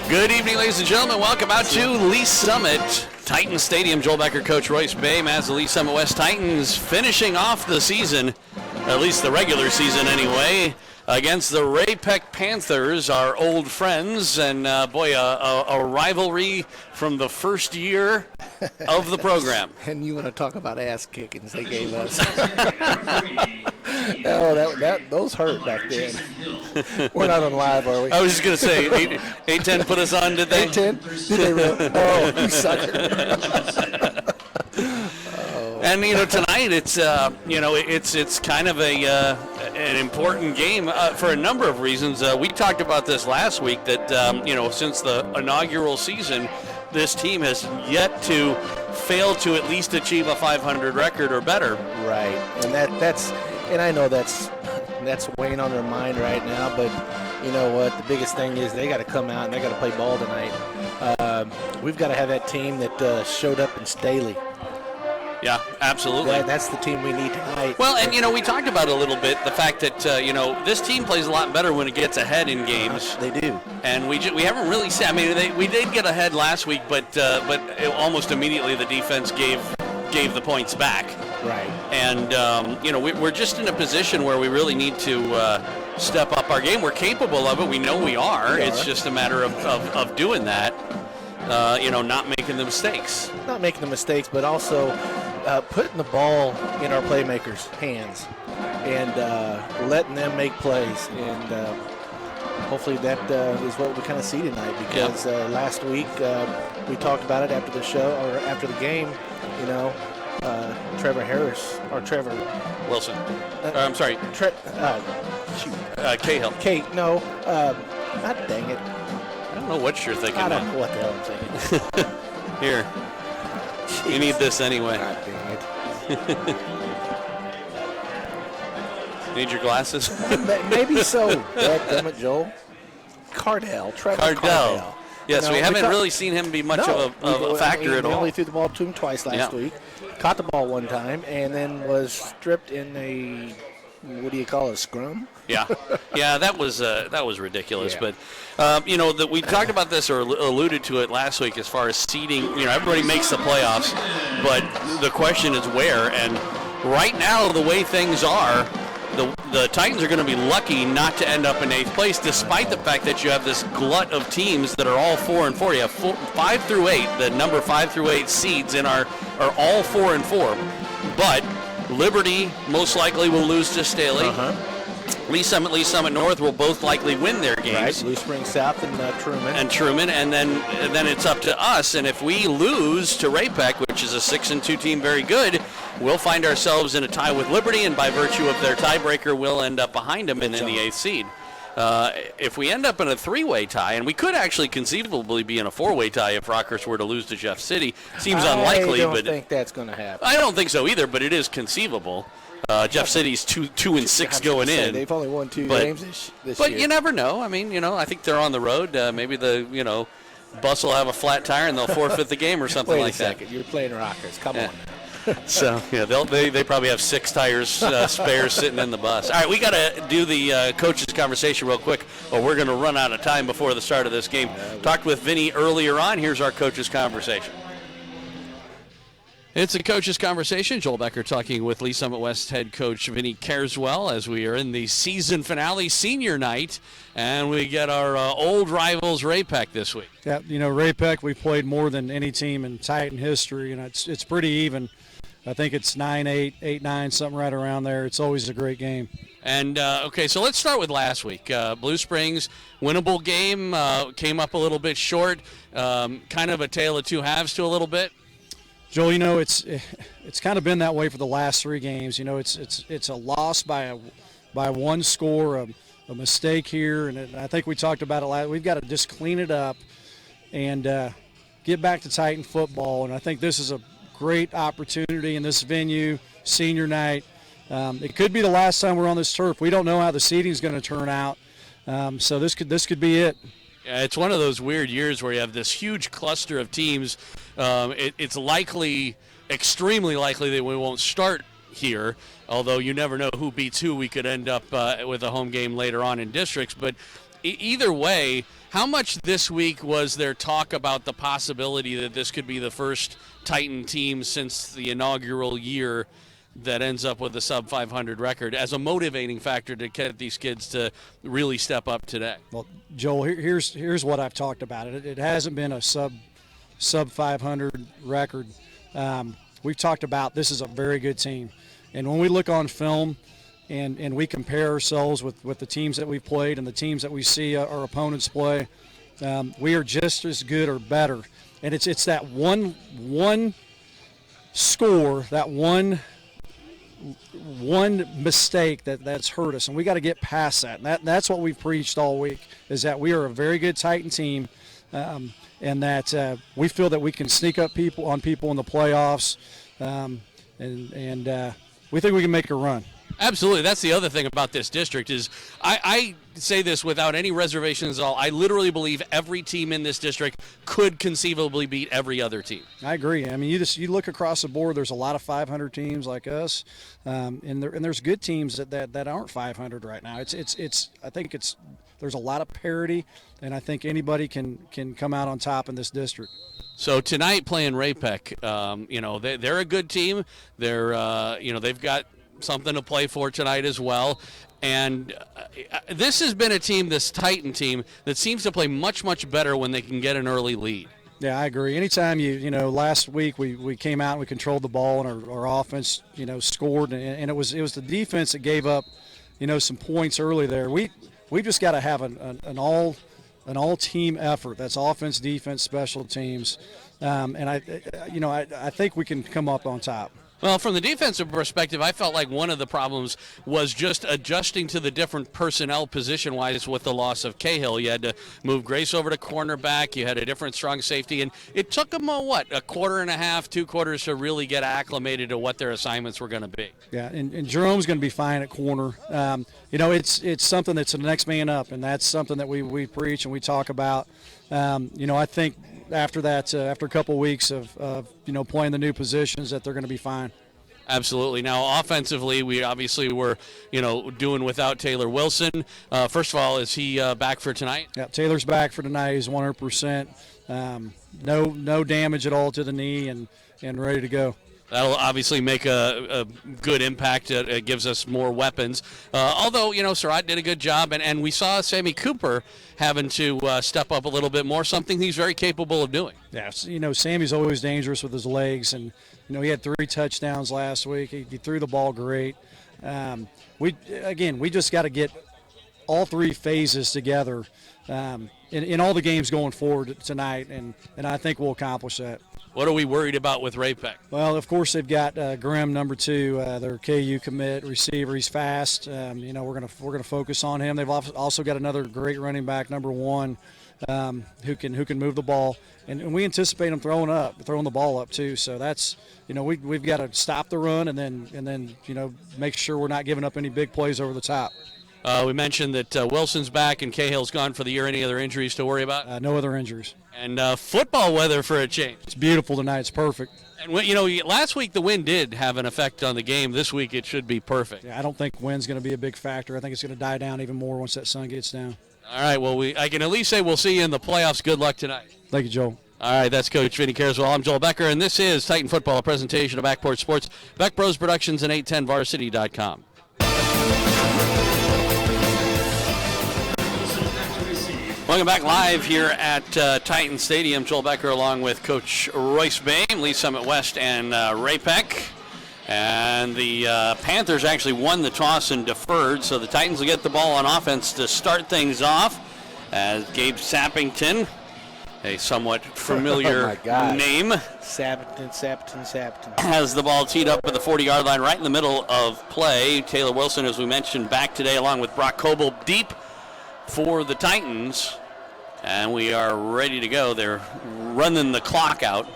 Good evening, ladies and gentlemen. Welcome out to Lee Summit Titan Stadium. Joel Becker, Coach Royce Bay, as the Lee Summit West Titans finishing off the season, at least the regular season anyway, against the Ray-Peck Panthers, our old friends, and a rivalry from the first year of the program. And you want to talk about ass kickings they gave us. Those hurt back then. We're not on live, are we? I was just going to say, 810 put us on, did they? 810? Did they really? Oh, you sucker. And tonight it's kind of an important game for a number of reasons. We talked about this last week that since the inaugural season, this team has yet to fail to at least achieve a 500 record or better. Right, and I know that's weighing on their mind right now. But you know what? The biggest thing is they got to come out and they got to play ball tonight. We've got to have that team that showed up in Staley. Yeah, absolutely. That's the team we need tonight. Well, and, we talked about a little bit the fact that, this team plays a lot better when it gets ahead in games. They do. And we haven't really seen, we did get ahead last week, but almost immediately the defense gave the points back. Right. And, we're just in a position where we really need to step up our game. We're capable of it. We know we are. It's just a matter of doing that, not making the mistakes. Not making the mistakes, but also putting the ball in our playmakers' hands and letting them make plays. And hopefully that is what we kind of see tonight, because last week we talked about it after the show or after the game. Trevor Wilson. I'm sorry. Cahill. No. God dang it. I don't know what you're thinking. I don't know what the hell I'm thinking. Here. Jeez. You need this anyway. God dang it. Need your glasses? Maybe so. Damn it, Joel. Trevor Cardell. Yes, we haven't really seen him be much of a factor at all. We only threw the ball to him twice last week. Caught the ball one time, and then was stripped in a, what do you call it, scrum? Yeah, that was ridiculous. Yeah. But we talked about this or alluded to it last week as far as seeding. Everybody makes the playoffs, but the question is where. And right now, the way things are, the Titans are going to be lucky not to end up in 8th place, despite the fact that you have this glut of teams that are all 4-4. You have 5 through 8. The number 5 through 8 seeds are all 4-4. But Liberty most likely will lose to Staley. Lee Summit North will both likely win their games. Right, Blue Springs South and Truman. And then it's up to us. And if we lose to Ray-Peck, which is a 6-2 team, very good, we'll find ourselves in a tie with Liberty, and by virtue of their tiebreaker, we'll end up behind them in the 8th seed. If we end up in a 3-way tie, and we could actually conceivably be in a 4-way tie if Rockhurst were to lose to Jeff City. Seems unlikely. I don't think that's going to happen. I don't think so either, but it is conceivable. Jeff City's 2-6 going in. They've only won 2 games this year. But you never know. I think they're on the road. Maybe the bus will have a flat tire and they'll forfeit the game or something like that. Wait a second. You're playing Rockhurst. Come on. So, they probably have 6 tires spares sitting in the bus. All right, we got to do the coaches' conversation real quick, or we're going to run out of time before the start of this game. Talked with Vinny earlier on. Here's our coaches' conversation. It's a coach's conversation. Joel Becker talking with Lee Summit West head coach Vinny Careswell as we are in the season finale senior night, and we get our old rivals Ray-Peck this week. Yeah, Ray-Peck, we've played more than any team in Titan history, and it's pretty even. I think it's 9-8, 8-9, something right around there. It's always a great game. And, so let's start with last week. Blue Springs, winnable game, came up a little bit short, kind of a tale of two halves to a little bit. Joel, it's kind of been that way for the last 3 games. It's a loss by one score, a mistake here, and I think we talked about it last. We've got to just clean it up and get back to Titan football. And I think this is a great opportunity in this venue, senior night. It could be the last time we're on this turf. We don't know how the seeding is going to turn out, so this could be it. Yeah, it's one of those weird years where you have this huge cluster of teams. It's extremely likely that we won't start here, although you never know who beats who. We could end up with a home game later on in districts. But either way, how much this week was there talk about the possibility that this could be the first Titan team since the inaugural year that ends up with a sub-500 record as a motivating factor to get these kids to really step up today? Well, Joel, here's what I've talked about. It hasn't been a sub-500 record. We've talked about this is a very good team. And when we look on film and we compare ourselves with the teams that we've played and the teams that we see our opponents play, we are just as good or better. And it's that one score, that one mistake that's hurt us, and we got to get past that. And that's what we've preached all week, is that we are a very good Titan team, and that we feel that we can sneak up on people in the playoffs, and we think we can make a run. Absolutely. That's the other thing about this district is I say this without any reservations at all. I literally believe every team in this district could conceivably beat every other team. I agree. I mean, you look across the board, there's a lot of 500 teams like us, and there's good teams that aren't 500 right now. I think there's a lot of parity, and I think anybody can come out on top in this district. So tonight playing Ray-Pec, they're a good team. They've got something to play for tonight as well. And this has been a team, this Titan team, that seems to play much, much better when they can get an early lead. Yeah, I agree. Anytime last week we came out and we controlled the ball and our offense, scored, and it was the defense that gave up, some points early there. We just got to have an all team effort. That's offense, defense, special teams, and I think we can come up on top. Well, from the defensive perspective, I felt like one of the problems was just adjusting to the different personnel position-wise with the loss of Cahill. You had to move Grace over to cornerback. You had a different strong safety. And it took them, a quarter and a half, 2 quarters to really get acclimated to what their assignments were going to be. Yeah, and Jerome's going to be fine at corner. It's something that's the next man up, and that's something that we preach and we talk about. I think after that, after a couple of weeks of playing the new positions, that they're going to be fine. Absolutely. Now, offensively, we obviously were, doing without Taylor Wilson. First of all, is he back for tonight? Yeah, Taylor's back for tonight. He's 100%. No damage at all to the knee, and ready to go. That'll obviously make a good impact. It gives us more weapons. Although, Surratt did a good job, and we saw Sammy Cooper having to step up a little bit more, something he's very capable of doing. Yeah, Sammy's always dangerous with his legs, and, he had 3 touchdowns last week. He threw the ball great. We just got to get all 3 phases together in all the games going forward tonight, and I think we'll accomplish that. What are we worried about with Ray-Pec? Well, of course, they've got Grimm, number 2, their KU commit receiver. He's fast. We're gonna focus on him. They've also got another great running back, number 1, who can move the ball, and we anticipate them throwing the ball up too. So that's we've got to stop the run and then make sure we're not giving up any big plays over the top. We mentioned that Wilson's back and Cahill's gone for the year. Any other injuries to worry about? No other injuries. And football weather for a change. It's beautiful tonight. It's perfect. And last week the wind did have an effect on the game. This week it should be perfect. Yeah, I don't think wind's going to be a big factor. I think it's going to die down even more once that sun gets down. All right. Well, I can at least say we'll see you in the playoffs. Good luck tonight. Thank you, Joel. All right, that's Coach Vinny Carswell. I'm Joel Becker, and this is Titan Football, a presentation of Backport Sports, Beck Bros Productions, and 810varsity.com. Welcome back live here at Titan Stadium. Joel Becker along with Coach Royce Bain, Lee Summit West, and Ray-Pec. And the Panthers actually won the toss and deferred, so the Titans will get the ball on offense to start things off as Gabe Sappington, a somewhat familiar name, Sappington, has the ball teed up at the 40-yard line right in the middle of play. Taylor Wilson, as we mentioned, back today along with Brock Coble deep for the Titans, and we are ready to go. They're running the clock out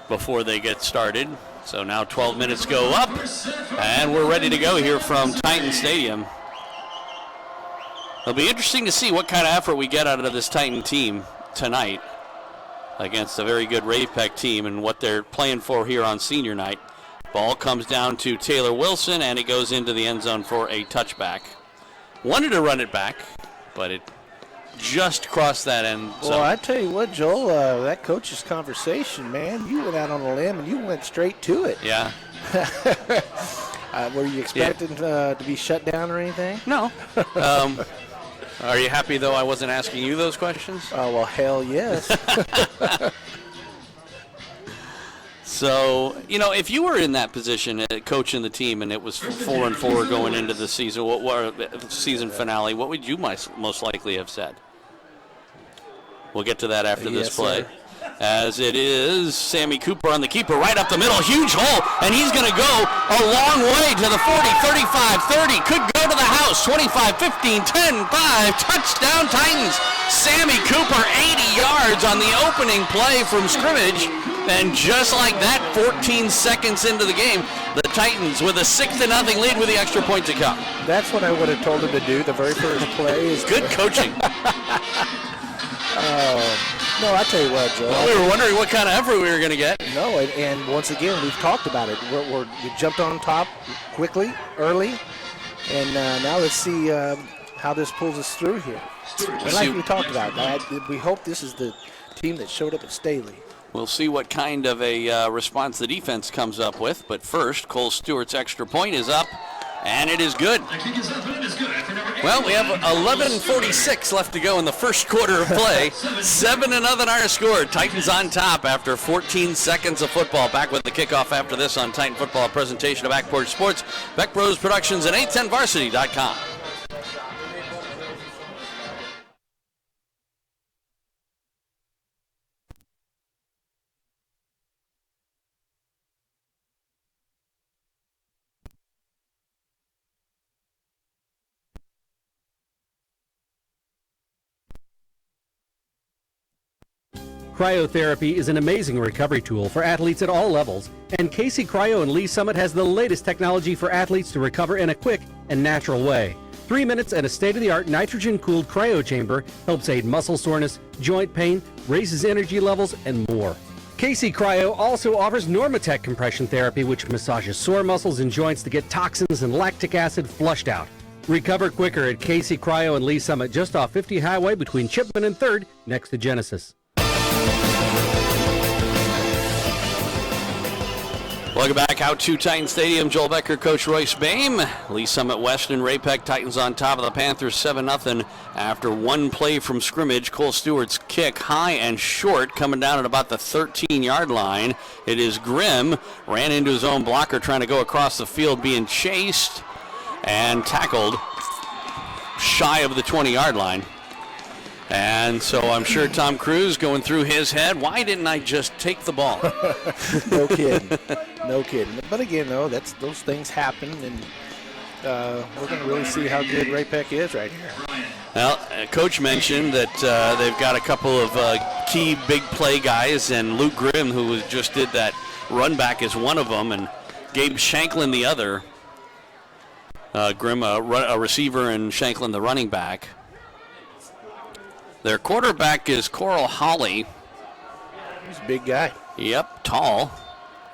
before they get started. So now 12 minutes go up, and we're ready to go here from Titan Stadium. It'll be interesting to see what kind of effort we get out of this Titan team tonight against a very good Ray-Pec team and what they're playing for here on senior night. Ball comes down to Taylor Wilson, and it goes into the end zone for a touchback. Wanted to run it back, but it just crossed that end. Well, I tell you what, Joel, that coach's conversation, man, you went out on a limb and you went straight to it. Yeah. Were you expecting to be shut down or anything? No. Are you happy, though, I wasn't asking you those questions? Oh, well, hell yes. So, if you were in that position, coaching the team, and it was 4-4 going into the season, the season finale, what would you most likely have said? We'll get to that after this play. Sir. As it is Sammy Cooper on the keeper, right up the middle, huge hole, and he's going to go a long way to the 40, 35, 30, could go to the house, 25, 15, 10, 5, touchdown Titans. Sammy Cooper, 80 yards on the opening play from scrimmage, and just like that, 14 seconds into the game, the Titans with a 6-0 lead with the extra point to come. That's what I would have told him to do. The very first play is good coaching. No, I tell you what, Joe. Well, we were wondering what kind of effort we were going to get. No, and once again, we've talked about it. We jumped on top quickly, early, and now let's see how this pulls us through here. And like we talked about, we hope this is the team that showed up at Staley. We'll see what kind of a response the defense comes up with. But first, Cole Stewart's extra point is up, and it is good. Well, we have 11:46 left to go in the first quarter of play. 7-0 our score. Titans on top after 14 seconds of football. Back with the kickoff after this on Titan Football, a presentation of Backport Sports, Beck Bros Productions, and 810varsity.com. Cryotherapy is an amazing recovery tool for athletes at all levels, and Casey Cryo in Lee Summit has the latest technology for athletes to recover in a quick and natural way. 3 minutes and a state-of-the-art nitrogen-cooled cryo chamber helps aid muscle soreness, joint pain, raises energy levels, and more. Casey Cryo also offers Normatec compression therapy, which massages sore muscles and joints to get toxins and lactic acid flushed out. Recover quicker at Casey Cryo in Lee Summit, just off 50 Highway between Chipman and 3rd, next to Genesis. Welcome back out to Titan Stadium. Joel Becker, Coach Royce Boehm. Lee Summit West and Ray-Pec Titans on top of the Panthers 7-0 after one play from scrimmage. Cole Stewart's kick high and short coming down at about the 13-yard line. It is Grimm. Ran into his own blocker trying to go across the field, being chased and tackled shy of the 20-yard line. And so I'm sure Tom Cruise going through his head, why didn't I just take the ball? No kidding. No kidding. But again, though, those things happen, and we're going to really see how good Ray-Pec is right here. Well, Coach mentioned that they've got a couple of key big play guys, and Luke Grimm, who just did that run back, is one of them, and Gabe Shanklin the other. Grimm, a receiver, and Shanklin the running back. Their quarterback is Coral Holly. He's a big guy. Yep, tall.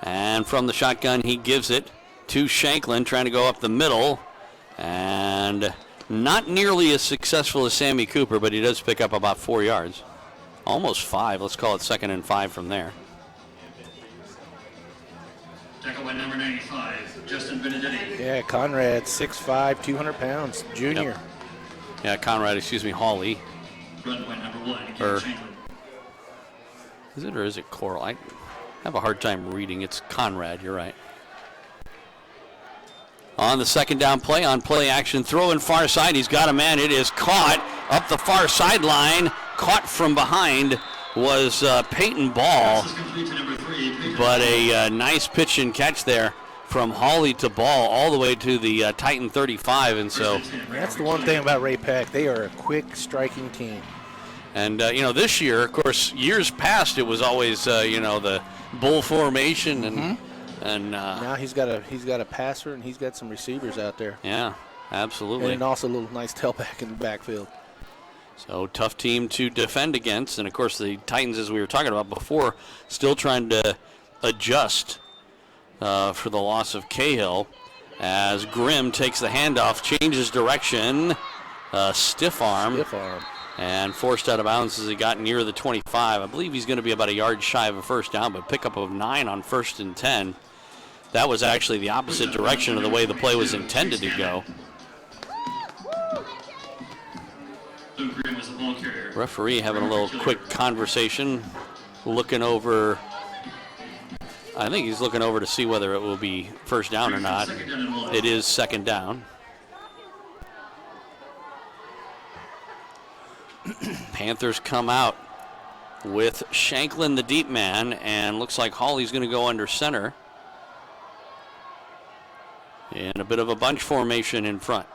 And from the shotgun, he gives it to Shanklin, trying to go up the middle. And not nearly as successful as Sammy Cooper, but he does pick up about 4 yards. Almost 5. Let's call it 2nd and 5 from there. Tackle by number 95, Justin Benedetti. Yeah, Conrad, 6'5", 200 pounds, junior. Yep. Yeah, Conrad, Hawley. Run by number 1, Shanklin. Is it or is it Coral? I have a hard time reading. It's Conrad, you're right. On the second down play, on play action, throw in far side. He's got a man. It is caught up the far sideline. Caught from behind was Peyton Ball. But a nice pitch and catch there from Hawley to Ball all the way to the Titan 35. And so that's the one thing about Ray-Pec. They are a quick striking team. And, this year, of course, years past, it was always, the bull formation. And now he's got a passer and he's got some receivers out there. Yeah, absolutely. And also a little nice tailback in the backfield. So tough team to defend against. And, of course, the Titans, as we were talking about before, still trying to adjust for the loss of Cahill as Grimm takes the handoff, changes direction, Stiff arm. Stiff arm. And forced out of bounds as he got near the 25. I believe he's going to be about a yard shy of a first down, but pickup of 9 on 1st and 10. That was actually the opposite direction of the way the play was intended to go. Referee having a little quick conversation, looking over. I think he's looking over to see whether it will be first down or not. It is second down. Panthers come out with Shanklin, the deep man, and looks like Hawley's going to go under center. In a bit of a bunch formation in front.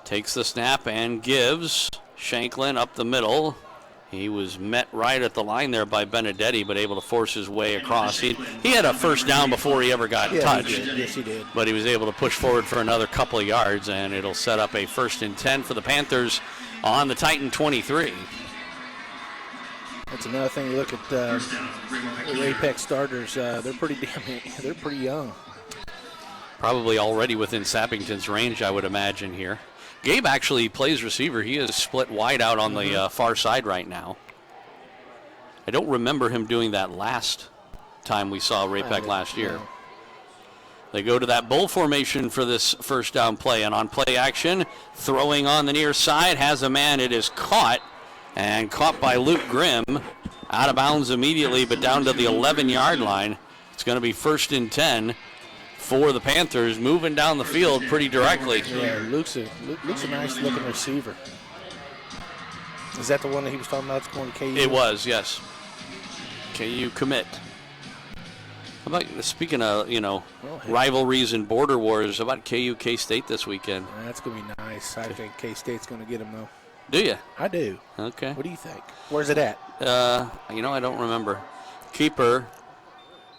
Takes the snap and gives Shanklin up the middle. He was met right at the line there by Benedetti, but able to force his way across. He had a first down before he ever got touched. Yes, he did. But he was able to push forward for another couple of yards, and it'll set up a 1st and 10 for the Panthers on the Titan 23. That's another thing. You look at the Apex starters. They're pretty young. Probably already within Sappington's range, I would imagine here. Gabe actually plays receiver. He is split wide out on the far side right now. I don't remember him doing that last time we saw Ray Peck last year. No. They go to that bull formation for this first down play, and on play action, throwing on the near side, has a man. It is caught, and caught by Luke Grimm. Out of bounds immediately, but down to the 11-yard line. It's going to be 1st and 10 for the Panthers, moving down the field pretty directly. Yeah, Luke's a nice-looking receiver. Is that the one that he was talking about? It's going to KU? It was, yes. KU commit. How about, speaking of, rivalries and border wars, how about KU K-State this weekend? That's going to be nice. I think K-State's going to get them, though. Do you? I do. Okay. What do you think? Where's it at? I don't remember. Keeper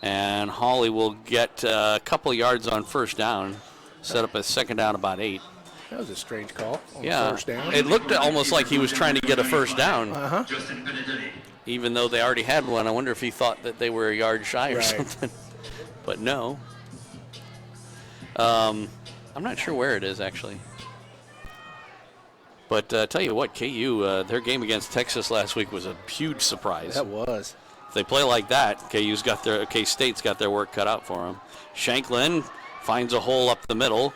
and Hawley will get a couple yards on first down, set up a second down about 8. That was a strange call on first down. It looked almost like he was trying to get a first down. Uh-huh. Even though they already had one. I wonder if he thought that they were a yard shy or Right. something. But no. I'm not sure where it is, actually. But tell you what, KU, their game against Texas last week was a huge surprise. That was. If they play like that, K-State's got their work cut out for them. Shanklin finds a hole up the middle,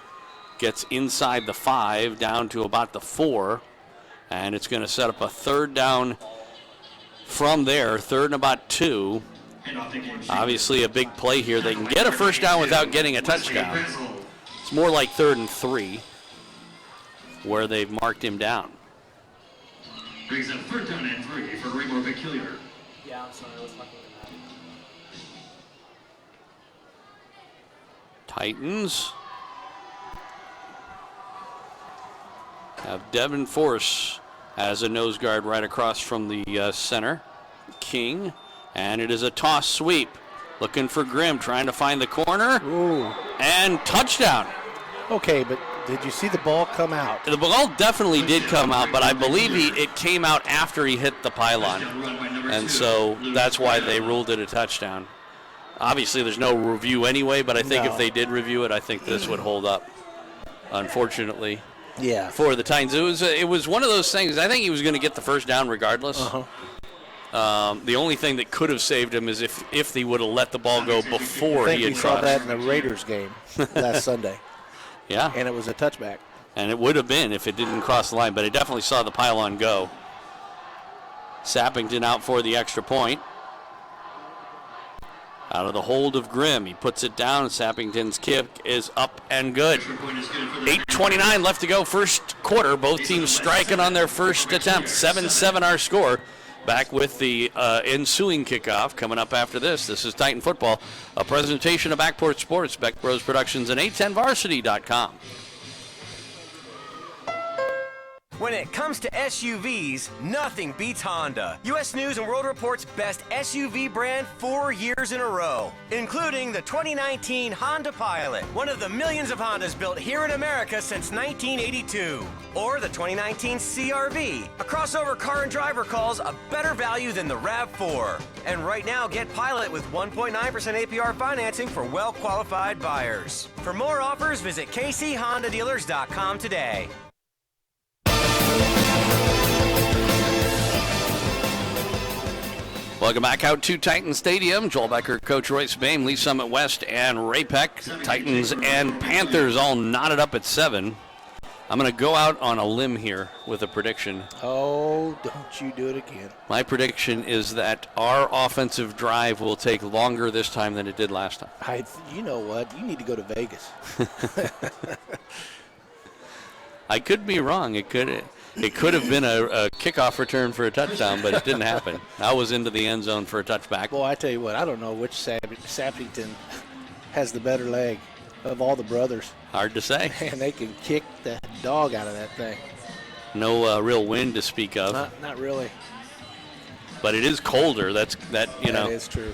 gets inside the 5, down to about the 4, and it's going to set up a third down from there, 3rd and about 2. Obviously a big play here. They can get a first down without getting a touchdown. It's more like 3rd and 3, where they've marked him down. Brings up 3rd down and 3 for Raymore-Peculiar. Yeah, I'm sorry, I was talking about Titans have Devin Force as a nose guard right across from the center. King, and it is a toss sweep. Looking for Grimm, trying to find the corner. Ooh. And touchdown. Okay, but did you see the ball come out? The ball definitely did come out, but I believe it came out after he hit the pylon. And so that's why they ruled it a touchdown. Obviously, there's no review anyway, but I think if they did review it, I think this would hold up, unfortunately. Yeah. For the Titans. It was one of those things. I think he was going to get the first down regardless. The only thing that could have saved him is if he would have let the ball go before he had crossed. I think we saw that in the Raiders game last Sunday. Yeah. And it was a touchback. And it would have been if it didn't cross the line, but it definitely saw the pylon go. Sappington out for the extra point. Out of the hold of Grimm. He puts it down. Sappington's kick is up and good. 8:29 left to go, first quarter. Both teams striking on their first attempt. 7-7 our score. Back with the ensuing kickoff coming up after this. This is Titan Football, a presentation of Backport Sports, Beck Bros Productions, and 810varsity.com. When it comes to SUVs, nothing beats Honda. U.S. News & World Report's best SUV brand 4 years in a row, including the 2019 Honda Pilot, one of the millions of Hondas built here in America since 1982. Or the 2019 CR-V, a crossover car and driver calls a better value than the RAV4. And right now, get Pilot with 1.9% APR financing for well-qualified buyers. For more offers, visit kchondadealers.com today. Welcome back out to Titan Stadium. Joel Becker, Coach Royce Boehm, Lee Summit West, and Ray Peck. Titans and Panthers all knotted up at 7. I'm going to go out on a limb here with a prediction. Oh, don't you do it again. My prediction is that our offensive drive will take longer this time than it did last time. You know what? You need to go to Vegas. I could be wrong. It could have been a kickoff return for a touchdown, but it didn't happen. I was into the end zone for a touchback. Well, I tell you what, I don't know which Sappington has the better leg of all the brothers. Hard to say. And they can kick the dog out of that thing. No real wind to speak of. Not really. But it is colder. That is true.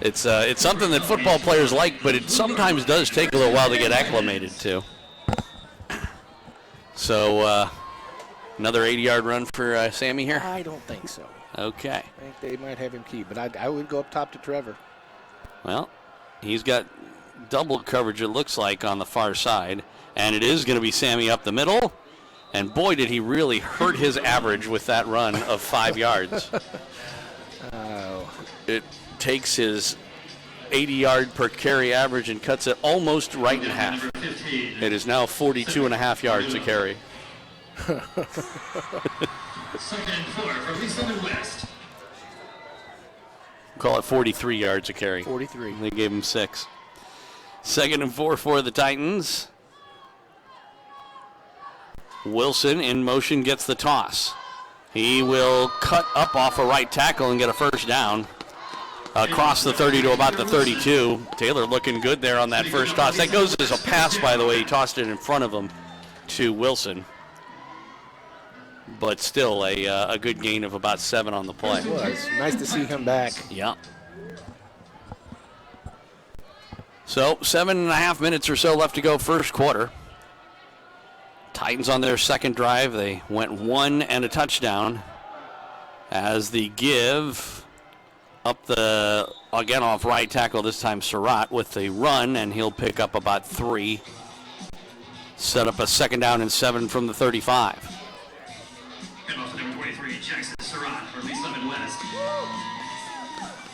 It's something that football players like, but it sometimes does take a little while to get acclimated to. So another 80-yard run for Sammy here? I don't think so. Okay. I think they might have him key, but I would go up top to Trevor. Well, he's got double coverage, it looks like, on the far side. And it is going to be Sammy up the middle. And boy, did he really hurt his average with that run of 5 yards. Oh. It takes his 80-yard per carry average and cuts it almost right in half. It is now 42.5 yards a carry. Second and 4 for Lee Summit West. Call it 43 yards a carry. 43. They gave him 6. Second and 4 for the Titans. Wilson in motion gets the toss. He will cut up off a right tackle and get a first down. Across the 30 to about the 32. Taylor looking good there on that first toss. That goes as a pass, by the way. He tossed it in front of him to Wilson. But still a good gain of about 7 on the play. It was nice to see him back. Yeah. So 7.5 minutes or so left to go first quarter. Titans on their second drive. They went 1 and a touchdown as the give up again off right tackle, this time Surratt with the run, and he'll pick up about 3. Set up a second down and 7 from the 35. And off number 23, Jackson Surratt for Lee Summit West.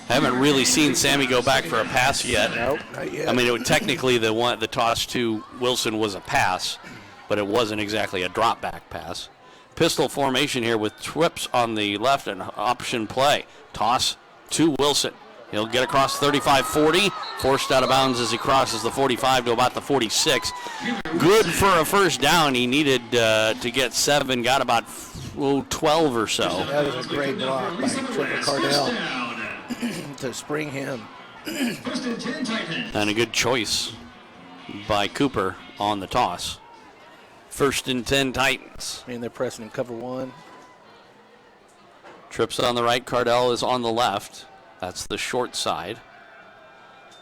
Haven't really seen Sammy go back for a pass yet. Nope, not yet. I mean, technically the toss to Wilson was a pass, but it wasn't exactly a drop back pass. Pistol formation here with trips on the left and option play. Toss to Wilson. He'll get across 35-40. Forced out of bounds as he crosses the 45 to about the 46. Good for a first down. He needed to get 7. Got about 12 or so. That was a great block by Trevor Cardell to spring him. First and 10 Titans. And a good choice by Cooper on the toss. First and 10 Titans. I mean, they're pressing in cover 1. Trips on the right. Cardell is on the left. That's the short side.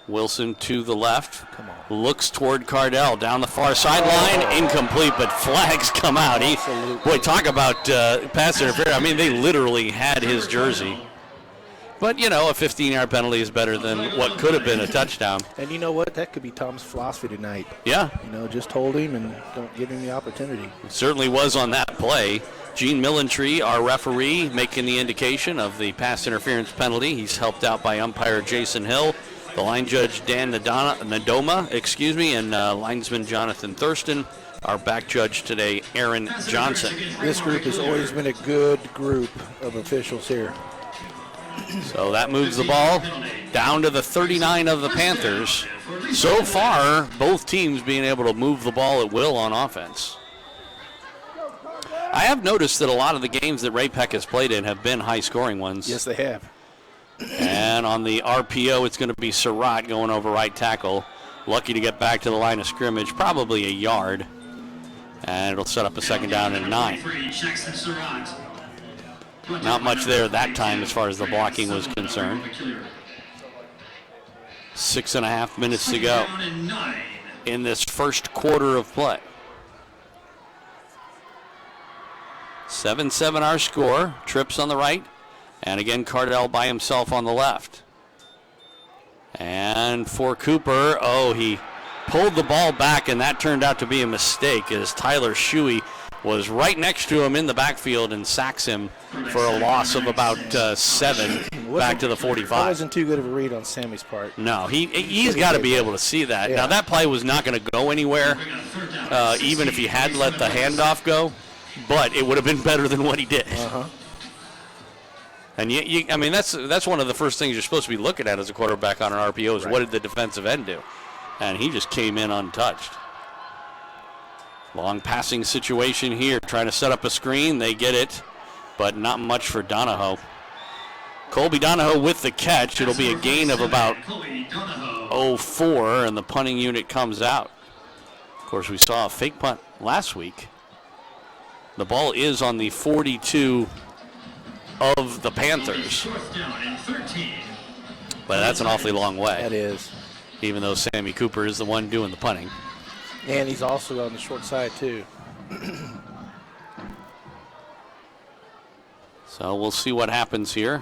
Wilson to the left. Come on. Looks toward Cardell. Down the far sideline. Incomplete, but flags come out. Boy, talk about pass interference. I mean, they literally had his jersey. But, a 15-yard penalty is better than what could have been a touchdown. And you know what? That could be Tom's philosophy tonight. Yeah. Just hold him and don't give him the opportunity. It certainly was on that play. Gene Millentree, our referee, making the indication of the pass interference penalty. He's helped out by umpire Jason Hill, the line judge Dan Nadoma, and linesman Jonathan Thurston. Our back judge today, Aaron Johnson. This group has always been a good group of officials here. So that moves the ball down to the 39 of the Panthers. So far, both teams being able to move the ball at will on offense. I have noticed that a lot of the games that Ray Peck has played in have been high-scoring ones. Yes, they have. And on the RPO, it's going to be Surratt going over right tackle. Lucky to get back to the line of scrimmage, probably a yard. And it'll set up a second down and 9. Not much there that time as far as the blocking was concerned. 6.5 minutes to go in this first quarter of play. 7-7 our score. Trips on the right. And again, Cardell by himself on the left. And for Cooper, he pulled the ball back, and that turned out to be a mistake as Tyler Shuey was right next to him in the backfield and sacks him for a loss of about 7. back to the 45. That wasn't too good of a read on Sammy's part. No, he's got to be able to see that. Yeah. Now, that play was not going to go anywhere, even if he had let the handoff go, but it would have been better than what he did. Uh-huh. And I mean, that's one of the first things you're supposed to be looking at as a quarterback on an RPO is what did the defensive end do? And he just came in untouched. Long passing situation here, trying to set up a screen. They get it, but not much for Donahoe. Colby Donahoe with the catch. It'll be a gain of about 0.04, and the punting unit comes out. Of course, we saw a fake punt last week. The ball is on the 42 of the Panthers. But that's an awfully long way. That is. Even though Sammy Cooper is the one doing the punting. And he's also on the short side, too. So we'll see what happens here.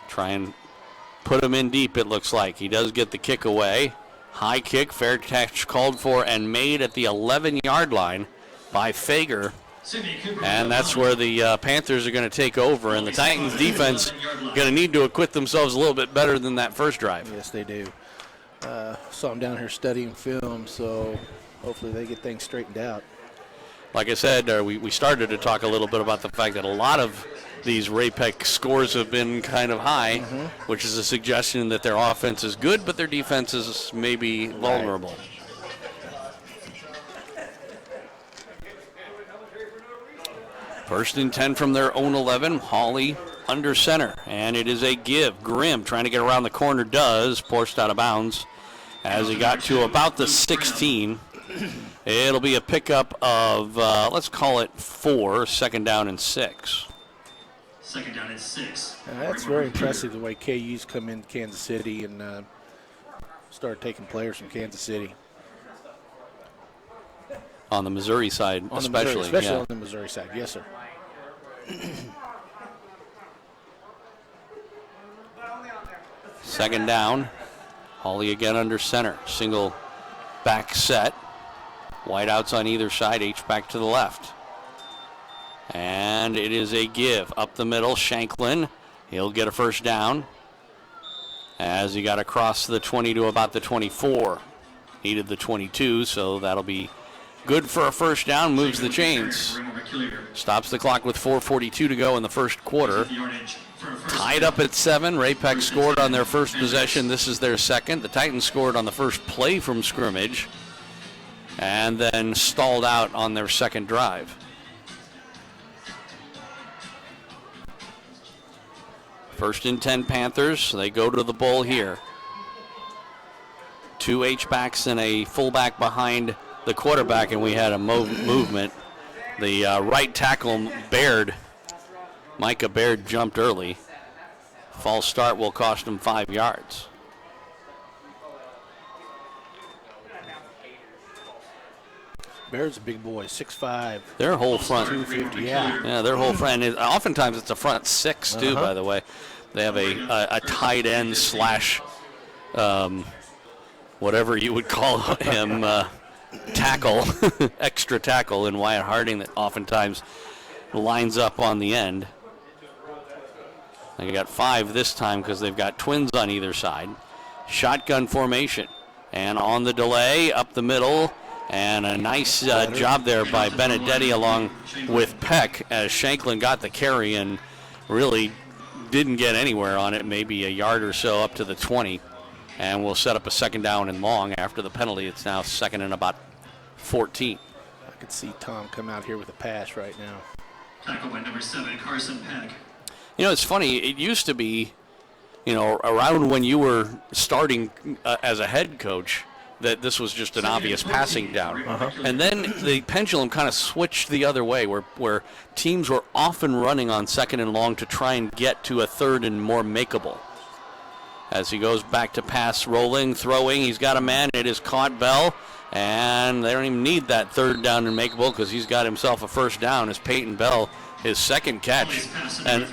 Try and put him in deep, it looks like. He does get the kick away. High kick, fair catch called for and made at the 11-yard line by Fager. And that's where the Panthers are going to take over. And the Titans defense going to need to acquit themselves a little bit better than that first drive. Yes, they do. So I'm down here studying film, so hopefully they get things straightened out. Like I said, we started to talk a little bit about the fact that a lot of these Ray-Peck scores have been kind of high, which is a suggestion that their offense is good, but their defense is maybe vulnerable. First and 10 from their own 11. Hawley under center, and it is a give. Grimm trying to get around the corner, does. Forced out of bounds as he got to about the 16. It'll be a pickup of, let's call it 4, second down and 6. Second down and 6. That's very impressive the way KU's come into Kansas City and started taking players from Kansas City. On the Missouri side, especially on the Missouri side, yes, sir. Second down. Hawley again under center. Single back set. Wideouts on either side. H-back to the left. And it is a give. Up the middle, Shanklin. He'll get a first down as he got across the 20 to about the 24. Needed the 22, so that'll be good for a first down. Moves the chains. Stops the clock with 4:42 to go in the first quarter. Tied up at 7. Ray-Peck scored on their first possession. This is their second. The Titans scored on the first play from scrimmage and then stalled out on their second drive. First and 10 Panthers. They go to the bull here. 2 H-backs and a fullback behind the quarterback, and we had a movement. The right tackle, Baird, Micah Baird, jumped early. False start will cost him 5 yards. Baird's a big boy, 6'5". Their whole front. 250, yeah. Yeah, their whole front. Oftentimes it's a front 6, too, by the way. They have a tight end slash whatever you would call him, tackle, extra tackle in Wyatt Harding that oftentimes lines up on the end. They got 5 this time because they've got twins on either side. Shotgun formation. And on the delay, up the middle, and a nice job there by Benedetti along with Peck as Shanklin got the carry and really didn't get anywhere on it, maybe a yard or so up to the 20. And we'll set up a second down and long after the penalty. It's now second and about 14. I could see Tom come out here with a pass right now. Tackle by number 7, Carson Peck. You know, it's funny. It used to be, you know, around when you were starting as a head coach, that this was just an obvious passing down. And then the pendulum kind of switched the other way, where teams were often running on second and long to try and get to a third and more makeable. As he goes back to pass, rolling, throwing, he's got a man. It is caught Bell, and they don't even need that third down and makeable because he's got himself a first down as Peyton Bell, his second catch. And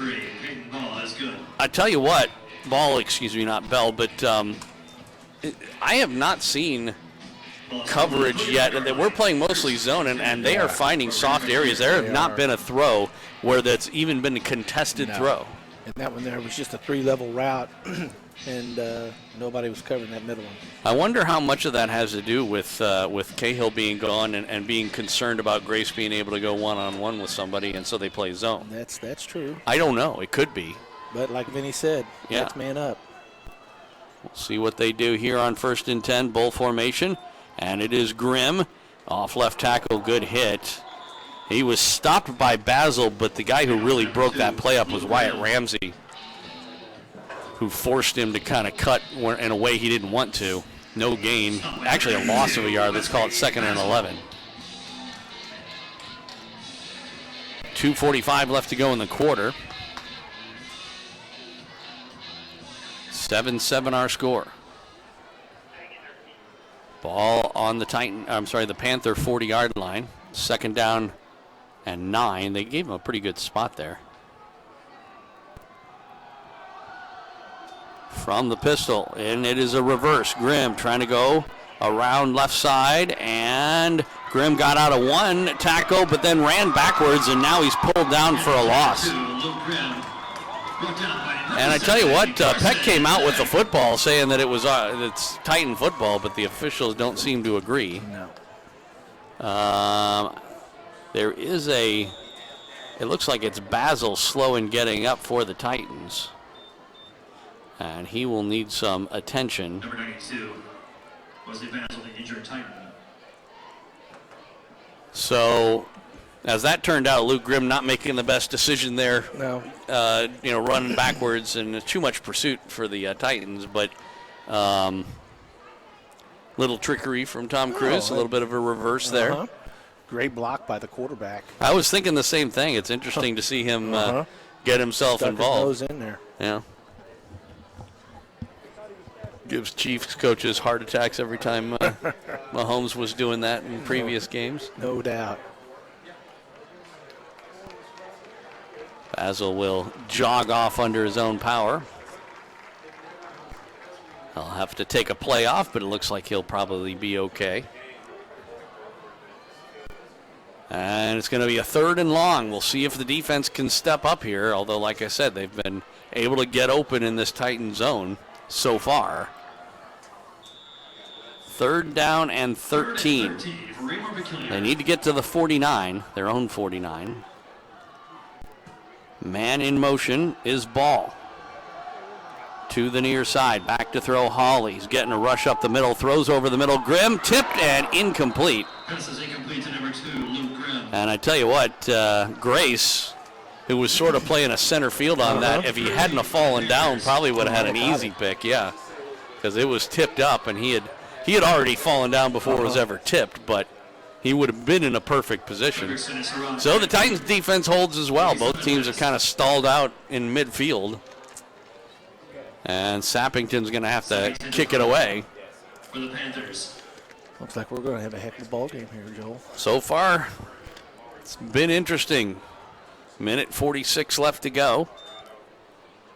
I tell you what, not Bell, but I have not seen coverage yet. We're playing mostly zone, and they are finding soft areas. There have not been a throw where that's even been a contested throw. And that one there was just a 3-level route, and nobody was covering that middle one. I wonder how much of that has to do with Cahill being gone and being concerned about Grace being able to go one-on-one with somebody, and so they play zone. That's true. I don't know. It could be. But like Vinny said, that's man up. We'll see what they do here on 1st and 10, bull formation. And it is Grimm. Off left tackle, good hit. He was stopped by Basil, but the guy who really broke that play up was Wyatt Ramsey, who forced him to kind of cut in a way he didn't want to. No gain. Actually, a loss of a yard. Let's call it 2nd and 11. 2:45 left to go in the quarter. 7-7 our score. Ball on the the Panther 40-yard line. 2nd down and 9. They gave him a pretty good spot there. From the pistol, and it is a reverse. Grimm trying to go around left side, and Grimm got out of one tackle, but then ran backwards, and now he's pulled down for a loss. And I tell you what, Peck came out with the football saying that it's Titan football, but the officials don't seem to agree. No. There is it looks like it's Basil slow in getting up for the Titans. And he will need some attention. Number 92, Wesley Basil, the injured Titan. So, as that turned out, Luke Grimm not making the best decision there. No. Running backwards, and too much pursuit for the Titans. But little trickery from Tom Cruise, a little bit of a reverse there. Great block by the quarterback. I was thinking the same thing. It's interesting to see him get himself Stuck involved. his nose in there. Yeah. Gives Chiefs coaches heart attacks every time Mahomes was doing that in previous games. No doubt. Basil will jog off under his own power. He'll have to take a play off, but it looks like he'll probably be okay. And it's going to be a 3rd and long. We'll see if the defense can step up here, although, like I said, they've been able to get open in this Titan zone so far. 3rd down and 13. They need to get to the 49, their own 49. Man in motion is Ball. To the near side, back to throw Hawley. He's getting a rush up the middle, throws over the middle. Grimm tipped and incomplete. Pass is incomplete to number 2, Luke Grimm. And I tell you what, Grace, who was sort of playing a center field on that, if he hadn't have fallen down, probably would have had an easy pick, yeah. Because it was tipped up, and he had already fallen down before it was ever tipped, but he would have been in a perfect position. So the Titans defense holds as well. Both teams are kind of stalled out in midfield. And Sappington's going to have to kick it away. For the Panthers. Looks like we're going to have a heck of a ball game here, Joel. So far, it's been interesting. 1:46 left to go.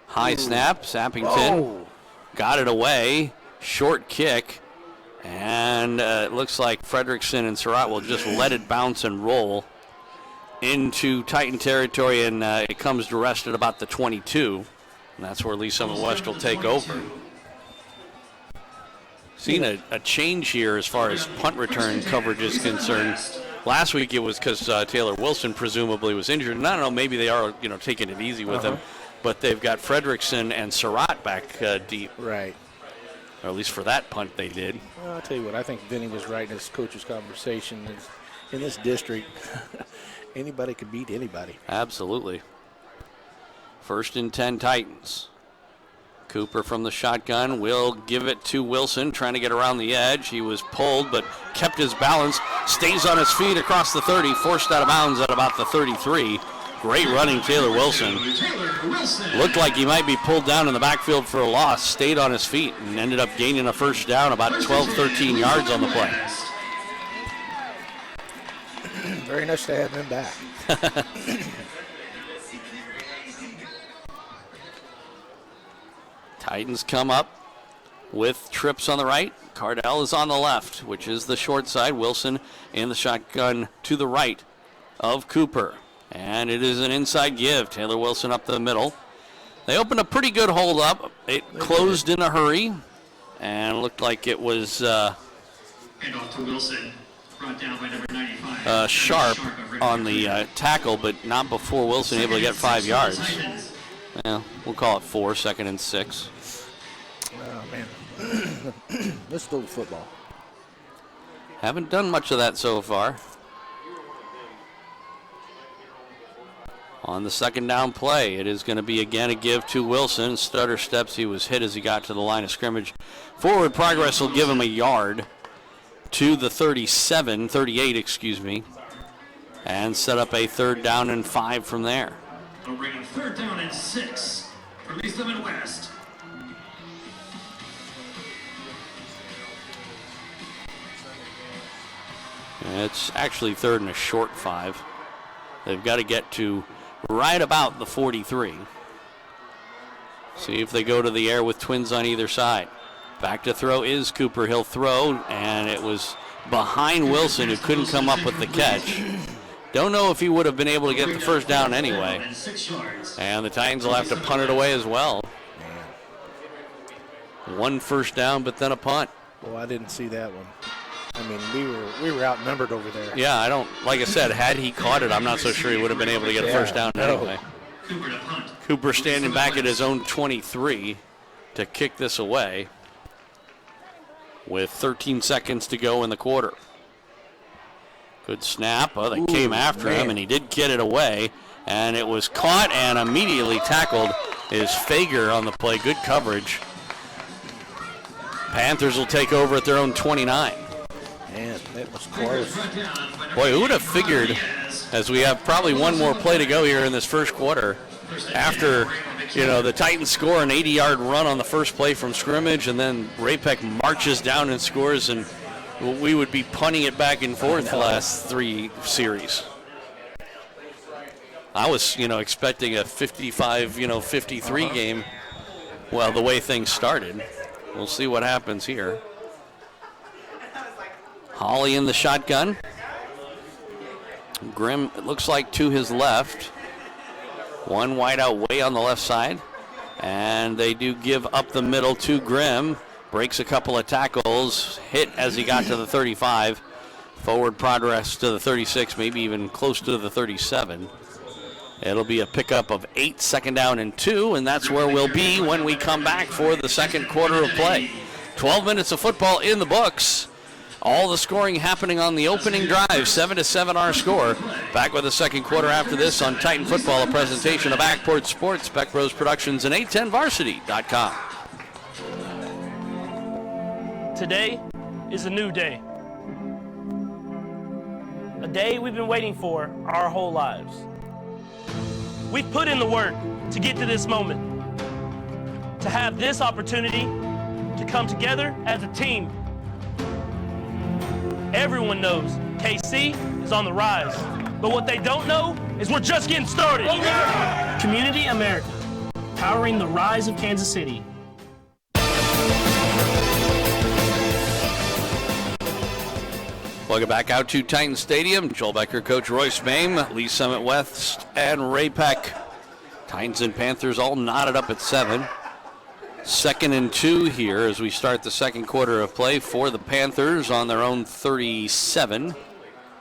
High snap, Sappington got it away. Short kick. And it looks like Fredrickson and Surratt will just let it bounce and roll into Titan territory, and it comes to rest at about the 22. And that's where Lee Summit West will take over. Seen a change here as far as punt return coverage is concerned. Last week it was because Taylor Wilson presumably was injured. And I don't know, maybe they are taking it easy with him. But they've got Fredrickson and Surratt back deep. Right. Or at least for that punt they did. Well, I'll tell you what, I think Vinny was right in his coach's conversation. In this district, anybody can beat anybody. Absolutely. 1st and 10 Titans. Cooper from the shotgun will give it to Wilson, trying to get around the edge. He was pulled, but kept his balance, stays on his feet across the 30, forced out of bounds at about the 33. Great running, Taylor Wilson. Looked like he might be pulled down in the backfield for a loss, stayed on his feet, and ended up gaining a 1st down, about 12, 13 yards on the play. Very nice to have him back. Titans come up with Trips on the right. Cardell is on the left, which is the short side. Wilson in the shotgun to the right of Cooper. And it is an inside give. Taylor Wilson up the middle. They opened a pretty good hold up. It closed in a hurry, and looked like it was Handoff to Wilson. Brought down by number 95. Sharp on the tackle, but not before Wilson able to get 5 yards. Yeah, we'll call it 4, 2nd and 6. Oh, man. Let's go to football. Haven't done much of that so far. On the 2nd down play, it is going to be again a give to Wilson. Stutter steps. He was hit as he got to the line of scrimmage. Forward progress will give him a yard to the 38, excuse me, and set up a 3rd down and 5 from there. They'll bring up 3rd down and 6 for Lee Summit West. It's actually 3rd and a short 5. They've got to get to right about the 43. See if they go to the air with twins on either side. Back to throw is Cooper. He'll throw, and it was behind Wilson, who couldn't come up with the catch. Don't know if he would have been able to get the 1st down anyway. And the Titans will have to punt it away as well. 1 first down, but then a punt. Well, I didn't see that one. I mean, we were outnumbered over there. Yeah, like I said, had he caught it, I'm not so sure he would have been able to get a 1st down anyway. Cooper standing back at his own 23 to kick this away with 13 seconds to go in the quarter. Good snap. Oh, they came after him, and he did get it away. And it was caught and immediately tackled is Fager on the play. Good coverage. Panthers will take over at their own 29. Man, that was close. Boy, who would have figured, as we have probably one more play to go here in this first quarter, after the Titans score an 80-yard run on the first play from scrimmage, and then Ray-Peck marches down and scores, and we would be punting it back and forth the last 3 series. I was, expecting a 55-53 game. Well, the way things started. We'll see what happens here. Holly in the shotgun. Grimm, it looks like to his left. One wide out way on the left side. And they do give up the middle to Grimm. Breaks a couple of tackles. Hit as he got to the 35. Forward progress to the 36, maybe even close to the 37. It'll be a pickup of 8, 2nd down and 2, and that's where we'll be when we come back for the second quarter of play. 12 minutes of football in the books. All the scoring happening on the opening drive. 7-7 our score. Back with the second quarter after this on Titan Football, a presentation of Backport Sports, Beck Bros Productions, and 810varsity.com. Today is a new day. A day we've been waiting for our whole lives. We've put in the work to get to this moment. To have this opportunity to come together as a team. Everyone knows KC is on the rise, but what they don't know is we're just getting started. Community America, powering the rise of Kansas City. Welcome back out to Titan Stadium. Joel Becker, Coach Royce Mame, Lee Summit West, and Ray Peck. Titans and Panthers all knotted up at 7. 2nd and 2 here as we start the second quarter of play for the Panthers on their own 37.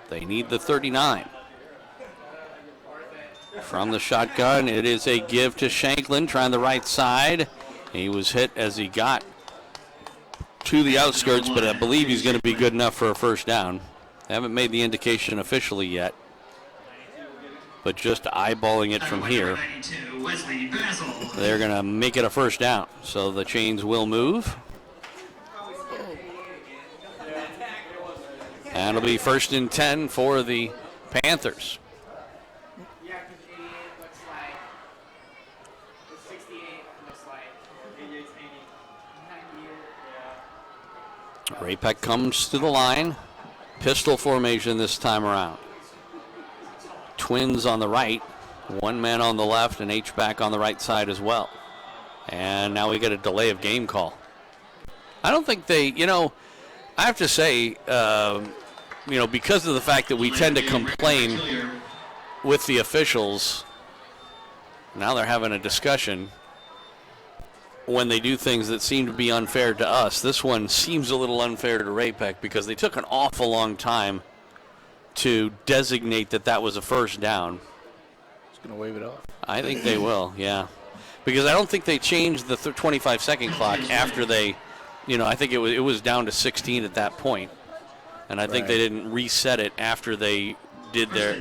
They need the 39. From the shotgun, it is a give to Shanklin, trying the right side. He was hit as he got to the outskirts, but I believe he's going to be good enough for a 1st down. They haven't made the indication officially yet, but just eyeballing it from here, they're going to make it a 1st down. So the chains will move. And it'll be 1st and 10 for the Panthers. Ray Peck comes to the line. Pistol formation this time around. Twins on the right. One man on the left and H-back on the right side as well. And now we get a delay of game call. I don't think they, I have to say, because of the fact that we tend to complain with the officials, now they're having a discussion. when they do things that seem to be unfair to us. This one seems a little unfair to Ray-Pec because they took an awful long time to designate that was a first down. Just going to wave it off. I think they will, yeah. Because I don't think they changed the 25-second clock after they, I think it was down to 16 at that point. And I think they didn't reset it after they did their,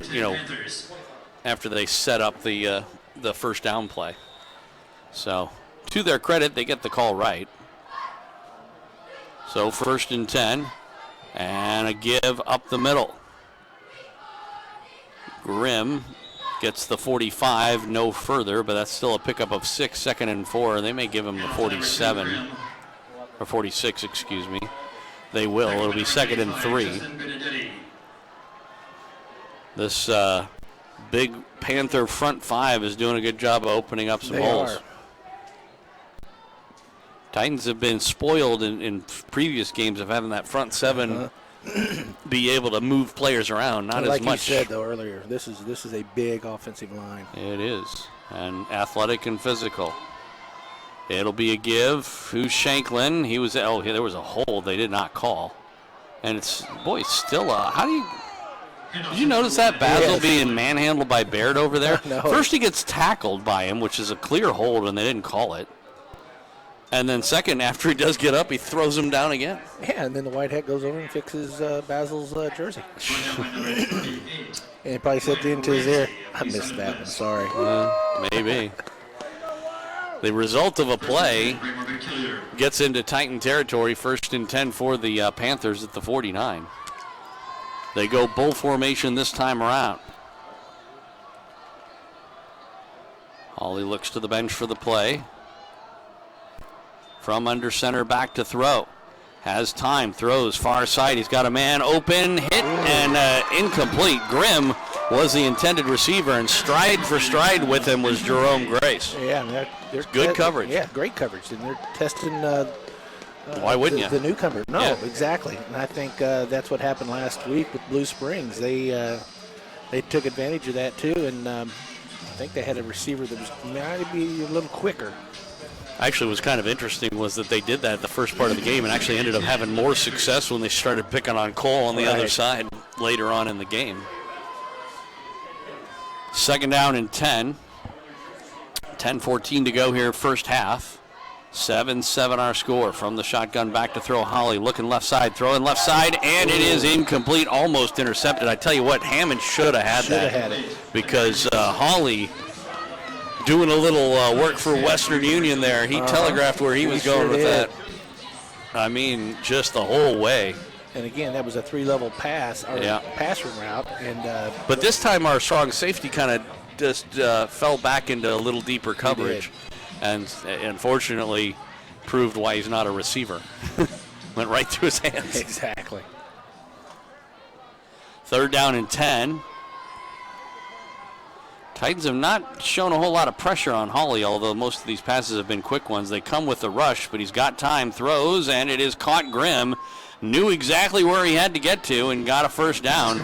after they set up the first down play. So, to their credit, they get the call right. So, 1st and 10, and a give up the middle. Grimm gets the 45, no further, but that's still a pickup of 6, 2nd and 4. They may give him the 47, or 46, excuse me. They will. It'll be 2nd and 3. This big Panther front five is doing a good job of opening up some holes. Titans have been spoiled in previous games of having that front seven be able to move players around, not as much. Like you said, though, earlier, this is a big offensive line. It is, and athletic and physical. It'll be a give. Who's Shanklin? He was, there was a hold they did not call. And it's, still, how do you, did you notice that Basil being manhandled by Baird over there? No. First he gets tackled by him, which is a clear hold, and they didn't call it. And then second, after he does get up, he throws him down again. Yeah, and then the white hat goes over and fixes Basil's jersey. And he probably said into his ear, I missed that one, sorry. Maybe. The result of a play gets into Titan territory, 1st and 10 for the Panthers at the 49. They go bull formation this time around. Hawley looks to the bench for the play. From under center back to throw. Has time, throws far side. He's got a man open, hit, and incomplete. Grimm was the intended receiver, and stride for stride with him was Jerome Grace. Yeah, they're good coverage. Yeah, great coverage. And they're testing why wouldn't you? The newcomer. No, exactly. And I think that's what happened last week with Blue Springs. They took advantage of that too, and I think they had a receiver that was maybe a little quicker. Actually, what's kind of interesting was that they did that at the first part of the game and actually ended up having more success when they started picking on Cole on the other side later on in the game. 2nd down and 10. 10-14 to go here, first half. 7-7 our score. From the shotgun back to throw. Hawley looking left side, throwing left side, and it is incomplete, almost intercepted. I tell you what, Hammond should have had that. Had it. Because Hawley doing a little work for Western Union there. He telegraphed where he was going with that. I mean, just the whole way. And again, that was a 3-level pass, or passing route. And but this time our strong safety kind of just fell back into a little deeper coverage. And unfortunately proved why he's not a receiver. Went right through his hands. Exactly. 3rd down and 10. Titans have not shown a whole lot of pressure on Hawley, although most of these passes have been quick ones. They come with the rush, but he's got time, throws, and it is caught. Grimm knew exactly where he had to get to and got a first down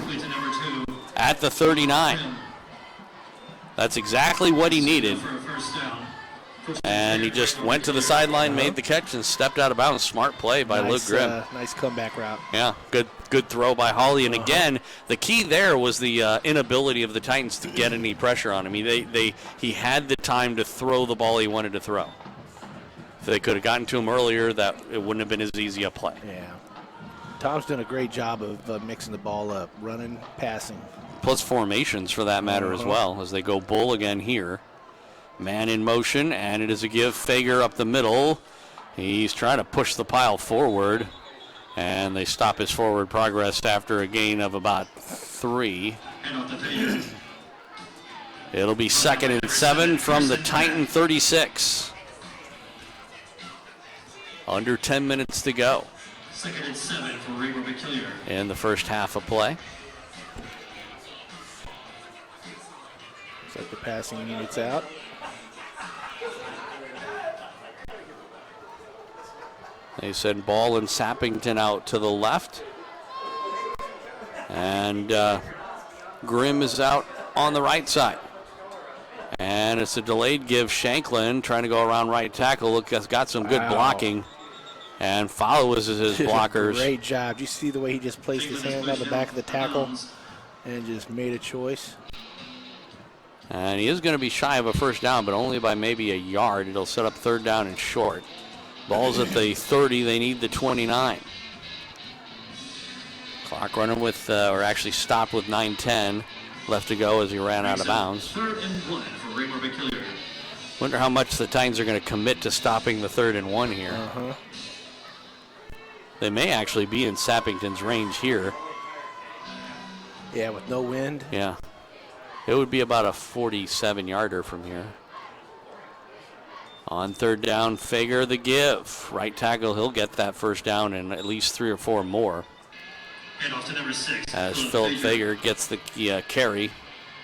at the 39. That's exactly what he needed. And he just went to the sideline, made the catch, and stepped out of bounds. Smart play by Luke Grimm. Nice comeback route. Yeah, good throw by Hawley. And again, the key there was the inability of the Titans to get any pressure on him. He had the time to throw the ball he wanted to throw. If they could have gotten to him earlier, that it wouldn't have been as easy a play. Yeah. Tom's doing a great job of mixing the ball up, running, passing. Plus formations for that matter as well, as they go bull again here. Man in motion, and it is a give. Fager up the middle. He's trying to push the pile forward, and they stop his forward progress after a gain of about 3. It'll be 2nd and 7 from the Titan 36. Under 10 minutes to go. 2nd and 7 for Raymore-Peculiar. In the first half of play. Looks like the passing unit's out. They send Ball and Sappington out to the left. And Grimm is out on the right side. And it's a delayed give. Shanklin trying to go around right tackle. Look, has got some good blocking. And follows his blockers. Great job. You see the way he just placed his hand on the back of the tackle and just made a choice. And he is going to be shy of a first down, but only by maybe a yard. It'll set up third down and short. Ball's at the 30. They need the 29. Clock running with, or actually stopped with 9:10 left to go as he ran out of bounds. Third and 1 for Raymore-Peculiar. Wonder how much the Titans are going to commit to stopping the 3rd and 1 here. They may actually be in Sappington's range here. Yeah, with no wind. Yeah. It would be about a 47-yarder from here. On third down, Fager the give. Right tackle, he'll get that first down and at least 3 or 4 more. And off to number 6. As Philip Fager gets the carry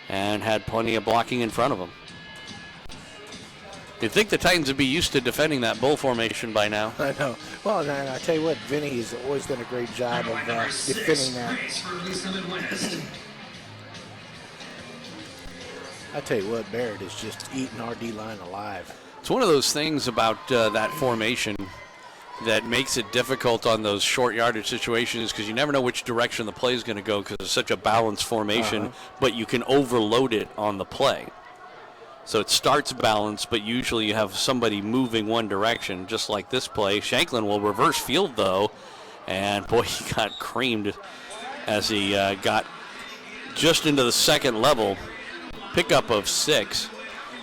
and had plenty of blocking in front of him. You'd think the Titans would be used to defending that bull formation by now. I know. Well, I tell you what, Vinny has always done a great job of defending that. I tell you what, Barrett is just eating our D-line alive. It's one of those things about that formation that makes it difficult on those short yardage situations because you never know which direction the play is going to go because it's such a balanced formation, but you can overload it on the play. So it starts balanced, but usually you have somebody moving one direction, just like this play. Shanklin will reverse field, though, and boy, he got creamed as he got just into the second level. Pickup of 6.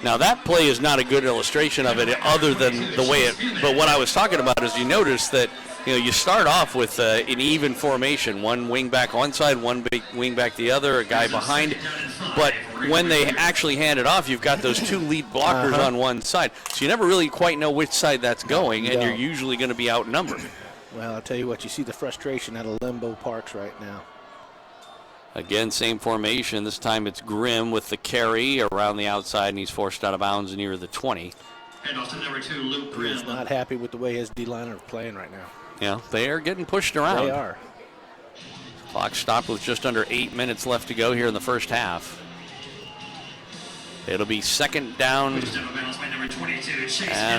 Now, that play is not a good illustration of it other than the way it, but what I was talking about is you notice that, you start off with an even formation, one wing back one side, one big wing back the other, a guy behind, but when they actually hand it off, you've got those 2 lead blockers on one side, so you never really quite know which side that's going, and you're usually going to be outnumbered. Well, I'll tell you what, you see the frustration out of Limbo Parks right now. Again, same formation. This time it's Grimm with the carry around the outside, and he's forced out of bounds near the 20. And off to number 2, Luke Grimm. He's not happy with the way his D-line are playing right now. Yeah, they are getting pushed around. They are. Clock stopped with just under 8 minutes left to go here in the first half. It'll be second down and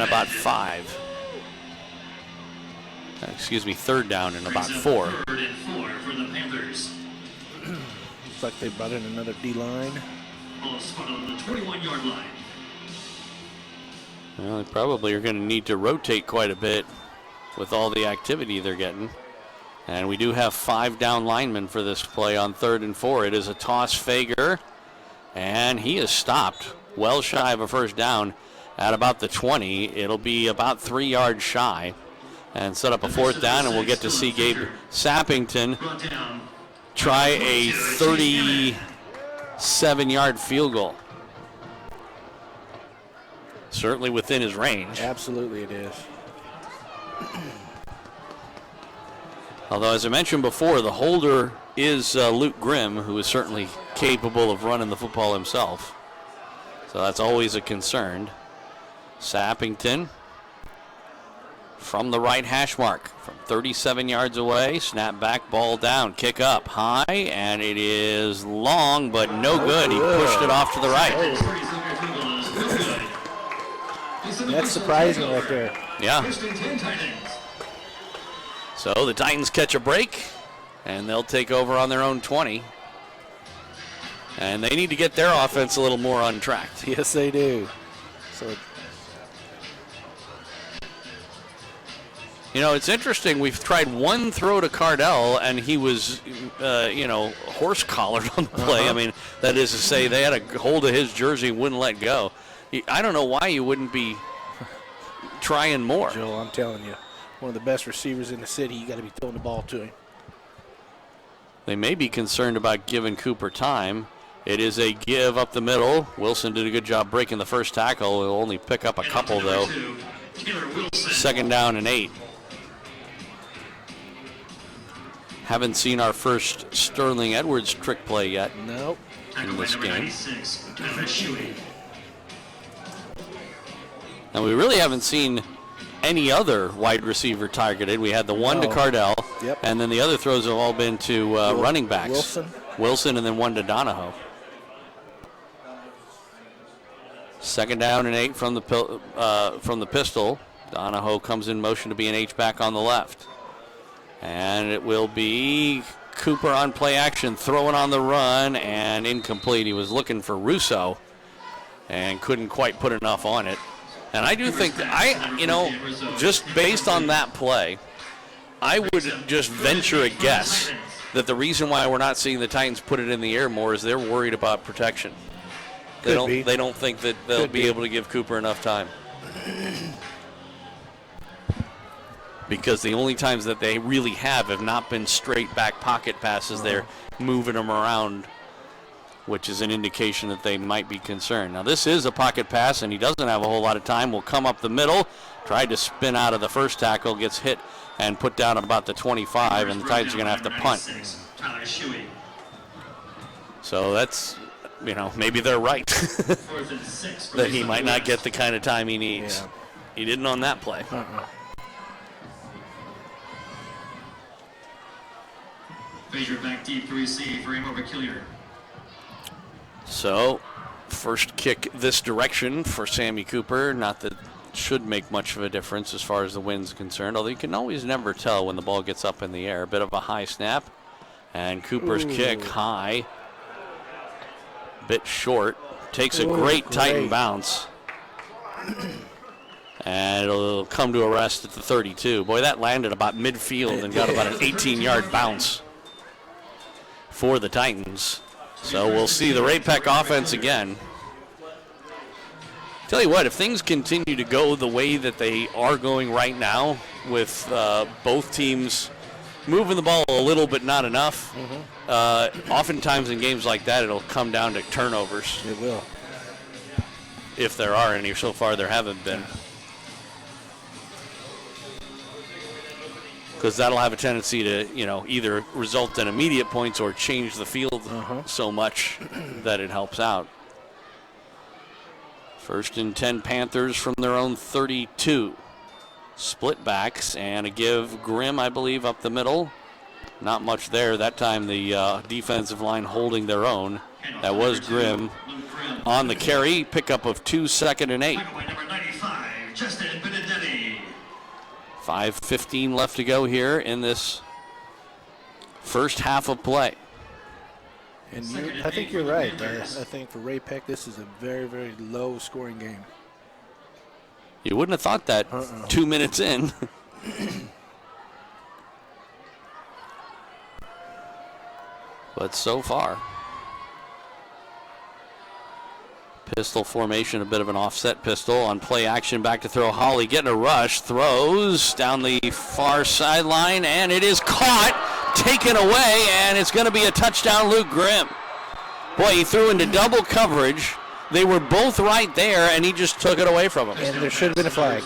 about 5. Excuse me, third down and about 4. Third and 4 for the Panthers. Looks like they brought in another D-line. Ball spot on the 21-yard line. Well, they probably are going to need to rotate quite a bit with all the activity they're getting. And we do have 5 down linemen for this play on 3rd and 4. It is a toss. Fager, and he is stopped well shy of a first down at about the 20. It'll be about 3 yards shy and set up a 4th down, and we'll get to see Gabe Sappington try a 37-yard field goal. Certainly within his range. Absolutely it is. Although, as I mentioned before, the holder is Luke Grimm, who is certainly capable of running the football himself. So that's always a concern. Sappington from the right hash mark, from 37 yards away. Snap back, ball down, kick up high, and it is long, but no good. He pushed it off to the right. That's surprising right there. Yeah. So the Titans catch a break, and they'll take over on their own 20. And they need to get their offense a little more on track. Yes, they do. So, it's interesting. We've tried one throw to Cardell, and he was, horse collared on the play. I mean, that is to say, they had a hold of his jersey and wouldn't let go. I don't know why you wouldn't be trying more. Joe, I'm telling you, one of the best receivers in the city, you got to be throwing the ball to him. They may be concerned about giving Cooper time. It is a give up the middle. Wilson did a good job breaking the first tackle. He'll only pick up a couple, though. Second down and 8. Haven't seen our first Sterling Edwards trick play yet. Nope. In this game. And we really haven't seen any other wide receiver targeted. We had the one to Cardell, and then the other throws have all been to running backs. Wilson, and then one to Donahoe. Second down and 8 from the pistol. Donahoe comes in motion to be an H-back on the left. And it will be Cooper on play action, throwing on the run, and incomplete. He was looking for Russo and couldn't quite put enough on it. And I do think that just based on that play, I would just venture a guess that the reason why we're not seeing the Titans put it in the air more is they're worried about protection. They don't think that they'll be able to give Cooper enough time. Because the only times that they really have not been straight back pocket passes. They're moving them around, which is an indication that they might be concerned. Now this is a pocket pass, and he doesn't have a whole lot of time. Will come up the middle, tried to spin out of the first tackle, gets hit and put down about the 25, and the Titans are going to have to punt. So that's, maybe they're right that he might not get the kind of time he needs. Yeah. He didn't on that play. Frazier back deep to receive for Raymore-Peculiar. So, first kick this direction for Sammy Cooper. Not that it should make much of a difference as far as the wind's concerned, although you can always never tell when the ball gets up in the air. A bit of a high snap, and Cooper's kick high, bit short. Takes a great Titan bounce. And it'll come to a rest at the 32. Boy, that landed about midfield and got about an 18-yard bounce for the Titans. So we'll see the Ray-Peck offense again. Tell you what, if things continue to go the way that they are going right now, with both teams moving the ball a little but not enough, oftentimes in games like that, it'll come down to turnovers. It will. If there are any. So far, there haven't been. Because that'll have a tendency to, either result in immediate points or change the field so much that it helps out. First and 10 Panthers from their own 32. Split backs and a give. Grimm, I believe, up the middle. Not much there. That time the defensive line holding their own. That was Grimm on the carry. Pickup of 2, 2nd and 8. 5:15 left to go here in this first half of play. And I think you're right. I think for Ray-Peck, this is a very, very low-scoring game. You wouldn't have thought that 2 minutes in. But so far. Pistol formation, a bit of an offset pistol on play action, back to throw. Holly getting a rush, throws down the far sideline, and it is caught, taken away, and it's going to be a touchdown, Luke Grimm. Boy, he threw into double coverage. They were both right there, and he just took it away from him. And there should have been a flag.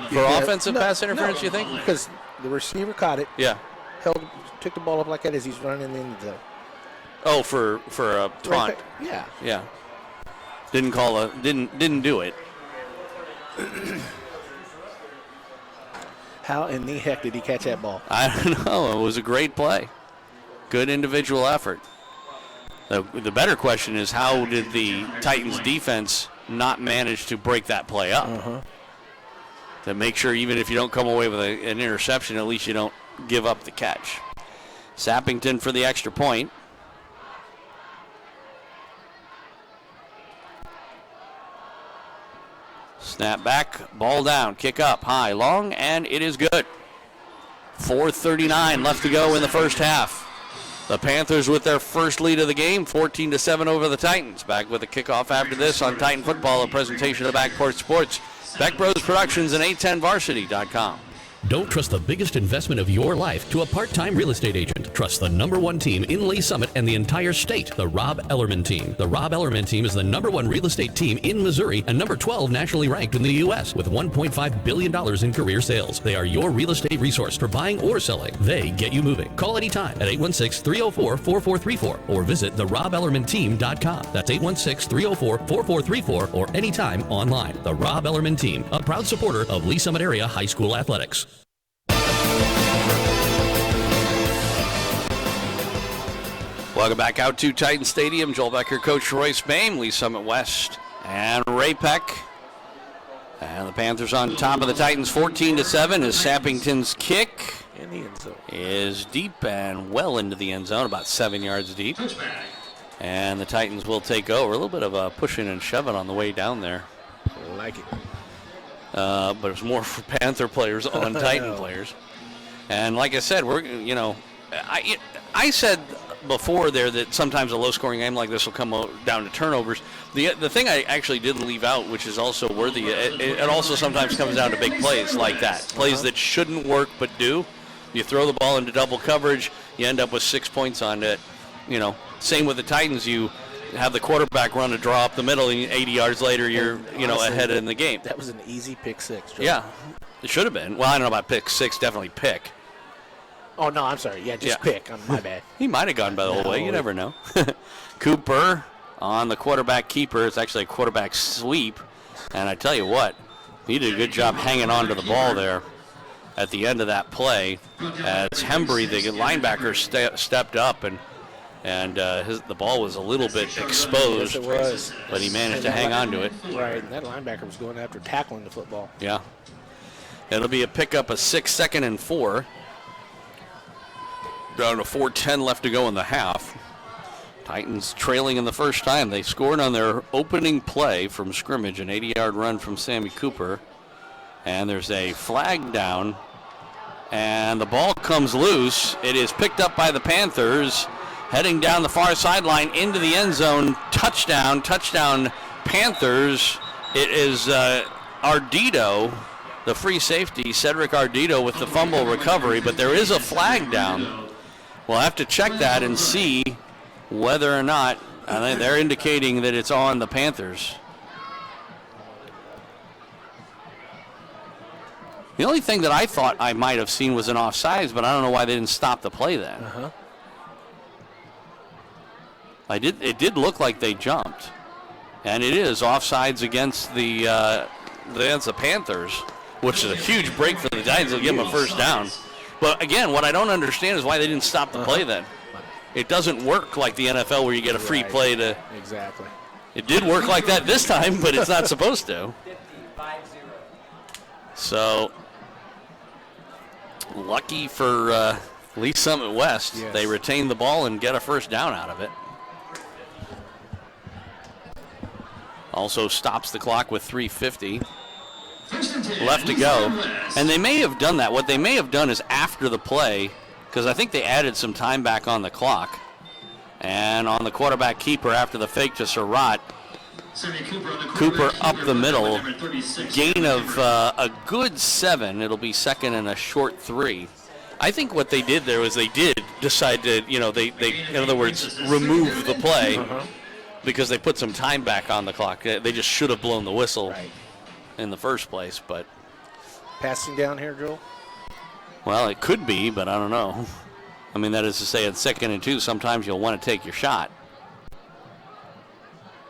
For offensive pass interference, you think? Because the receiver caught it. Yeah. Took the ball up like that as he's running in the end zone. Oh, for a taunt. Yeah. Yeah. Didn't do it. How in the heck did he catch that ball? I don't know. It was a great play. Good individual effort. The better question is, how did the Titans defense not manage to break that play up? To make sure even if you don't come away with an interception, at least you don't give up the catch. Sappington for the extra point. Snap back, ball down, kick up, high, long, and it is good. 4:39 left to go in the first half. The Panthers with their first lead of the game, 14-7 over the Titans. Back with a kickoff after this on Titan Football, a presentation of Backport Sports, Beck Bros Productions, and 810varsity.com. Don't trust the biggest investment of your life to a part-time real estate agent. Trust the #1 team in Lee Summit and the entire state, the Rob Ellerman Team. The Rob Ellerman Team is the #1 real estate team in Missouri and number 12 nationally ranked in the U.S. with $1.5 billion in career sales. They are your real estate resource for buying or selling. They get you moving. Call anytime at 816-304-4434 or visit therobellermanteam.com. That's 816-304-4434 or anytime online. The Rob Ellerman Team, a proud supporter of Lee Summit area high school athletics. Welcome back out to Titan Stadium. Joel Becker, Coach Royce Boehm, Lee Summit West And Ray-Peck. And the Panthers on top of the Titans 14-7 as Sappington's kick in the end zone is deep and well into the end zone, about 7 yards deep. And the Titans will take over. A little bit of a pushing and shoving on the way down there. I like it. But it's more for Panther players on Titan players. And like I said, I said before there that sometimes a low-scoring game like this will come down to turnovers. The thing I actually did leave out, which is also worthy, it also sometimes comes down to big plays like that. Plays that shouldn't work but do. You throw the ball into double coverage, you end up with 6 points on it. Same with the Titans. You have the quarterback run a draw up the middle, and 80 yards later you're honestly, ahead in the game. That was an easy pick six, Joe. Yeah, it should have been. Well, I don't know about pick six, definitely pick. Oh, no, I'm sorry. Yeah, just pick. My bad. He might have gone by the whole way. You never know. Cooper on the quarterback keeper. It's actually a quarterback sweep. And I tell you what, he did a good job hanging on to the ball there at the end of that play as Hembry, the linebacker, stepped up and the ball was a little bit exposed. Yes, it was. But he managed to hang on to it. Right, and that linebacker was going after tackling the football. Yeah. It'll be a pickup of 6, 2nd and 4. Down to 4:10 left to go in the half. Titans trailing in the first time. They scored on their opening play from scrimmage, an 80-yard run from Sammy Cooper. And there's a flag down, and the ball comes loose. It is picked up by the Panthers, heading down the far sideline into the end zone. Touchdown Panthers. It is Ardito, the free safety, Cedric Ardito with the fumble recovery, but there is a flag down. We'll have to check that and see whether or not they're indicating that it's on the Panthers. The only thing that I thought I might have seen was an offsides, but I don't know why they didn't stop the play then. It did look like they jumped, and it is offsides against the Panthers, which is a huge break for the Titans. They'll give them a first down. But again, what I don't understand is why they didn't stop the play then. It doesn't work like the NFL where you get a free play to. Exactly. It did work like that this time, but it's not supposed to. So lucky for Lee Summit West, they retain the ball and get a first down out of it. Also stops the clock with 3:50 left to go. And they may have done that. What they may have done is after the play, because I think they added some time back on the clock. And on the quarterback keeper after the fake to Surratt, Cooper up the middle, gain of a good 7. It'll be 2nd and a short 3. I think what they did there was they did decide to, they in other words, remove the play because they put some time back on the clock. They just should have blown the whistle in the first place. But passing down here, Joel? Well, it could be, but I don't know. I mean, that is to say, at 2nd and 2, sometimes you'll want to take your shot.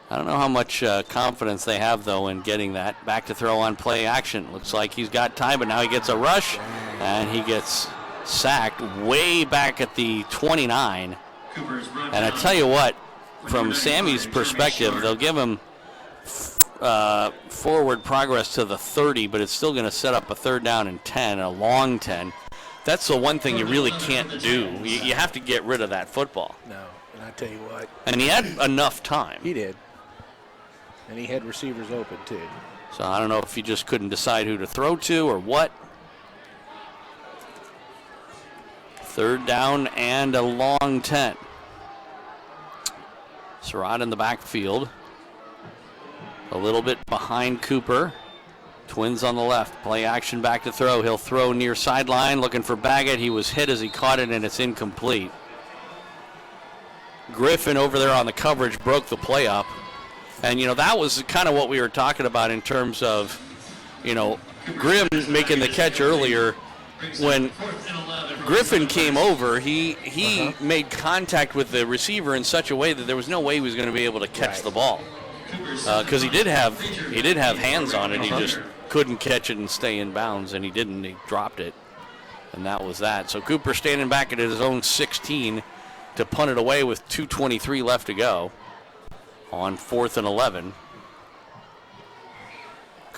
I don't know how much confidence they have, though, in getting that back to throw on play action. Looks like he's got time, but now he gets a rush, and he gets sacked way back at the 29. And I tell you what, from Sammy's perspective, they'll give him forward progress to the 30, but it's still going to set up a 3rd down and 10, a long 10. That's the one thing you really can't do. You have to get rid of that football. No, and I tell you what. And he had enough time. He did. And he had receivers open, too. So I don't know if he just couldn't decide who to throw to or what. 3rd down and a long 10. Surratt in the backfield. A little bit behind Cooper. Twins on the left. Play action back to throw. He'll throw near sideline looking for Baggett. He was hit as he caught it, and it's incomplete. Griffin over there on the coverage broke the play up. And, that was kind of what we were talking about in terms of, Grimm making the catch earlier. When Griffin came over, he made contact with the receiver in such a way that there was no way he was going to be able to catch the ball. Because he did have hands on it. He just couldn't catch it and stay in bounds, and he didn't. He dropped it, and that was that. So Cooper standing back at his own 16 to punt it away with 2:23 left to go on 4th and 11.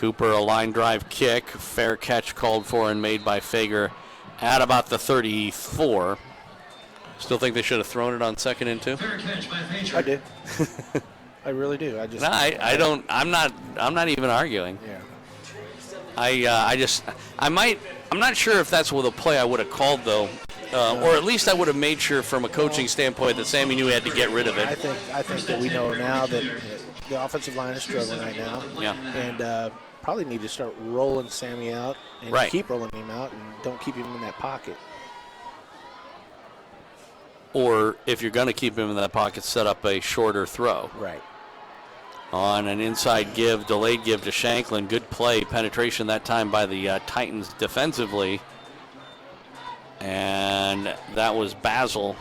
Cooper, a line drive kick. Fair catch called for and made by Fager at about the 34. Still think they should have thrown it on 2nd and 2? Fair catch by Fager. I did. I really do. I just. No, I don't. I'm not even arguing. Yeah. I'm not sure if that's the play I would have called though, or at least I would have made sure from a coaching standpoint that Sammy knew he had to get rid of it. I think that we know now that the offensive line is struggling right now. Yeah. And probably need to start rolling Sammy out and Right. keep rolling him out and don't keep him in that pocket. Or if you're going to keep him in that pocket, set up a shorter throw. Right. On an inside give, delayed give to Shanklin. Good play, penetration that time by the Titans defensively. And that was Basil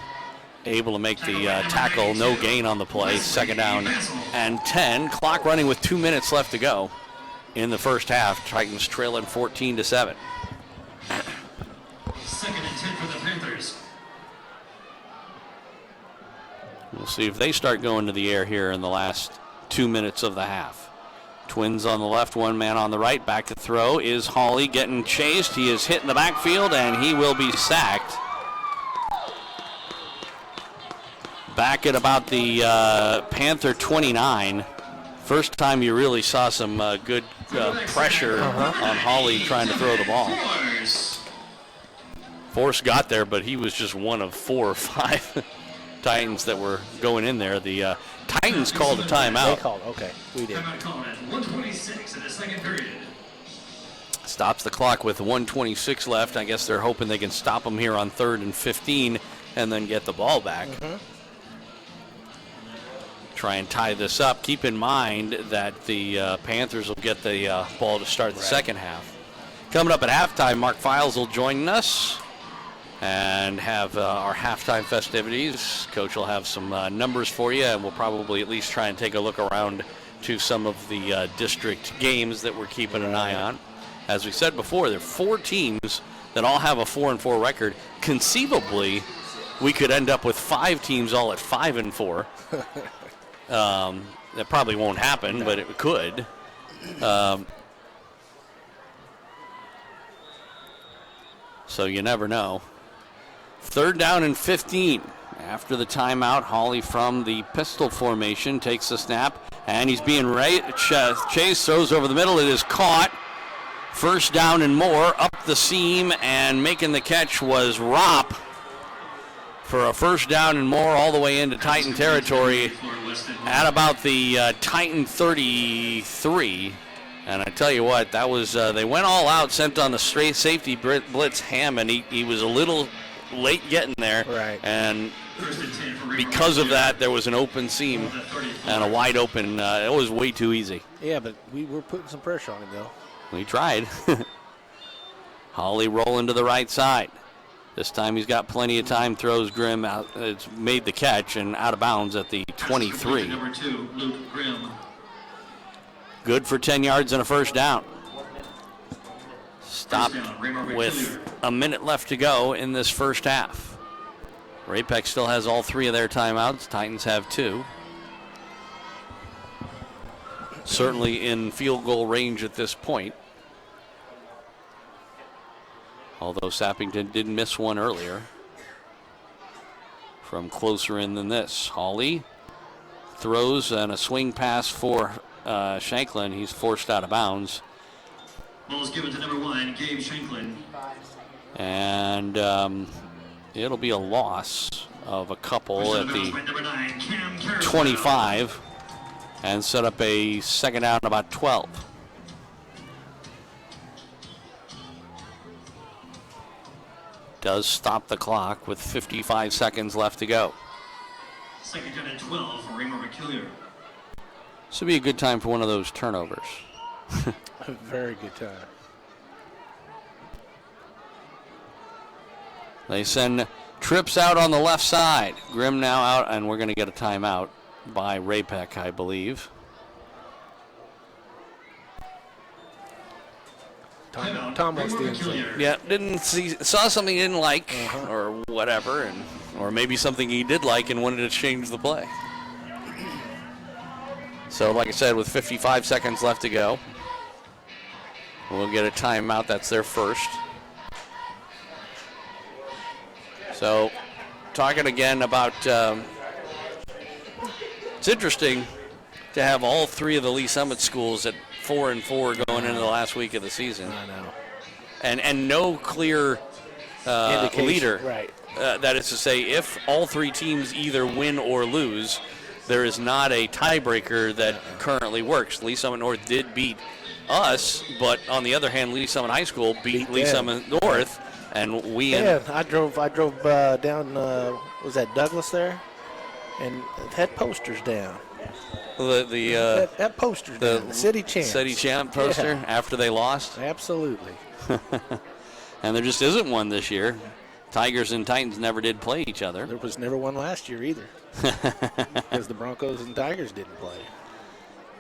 able to make the tackle. No gain on the play. 2nd down and 10. Clock running with 2 minutes left to go in the first half. Titans trailing 14-7. 2nd and 10 for the Panthers. We'll see if they start going to the air here in the last 2 minutes of the half. Twins on the left, one man on the right. Back to throw is Hawley getting chased. He is hit in the backfield, and he will be sacked. Back at about the Panther 29. First time you really saw some good pressure on Hawley trying to throw the ball. Force got there, but he was just one of 4 or 5 Titans that were going in there. The Titans called a timeout. They called, okay. We did. Timeout called at 1:26 in the 2nd period. Stops the clock with 1:26 left. I guess they're hoping they can stop them here on 3rd and 15 and then get the ball back. Try and tie this up. Keep in mind that the Panthers will get the ball to start the second half. Coming up at halftime, Mark Files will join us and have our halftime festivities. Coach will have some numbers for you, and we'll probably at least try and take a look around to some of the district games that we're keeping an eye on. As we said before, there are 4 teams that all have a 4-4 record. Conceivably, we could end up with 5 teams all at 5-4. That probably won't happen, but it could. So you never know. 3rd down and 15. After the timeout, Hawley from the pistol formation takes the snap, and he's being chased, throws over the middle. It is caught. 1st down and more, up the seam, and making the catch was Ropp for a 1st down and more all the way into Titan territory at about the Titan 33. And I tell you what, that was they went all out, sent on the straight safety blitz Hammond. He was a little late getting there, right. And because of that, there was an open seam and a wide open. It was way too easy. Yeah, but we were putting some pressure on him, though. We tried. Hawley rolling to the right side. This time he's got plenty of time. Throws Grimm out. It's made the catch and out of bounds at the 23. Number 2, Luke Grimm. Good for 10 yards and a 1st down. Stopped Raymore-Peculiar. with a minute left to go in this first half. Ray-Pec still has all 3 of their timeouts. Titans have 2. Certainly in field goal range at this point. Although Sappington did miss one earlier from closer in than this. Hawley throws and a swing pass for Shanklin. He's forced out of bounds. Ball is given to number 1, Gabe Shanklin. And it'll be a loss of a couple at the 25 and set up a 2nd down about 12. Does stop the clock with 55 seconds left to go. 2nd down and 12 for Raymore-Peculiar. This would be a good time for one of those turnovers. A very good time. They send Trips out on the left side. Grimm now out, and we're going to get a timeout by Ray-Pec, I believe. Tom wants the inside. Yeah, saw something he didn't like, or whatever, or maybe something he did like and wanted to change the play. So, like I said, with 55 seconds left to go, will get a timeout. That's their first. So, talking again about, it's interesting to have all three of the Lee Summit schools at 4-4 going into the last week of the season. I know. And no clear leader. Right. That is to say, if all three teams either win or lose, there is not a tiebreaker that currently works. Lee Summit North did beat us, but on the other hand, Lee Summit High School beat Lee Summit North, and we. Yeah, I drove down. Was that Douglas there, and it had posters down. That poster's down. The city champ. City champ poster after they lost. Absolutely. And there just isn't one this year. Tigers and Titans never did play each other. There was never one last year either. Because the Broncos and Tigers didn't play.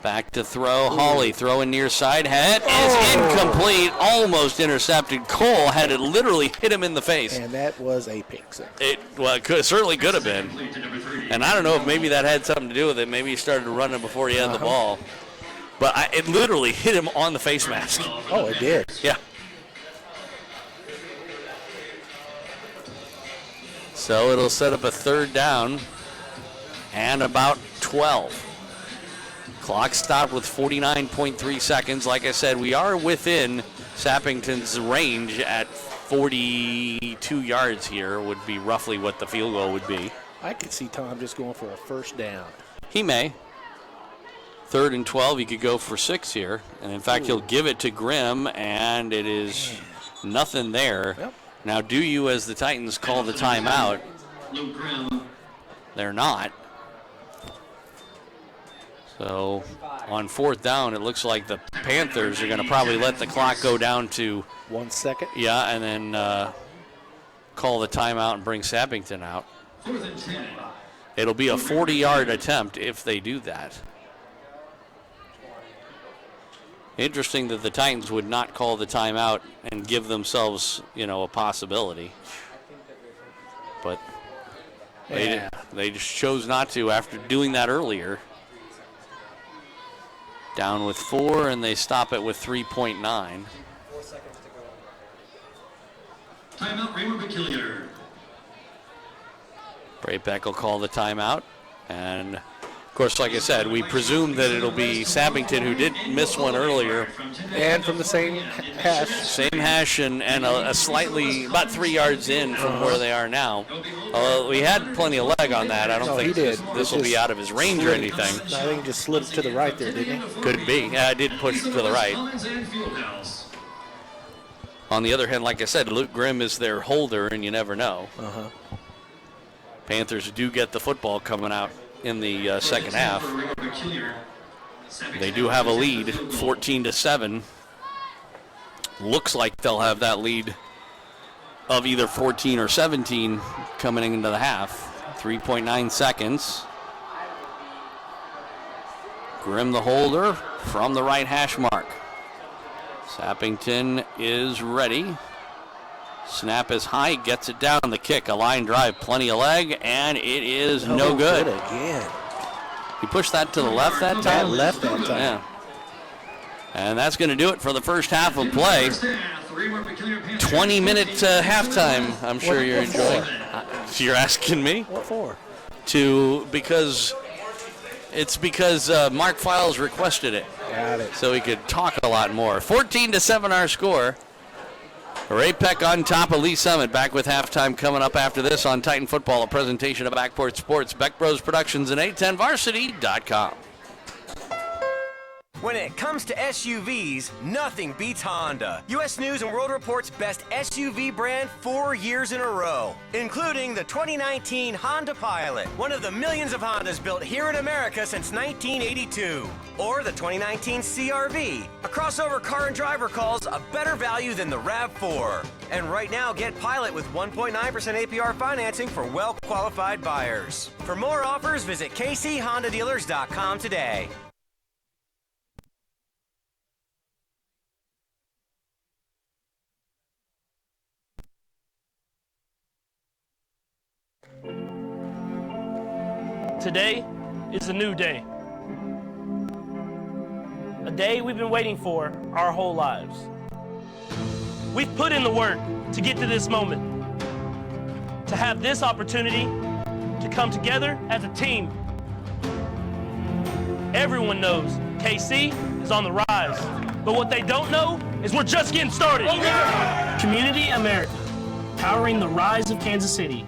Back to throw. Hawley throwing near side. Head is incomplete. Almost intercepted. Cole had it literally hit him in the face. And that was a pick six. It certainly could have been. And I don't know if maybe that had something to do with it. Maybe he started running before he had the ball. But it literally hit him on the face mask. Oh, it did. Yeah. So it'll set up a third down and about 12. Clock stopped with 49.3 seconds. Like I said, we are within Sappington's range at 42 yards here would be roughly what the field goal would be. I could see Tom just going for a first down. He may. 3rd and 12, he could go for 6 here. And in fact, he'll give it to Grimm, and it is nothing there. Yep. Now, do you, as the Titans, call the timeout? They're not. So, on 4th down, it looks like the Panthers are going to probably let the clock go down to 1 second. Yeah, and then call the timeout and bring Sappington out. It'll be a 40-yard attempt if they do that. Interesting that the Titans would not call the timeout and give themselves, a possibility. But they just chose not to after doing that earlier. Down with 4, and they stop it with 3.9. Timeout, Raymore-Peculiar. Ray-Peck will call the timeout. And, of course, like I said, we presume that it'll be Sappington, who did miss one earlier. And from the same hash. Same hash and a slightly, about 3 yards in from where they are now. We had plenty of leg on that. I don't think this will be out of his range or anything. I think he just slid to the right there, didn't he? Could be. Yeah, I did push to the right. On the other hand, like I said, Luke Grimm is their holder, and you never know. Panthers do get the football coming out in the second half. They do have a lead, 14-7. Looks like they'll have that lead of either 14 or 17 coming into the half. 3.9 seconds. Grimm the holder from the right hash mark. Sappington is ready. Snap is high, gets it down. The kick, a line drive, plenty of leg, and it is no good. Again. He pushed that to the left that time? That left that time. Yeah. And that's going to do it for the first half of play. 20-minute halftime, I'm sure you're enjoying. You're asking me? What for? Because Mark Files requested it. Got it. So he could talk a lot more. 14-7 our score. Ray-Peck on top of Lee Summit. Back with halftime coming up after this on Titan Football, a presentation of Backport Sports, Beck Bros Productions, and A10Varsity.com. When it comes to SUVs, nothing beats Honda. U.S. News & World Report's best SUV brand 4 years in a row, including the 2019 Honda Pilot, one of the millions of Hondas built here in America since 1982. Or the 2019 CR-V, a crossover car and driver calls a better value than the RAV4. And right now, get Pilot with 1.9% APR financing for well-qualified buyers. For more offers, visit kchondadealers.com today. Today is a new day. A day we've been waiting for our whole lives. We've put in the work to get to this moment, to have this opportunity to come together as a team. Everyone knows KC is on the rise, but what they don't know is we're just getting started. Community America, powering the rise of Kansas City.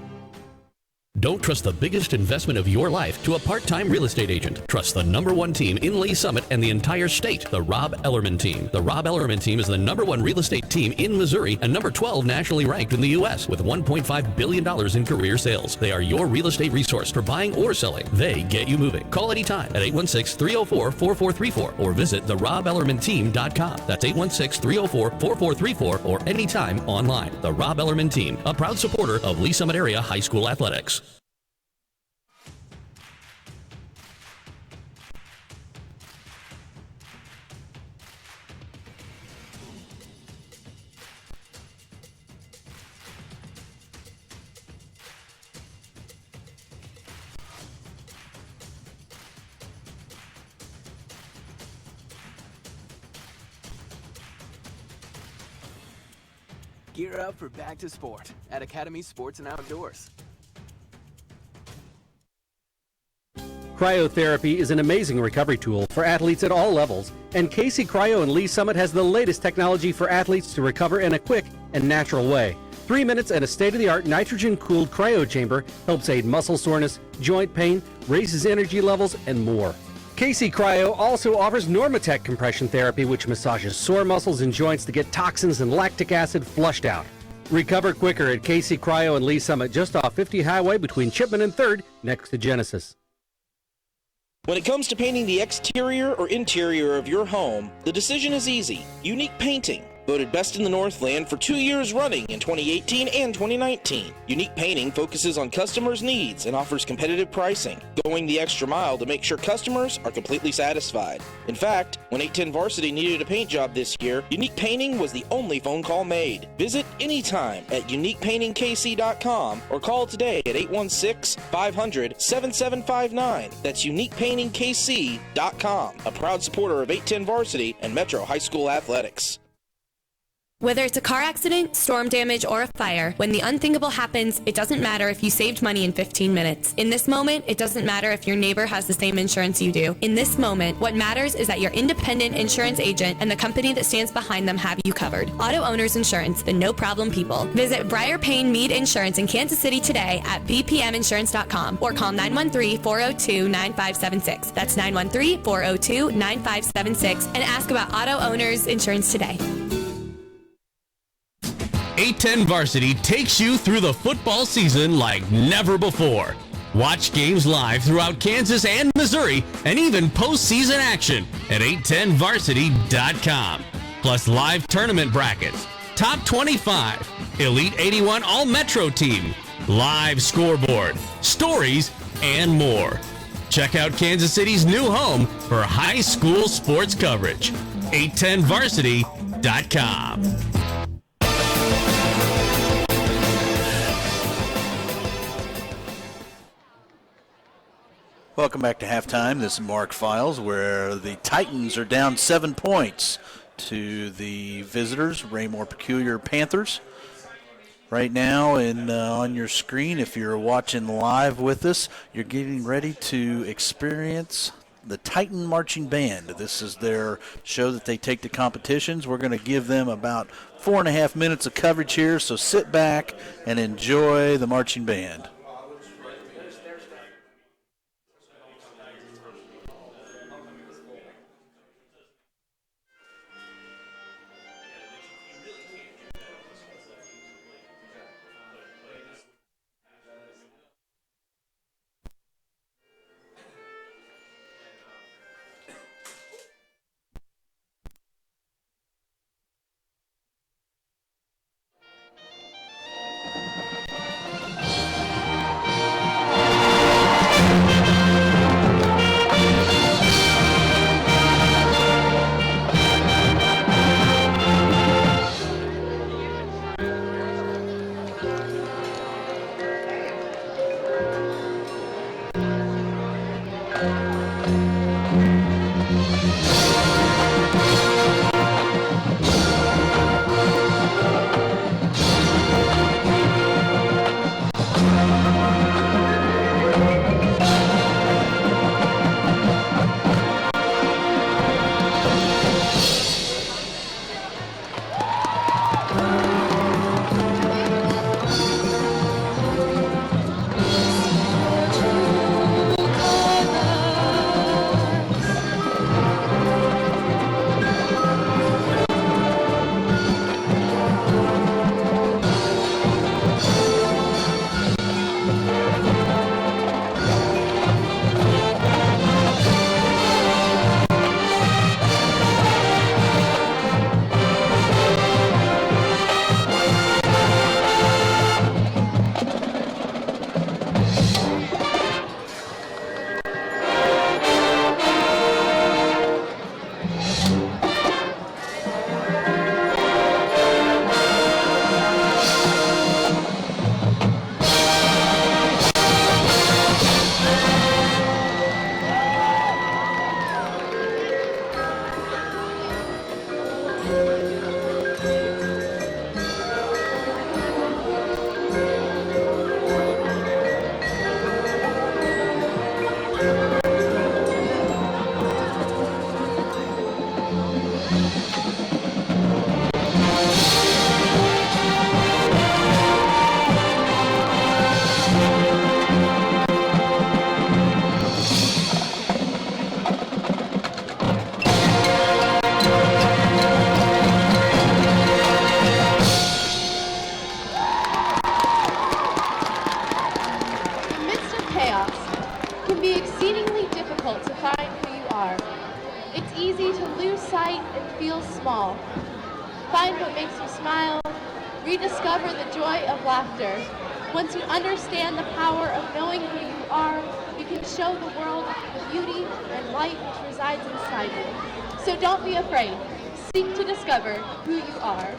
Don't trust the biggest investment of your life to a part-time real estate agent. Trust the #1 team in Lee Summit and the entire state, the Rob Ellerman Team. The Rob Ellerman Team is the #1 real estate team in Missouri and number 12 nationally ranked in the U.S. with $1.5 billion in career sales. They are your real estate resource for buying or selling. They get you moving. Call anytime at 816-304-4434 or visit therobellermanteam.com. That's 816-304-4434 or anytime online. The Rob Ellerman Team, a proud supporter of Lee Summit Area High School Athletics. Gear up for back to sport at Academy Sports and Outdoors. Cryotherapy is an amazing recovery tool for athletes at all levels, and KC Cryo in Lee Summit has the latest technology for athletes to recover in a quick and natural way. 3 minutes and a state-of-the-art nitrogen-cooled cryo chamber helps aid muscle soreness, joint pain, raises energy levels, and more. KC Cryo also offers Normatec compression therapy, which massages sore muscles and joints to get toxins and lactic acid flushed out. Recover quicker at KC Cryo in Lee Summit, just off 50 Highway between Chipman and 3rd, next to Genesis. When it comes to painting the exterior or interior of your home, the decision is easy. Unique Painting. Voted best in the Northland for 2 years running in 2018 and 2019. Unique Painting focuses on customers' needs and offers competitive pricing, going the extra mile to make sure customers are completely satisfied. In fact, when 810 Varsity needed a paint job this year, Unique Painting was the only phone call made. Visit anytime at uniquepaintingkc.com or call today at 816-500-7759. That's uniquepaintingkc.com, a proud supporter of 810 Varsity and Metro High School Athletics. Whether it's a car accident, storm damage, or a fire, when the unthinkable happens, it doesn't matter if you saved money in 15 minutes. In this moment, it doesn't matter if your neighbor has the same insurance you do. In this moment, what matters is that your independent insurance agent and the company that stands behind them have you covered. Auto Owners Insurance, the no-problem people. Visit Briar Payne Mead Insurance in Kansas City today at bpminsurance.com or call 913-402-9576. That's 913-402-9576 and ask about Auto Owners Insurance today. 810 Varsity takes you through the football season like never before. Watch games live throughout Kansas and Missouri and even postseason action at 810varsity.com. Plus live tournament brackets, top 25, Elite 81 All-Metro team, live scoreboard, stories, and more. Check out Kansas City's new home for high school sports coverage, 810varsity.com. Welcome back to halftime. This is Mark Files, where the Titans are down 7 points to the visitors, Raymore-Peculiar Panthers. Right now, and on your screen, if you're watching live with us, you're getting ready to experience the Titan Marching Band. This is their show that they take to competitions. We're going to give them about 4.5 minutes of coverage here, so sit back and enjoy the marching band. small. Find what makes you smile. Rediscover the joy of laughter. Once you understand the power of knowing who you are, you can show the world the beauty and light which resides inside you. So don't be afraid. Seek to discover who you are.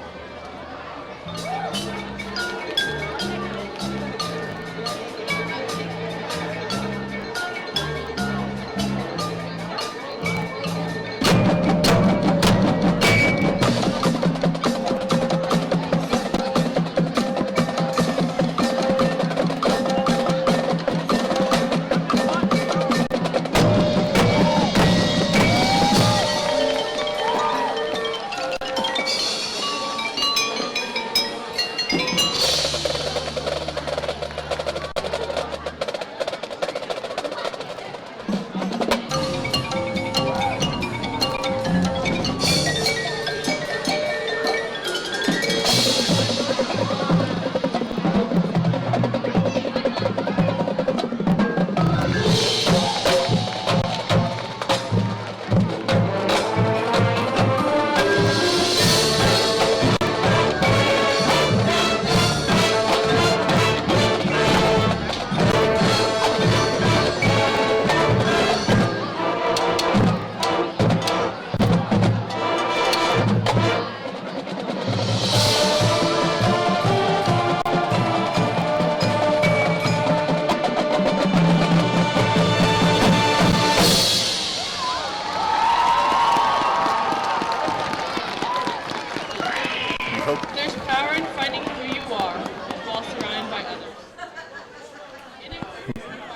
There's power in finding who you are while surrounded by others.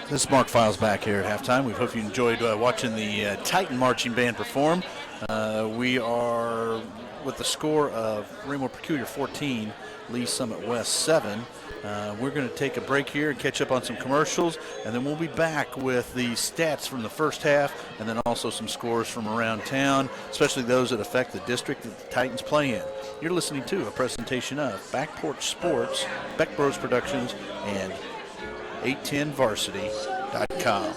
This is Mark Files back here at halftime. We hope you enjoyed watching the Titan Marching Band perform. We are with the score of Raymore-Peculiar 14, Lee Summit West 7. We're going to take a break here and catch up on some commercials, and then we'll be back with the stats from the first half, and then also some scores from around town, especially those that affect the district that the Titans play in. You're listening to a presentation of Back Porch Sports, Beck Bros Productions, and 810varsity.com.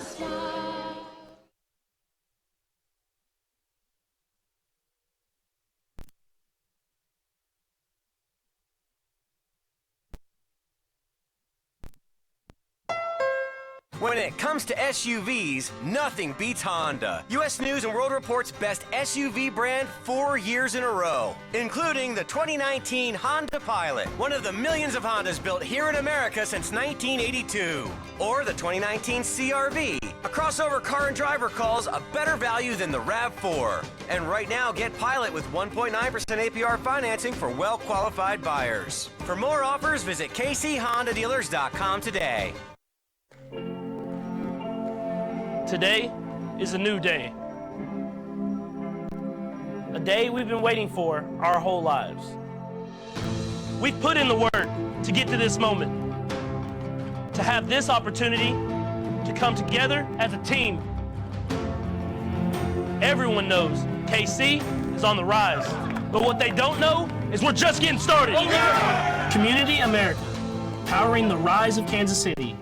When it comes to SUVs, nothing beats Honda. U.S. News & World Report's best SUV brand 4 years in a row, including the 2019 Honda Pilot, one of the millions of Hondas built here in America since 1982. Or the 2019 CR-V, a crossover car and driver calls a better value than the RAV4. And right now, get Pilot with 1.9% APR financing for well-qualified buyers. For more offers, visit kchondadealers.com today. Today is a new day. A day we've been waiting for our whole lives. We've put in the work to get to this moment, to have this opportunity to come together as a team. Everyone knows KC is on the rise, but what they don't know is we're just getting started. Community America, powering the rise of Kansas City.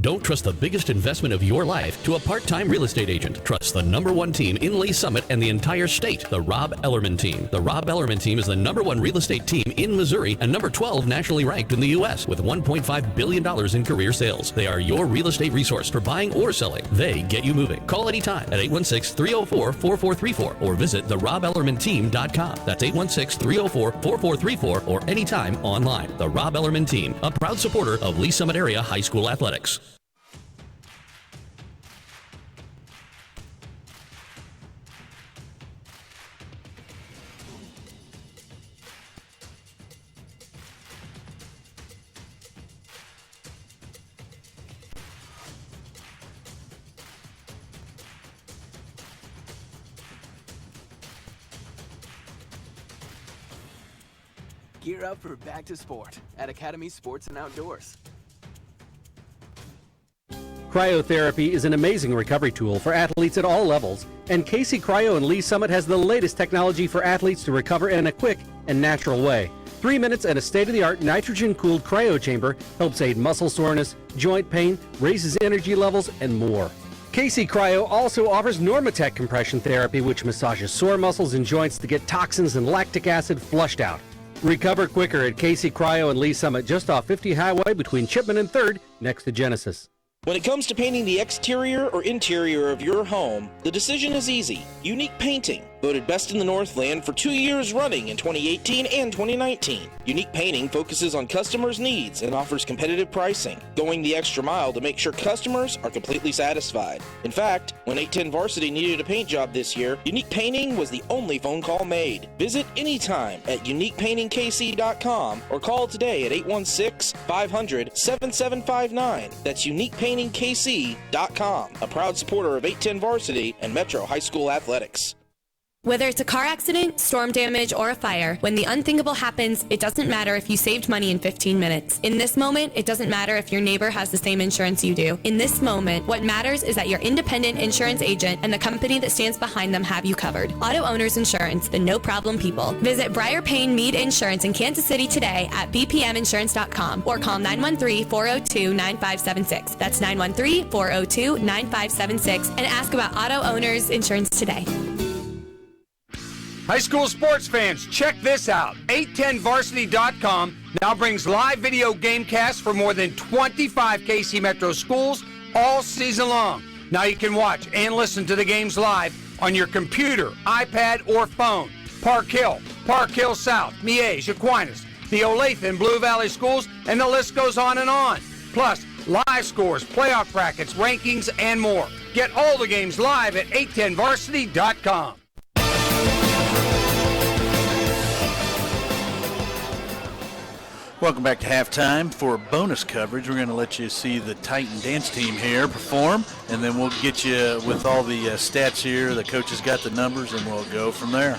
Don't trust the biggest investment of your life to a part-time real estate agent. Trust the #1 team in Lee Summit and the entire state, the Rob Ellerman Team. The Rob Ellerman Team is the #1 real estate team in Missouri and number 12 nationally ranked in the U.S. with $1.5 billion in career sales. They are your real estate resource for buying or selling. They get you moving. Call anytime at 816-304-4434 or visit therobellermanteam.com. That's 816-304-4434 or anytime online. The Rob Ellerman Team, a proud supporter of Lee Summit area high school athletics. Gear up for back to sport at Academy Sports and Outdoors. Cryotherapy is an amazing recovery tool for athletes at all levels, and KC Cryo in Lee Summit has the latest technology for athletes to recover in a quick and natural way. 3 minutes and a state-of-the-art nitrogen-cooled cryo chamber helps aid muscle soreness, joint pain, raises energy levels, and more. KC Cryo also offers Normatec compression therapy, which massages sore muscles and joints to get toxins and lactic acid flushed out. Recover quicker at KC Cryo and Lee Summit, just off 50 Highway between Chipman and 3rd, next to Genesis. When it comes to painting the exterior or interior of your home, the decision is easy. Unique Painting, voted best in the Northland for 2 years running in 2018 and 2019. Unique Painting focuses on customers' needs and offers competitive pricing, going the extra mile to make sure customers are completely satisfied. In fact, when 810 Varsity needed a paint job this year, Unique Painting was the only phone call made. Visit anytime at uniquepaintingkc.com or call today at 816-500-7759. That's uniquepaintingkc.com, a proud supporter of 810 Varsity and Metro High School Athletics. Whether it's a car accident, storm damage, or a fire, when the unthinkable happens, it doesn't matter if you saved money in 15 minutes. In this moment, it doesn't matter if your neighbor has the same insurance you do. In this moment, what matters is that your independent insurance agent and the company that stands behind them have you covered. Auto Owners Insurance, the no-problem people. Visit Briar Payne Mead Insurance in Kansas City today at bpminsurance.com or call 913-402-9576. That's 913-402-9576 and ask about Auto Owners Insurance today. High school sports fans, check this out. 810varsity.com now brings live video game casts for more than 25 KC Metro schools all season long. Now you can watch and listen to the games live on your computer, iPad, or phone. Park Hill South, Miege, Aquinas, the Olathe and Blue Valley schools, and the list goes on and on. Plus, live scores, playoff brackets, rankings, and more. Get all the games live at 810varsity.com. Welcome back to halftime. For bonus coverage, we're going to let you see the Titan dance team here perform, and then we'll get you with all the stats here. The coach has got the numbers, and we'll go from there.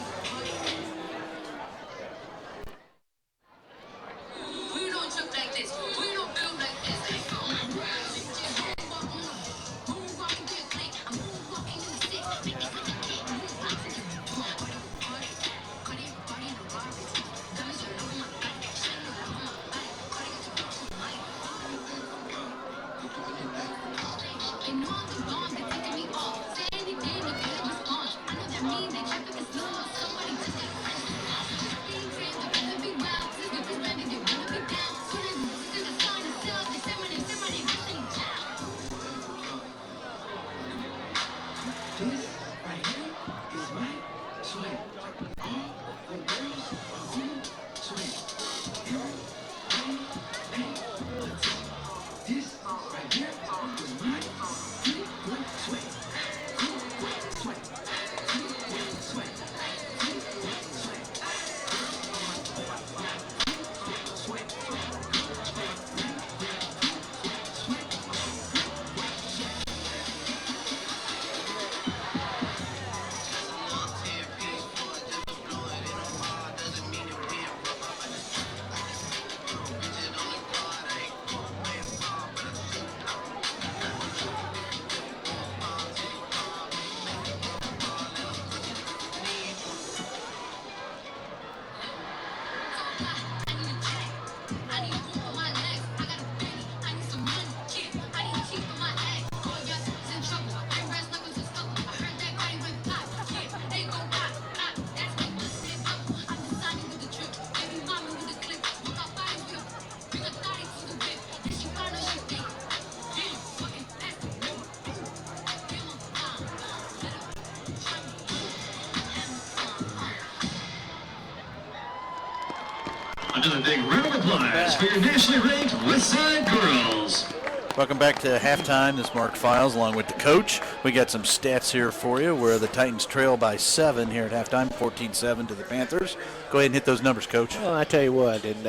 Another big round of applause for your nationally ranked Westside Girls. Welcome back to halftime. This is Mark Files along with the coach. We got some stats here for you where the Titans trail by 7 here at halftime, 14-7 to the Panthers. Go ahead and hit those numbers, Coach. Well, I tell you what, and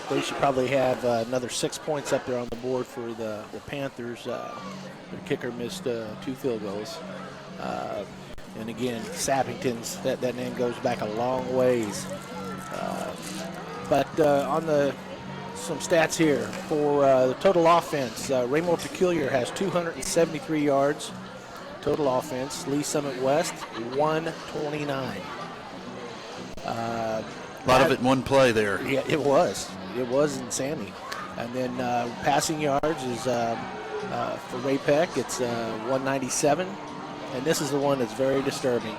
they should probably have another 6 points up there on the board for the Panthers. The kicker missed 2 field goals. And again, Sappington's, that name goes back a long ways. But on some stats here for the total offense, Raymore-Peculiar has 273 yards total offense. Lee Summit West 129. A lot of it in one play there. Yeah, it was insanity. And then passing yards is For Ray Peck, it's 197. And this is the one that's very disturbing.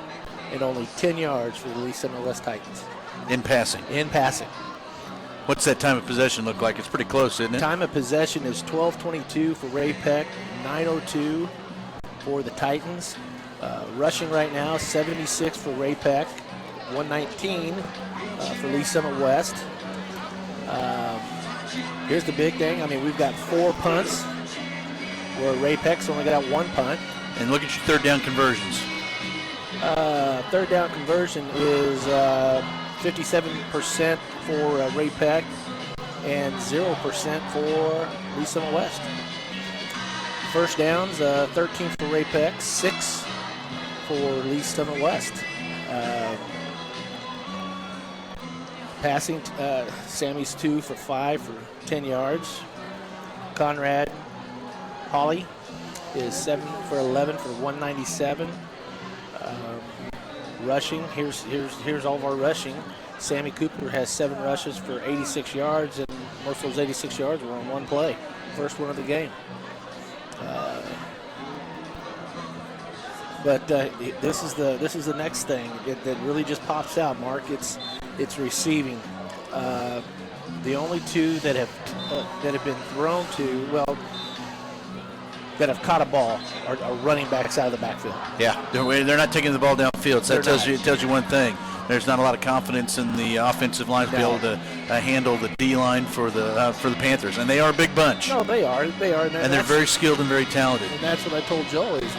And only 10 yards for the Lee Summit West Titans. In passing. In passing. What's that time of possession look like? It's pretty close, isn't it? Time of possession is 12:22 for Ray Peck, 9:02 for the Titans. Rushing right now, 76 for Ray Peck, 119 for Lee Summit West. Here's the big thing. I mean, we've got 4 punts where Ray Peck's only got 1 punt. And look at your third down conversions. Third down conversion is 57% for Ray Peck and 0% for Lee Summit West. First downs, 13 for Ray Peck, 6 for Lee Summit West. Passing, Sammy's 2 for 5 for 10 yards. Conrad Hawley is 7 for 11 for 197. Rushing, here's all of our rushing. Sammy Cooper has 7 rushes for 86 yards, and most of those 86 yards were on one play, first one of the game. But this is the next thing that really just pops out, Mark. It's receiving. The only 2 that have been thrown to, well, that have caught a ball are running backs out of the backfield. Yeah, they're not taking the ball downfield. So it tells you one thing. There's not a lot of confidence in the offensive line to be able to handle the D line for the Panthers, and they are a big bunch. No, they are, and they're very skilled and very talented. And that's what I told Joel is,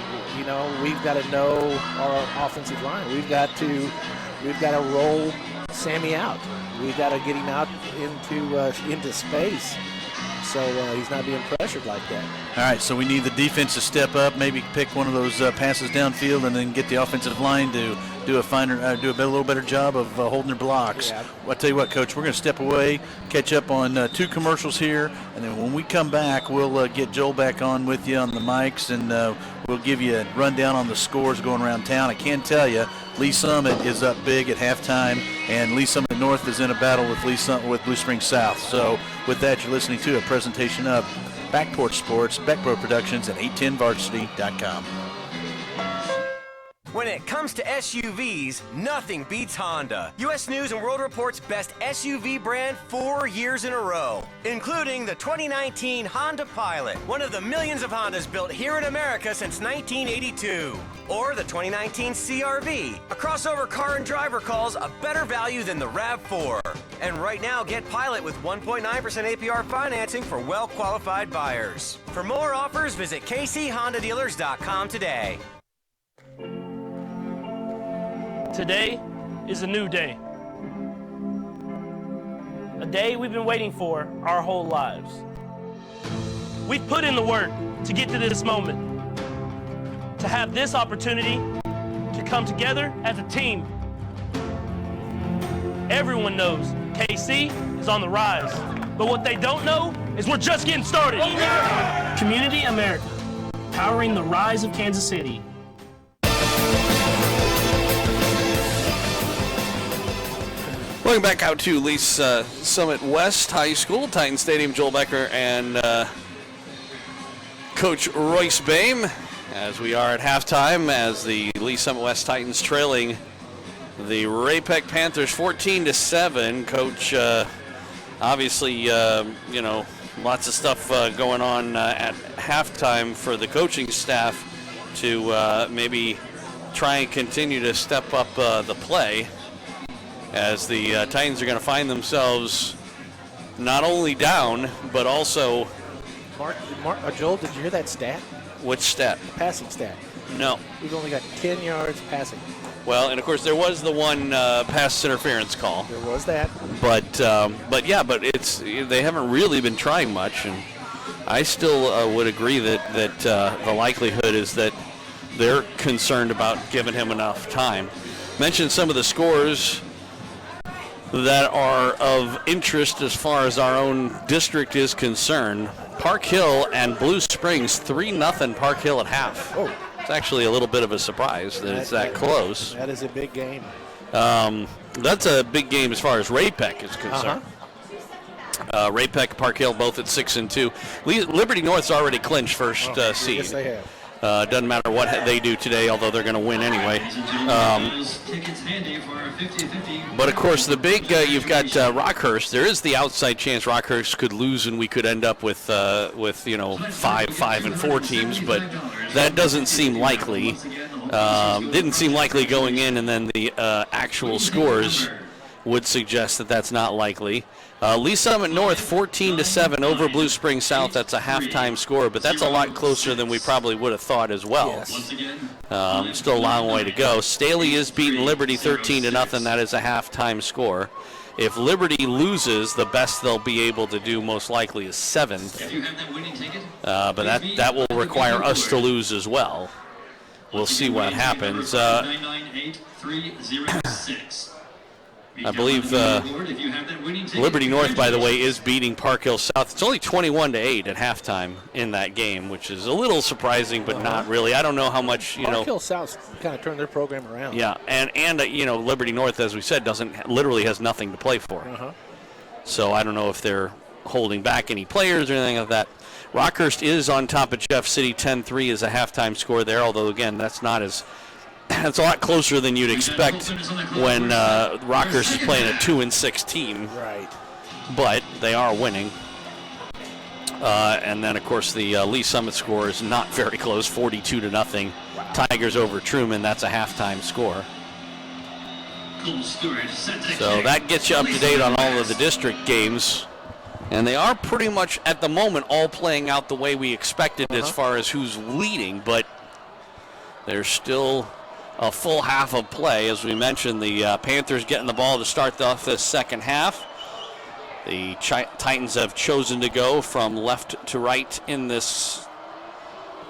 we've got to know our offensive line. We've got to roll Sammy out. We've got to get him out into space, so he's not being pressured like that. All right, so we need the defense to step up, maybe pick one of those passes downfield, and then get the offensive line to do a little better job of holding their blocks. Yeah. Well, I'll tell you what, Coach, we're going to step away, catch up on 2 commercials here, and then when we come back, we'll get Joel back on with you on the mics, and we'll give you a rundown on the scores going around town. I can tell you, Lee Summit is up big at halftime, and Lee Summit North is in a battle with Blue Springs South. So with that, you're listening to a presentation of Backport Sports, Beckbro Productions, and 810varsity.com. When it comes to SUVs, nothing beats Honda. U.S. News and World Report's best SUV brand 4 years in a row, including the 2019 Honda Pilot, one of the millions of Hondas built here in America since 1982. Or the 2019 CR-V, a crossover car and driver calls a better value than the RAV4. And right now, get Pilot with 1.9% APR financing for well-qualified buyers. For more offers, visit kchondadealers.com today. Today is a new day. A day we've been waiting for our whole lives. We've put in the work to get to this moment, to have this opportunity to come together as a team. Everyone knows KC is on the rise, but what they don't know is we're just getting started. Community America, powering the rise of Kansas City. Welcome back out to Lee Summit West High School, Titan Stadium. Joel Becker and Coach Royce Boehm, as we are at halftime, as the Lee Summit West Titans trailing the Ray Peck Panthers 14-7. Coach, obviously, lots of stuff going on at halftime for the coaching staff to maybe try and continue to step up the play, as the Titans are going to find themselves not only down, but also... Joel, did you hear that stat? Which stat? The passing stat. No. We've only got 10 yards passing. Well, and of course there was the one pass interference call. There was that. But they haven't really been trying much, and I still would agree that the likelihood is that they're concerned about giving him enough time. Mentioned some of the scores that are of interest as far as our own district is concerned. Park Hill and Blue Springs, 3-0 Park Hill at half. Oh. It's actually a little bit of a surprise that it's that close. That is a big game. That's a big game as far as Ray Peck is concerned. Ray-Peck, Park Hill, both at 6 and 2. Liberty North's already clinched first seed. Yes, they have. Doesn't matter what they do today, although they're going to win anyway. But of course, the big you've got Rockhurst. There is the outside chance Rockhurst could lose, and we could end up with 5 and 4 teams. But that doesn't seem likely. Didn't seem likely going in, and then the actual scores would suggest that that's not likely. Lee Summit North 14-7 over Blue Springs South. That's a halftime score, but that's a lot closer than we probably would have thought as well. Yes. Still a long way to go. Staley is beating Liberty 13-0. That is a halftime score. If Liberty loses, the best they'll be able to do most likely is 7th. But that will require us to lose as well. We'll see what happens. I believe Liberty North, by the way, is beating Park Hill South. It's only 21-8 at halftime in that game, which is a little surprising, but not really. I don't know how much, Park Hill South kind of turned their program around. Yeah, and Liberty North, as we said, literally has nothing to play for. So I don't know if they're holding back any players or anything like that. Rockhurst is on top of Jeff City, 10-3 is a halftime score there, although, again, that's not as... It's a lot closer than you'd expect when Rockhurst is playing a 2-6 team. Right. But they are winning. And then, of course, the Lee Summit score is not very close, 42-0. Wow. Tigers over Truman. That's a halftime score. So that gets you up to date on all of the district games. And they are pretty much, at the moment, all playing out the way we expected as far as who's leading. But there's still a full half of play. As we mentioned, the Panthers getting the ball to start off this second half. The Titans have chosen to go from left to right in this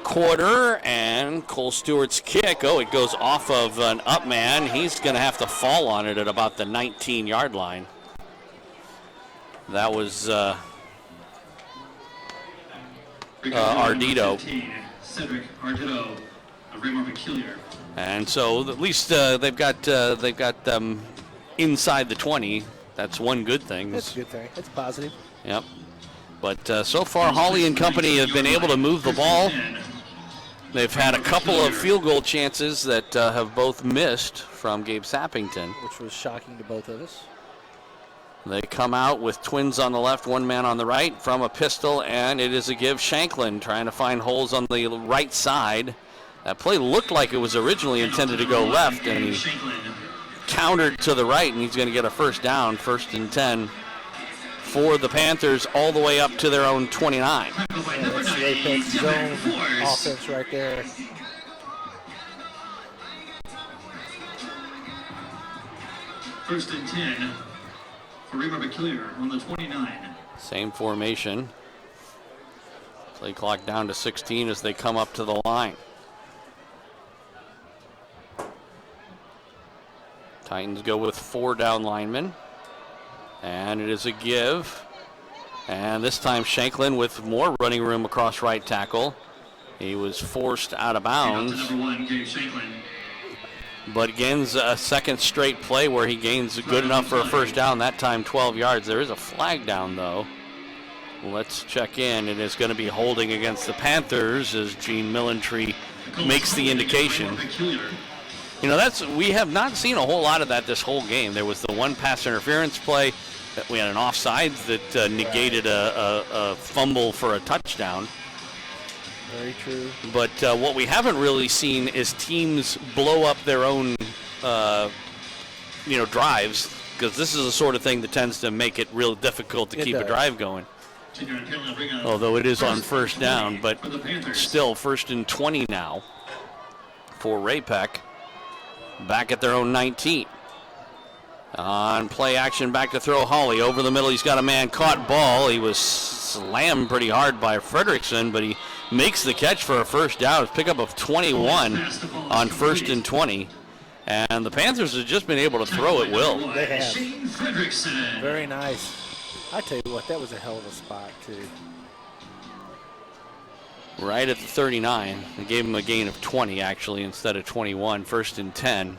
quarter, and Cole Stewart's kick, it goes off of an up man. He's going to have to fall on it at about the 19-yard line. That was Ardito. Cedric Ardito of Raymore-Peculiar. And so at least they've got them inside the 20. That's one good thing. That's a good thing. That's positive. Yep. But so far, Hawley and company have been able to move the ball. They've had a couple of field goal chances that have both missed from Gabe Sappington. Which was shocking to both of us. They come out with twins on the left, one man on the right from a pistol, and it is a give. Shanklin trying to find holes on the right side. That play looked like it was originally intended to go left, and he countered to the right, and he's going to get a first down, 1st and 10 for the Panthers all the way up to their own 29. Yeah, that's the Apex zone offense right there. First and 10 for Raymore-Peculiar on the 29. Same formation. Play clock down to 16 as they come up to the line. Titans go with 4 down linemen. And it is a give. And this time Shanklin with more running room across right tackle. He was forced out of bounds. Number 1, Gabe Shanklin. But gains a second straight play where he gains good enough for a first down, that time 12 yards. There is a flag down, though. Let's check in. It is going to be holding against the Panthers as Gene Millentree makes the indication. We have not seen a whole lot of that this whole game. There was the one pass interference play. We had an offsides that negated a fumble for a touchdown. Very true. But what we haven't really seen is teams blow up their own, drives, because this is the sort of thing that tends to make it real difficult to keep a drive going. Although it is on first down, but still 1st and 20 now for Ray-Peck. Back at their own 19. On play action, back to throw Hawley. Over the middle, he's got a man caught ball. He was slammed pretty hard by Fredrickson, but he makes the catch for a first down. It's pickup of 21 on 1st and 20. And the Panthers have just been able to throw at will. They have. Very nice. I tell you what, that was a hell of a spot, too. Right at the 39. They gave him a gain of 20, actually, instead of 21. 1st and 10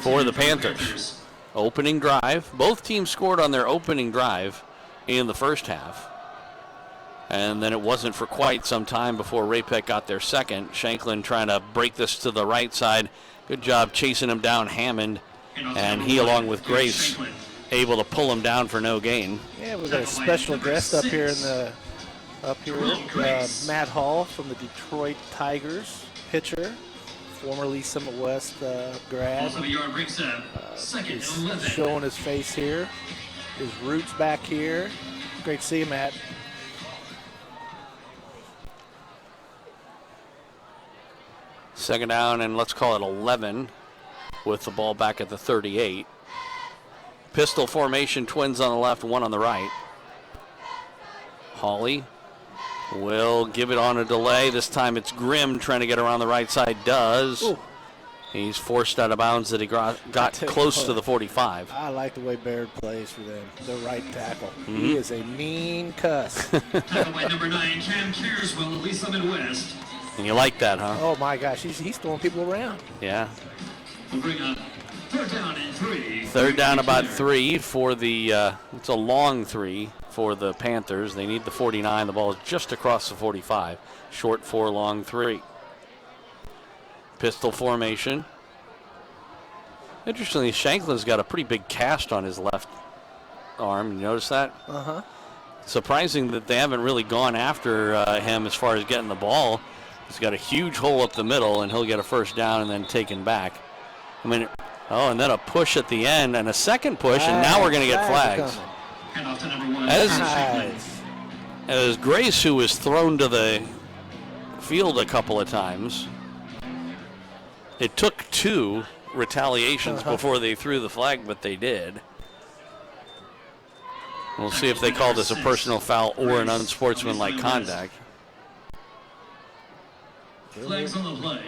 for the Panthers. Opening drive. Both teams scored on their opening drive. in the first half. And then it wasn't for quite some time before Ray-Pec got their second. Shanklin trying to break this to the right side. Good job chasing him down, Hammond. And he, along with Grace, able to pull him down for no gain. Yeah, we've got a special guest up here Matt Hall from the Detroit Tigers, pitcher, former Lee Summit West grad. He's showing his face here, his roots back here. Great to see you, Matt. Second down, and let's call it 11 with the ball back at the 38. Pistol formation, Twins on the left, one on the right. Hawley will give it on a delay. This time it's Grimm trying to get around the right side. Does. Ooh. He's forced out of bounds that he got close to the 45. I like the way Baird plays for them, the right tackle. Mm-hmm. He is a mean cuss. Tackle by number 9, Cam Careswell of Lee Summit West. And you like that, huh? Oh, my gosh. He's throwing people around. Yeah. We'll bring up third down and 3. Third down about 3 for the, it's a long 3 for the Panthers. They need the 49. The ball is just across the 45. Short 4, long 3. Pistol formation. Interestingly, Shanklin's got a pretty big cast on his left arm. You notice that? Uh-huh. Surprising that they haven't really gone after him as far as getting the ball. He's got a huge hole up the middle, and he'll get a first down and then taken back. I mean, and then a push at the end, and a second push, and now we're going to get flags. As Grace, who was thrown to the field a couple of times, it took 2 retaliations before they threw the flag, but they did. We'll see if they call this a personal foul or an unsportsmanlike conduct. Flags on the play.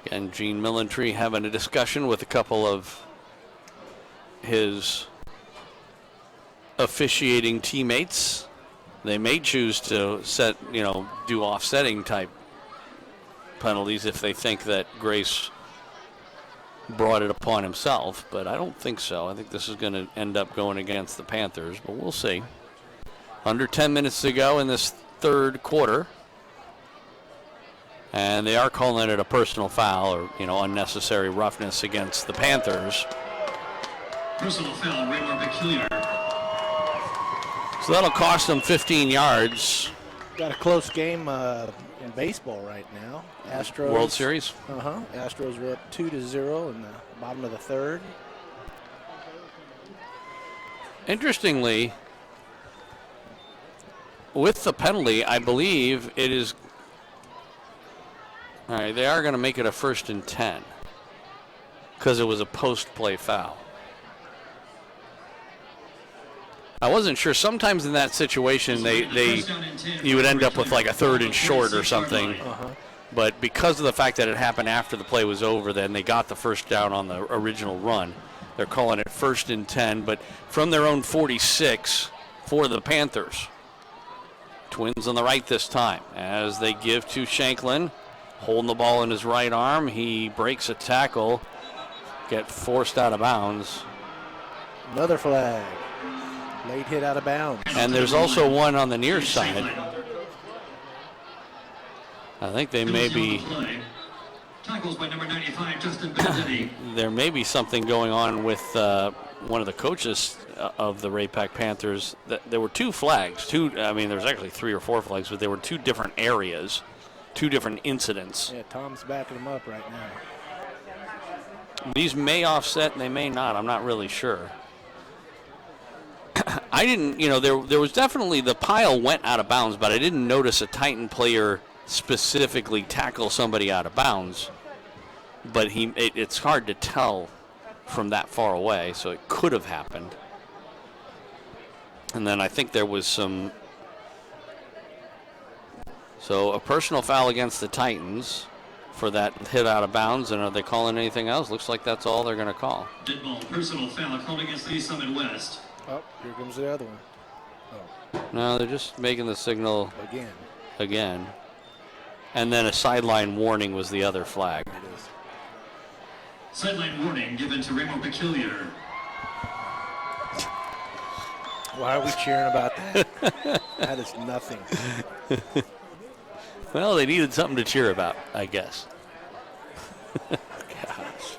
Again, Gene Millentree having a discussion with a couple of his officiating teammates. They may choose to do offsetting type penalties if they think that Grace brought it upon himself, but I don't think so. I think this is going to end up going against the Panthers, but we'll see. Under 10 minutes to go in this third quarter, and they are calling it a personal foul or unnecessary roughness against the Panthers. Personal foul, Raymore-Peculiar. So that'll cost them 15 yards. Got a close game in baseball right now. Astros. World Series? Astros are up 2-0 in the bottom of the third. Interestingly, with the penalty, I believe it is. All right, they are going to make it a 1st and 10 because it was a post-play foul. I wasn't sure. Sometimes in that situation, you would end up with like a 3rd and short or something. But because of the fact that it happened after the play was over, then they got the first down on the original run. They're calling it 1st and 10, but from their own 46 for the Panthers. Twins on the right this time as they give to Shanklin. Holding the ball in his right arm. He breaks a tackle, get forced out of bounds. Another flag. Late hit out of bounds. And there's also one on the near side. I think they may be. Tackles by number 95, Justin Benedict. There may be something going on with one of the coaches of the Ray-Pec Panthers. There were 2 flags. There's actually 3 or 4 flags, but there were 2 different areas, 2 different incidents. Yeah, Tom's backing them up right now. These may offset and they may not. I'm not really sure. I didn't, there was definitely the pile went out of bounds, but I didn't notice a Titan player specifically tackle somebody out of bounds. But it's hard to tell from that far away, so it could have happened. And then I think there was some. So a personal foul against the Titans for that hit out of bounds. And are they calling anything else? Looks like that's all they're going to call. Dead ball, personal foul called against Lee Summit West. Oh, here comes the other one. Oh. No, they're just making the signal again. and then a sideline warning was the other flag. Sideline warning given to Raymore-Peculiar. Why are we cheering about that? That is nothing. Well, they needed something to cheer about, I guess. Gosh.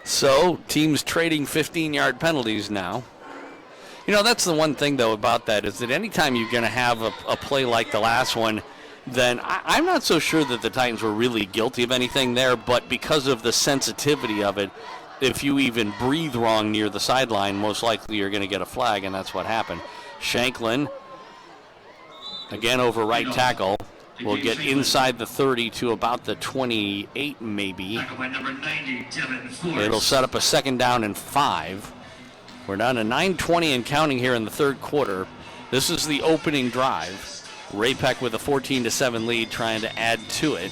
So, teams trading 15-yard penalties now. You know, that's the one thing, though, about that is that anytime you're going to have a play like the last one, then I'm not so sure that the Titans were really guilty of anything there, but because of the sensitivity of it, if you even breathe wrong near the sideline, most likely you're going to get a flag, and that's what happened. Shanklin, again over right tackle, will get inside the 30 to about the 28 maybe. It'll set up a 2nd down and 5. We're down to 9:20 and counting here in the third quarter. This is the opening drive. Ray-Peck with a 14-7 lead trying to add to it.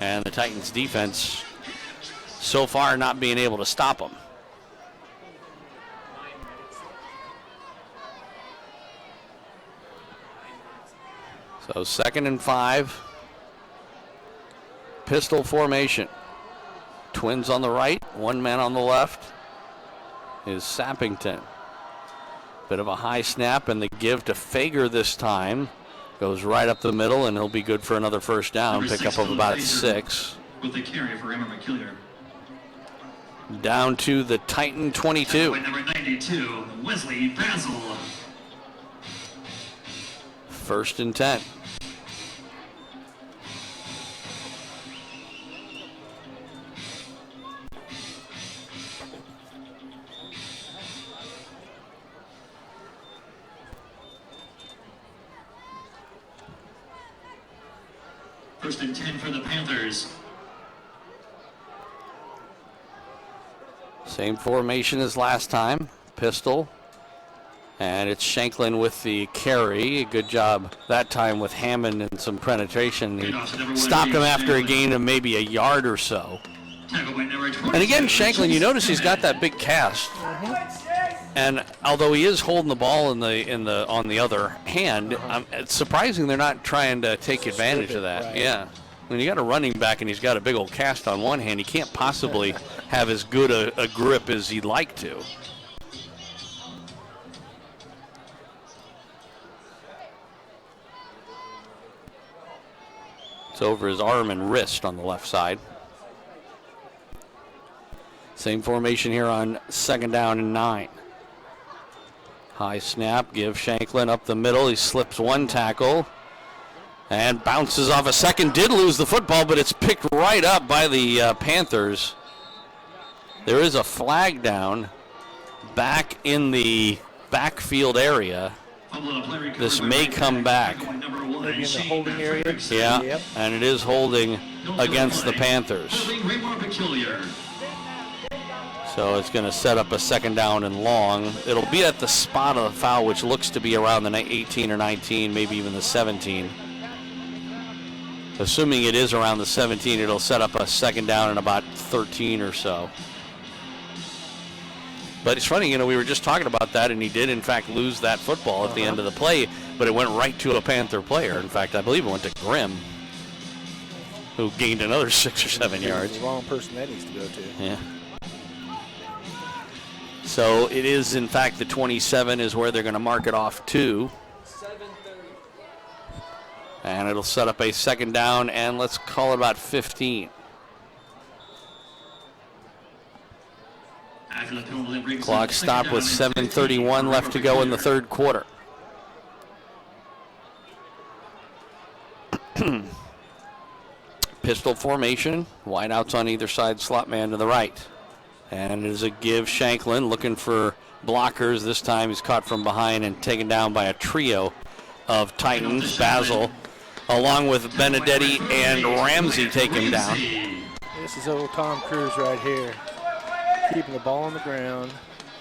And the Titans defense so far not being able to stop them. So 2nd and 5. Pistol formation. Twins on the right, one man on the left is Sappington. Bit of a high snap, and the give to Fager this time. Goes right up the middle, and he'll be good for another first down. Pick up of about 6. With the carry for Raymore-Peculiar. Down to the Titan 22. Number 92, Wesley Basil. 1st and 10. First and 10 for the Panthers. Same formation as last time. Pistol. And it's Shanklin with the carry. Good job that time with Hammond and some penetration. He stopped him after a gain of maybe a yard or so. And again, Shanklin, you notice he's got that big cast. And although he is holding the ball on the other hand, it's surprising they're not trying to take advantage of that. Right. Yeah. When you got a running back and he's got a big old cast on one hand, he can't possibly have as good a grip as he'd like to. It's over his arm and wrist on the left side. Same formation here on 2nd down and 9. High snap, give Shanklin up the middle. He slips one tackle and bounces off a second. Did lose the football, but it's picked right up by the Panthers. There is a flag down back in the backfield area. This may come back. Maybe in the holding area? Yeah, Yep. and it is holding against the Panthers. So it's going to set up a 2nd down and long. It'll be at the spot of the foul, which looks to be around the 18 or 19, maybe even the 17. Assuming it is around the 17, it'll set up a 2nd down and about 13 or so. But it's funny, we were just talking about that, and he did, in fact, lose that football at the end of the play, but it went right to a Panther player. In fact, I believe it went to Grimm, who gained another 6 or 7 yards. The wrong person that needs to go to. Yeah. So it is, in fact, the 27 is where they're going to mark it off to. And it'll set up a 2nd down, and let's call it about 15. Clock stopped with 7:31 left to go in the third quarter. Pistol formation, wideouts on either side, slot man to the right. And it is a give. Shanklin looking for blockers. This time he's caught from behind and taken down by a trio of Titans. Basil, along with Benedetti and Ramsey, take him down. This is old Tom Cruise right here. Keeping the ball on the ground.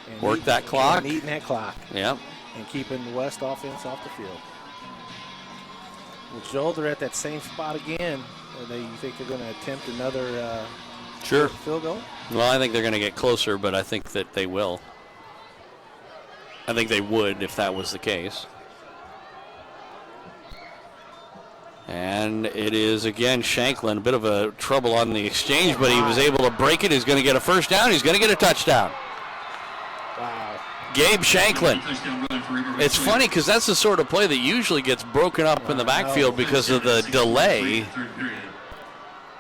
And Work that clock. And eating that clock. Yep. And keeping the West offense off the field. Well, Joel, they're at that same spot again. You think they're going to attempt another Sure. field goal? Well, I think they're going to get closer, but I think that they will. I think they would if that was the case. And it is, again, Shanklin. A bit of a trouble on the exchange, but he was able to break it. He's going to get a first down. He's going to get a touchdown. Wow. Gabe Shanklin. It's funny because that's the sort of play that usually gets broken up in the backfield because of the delay.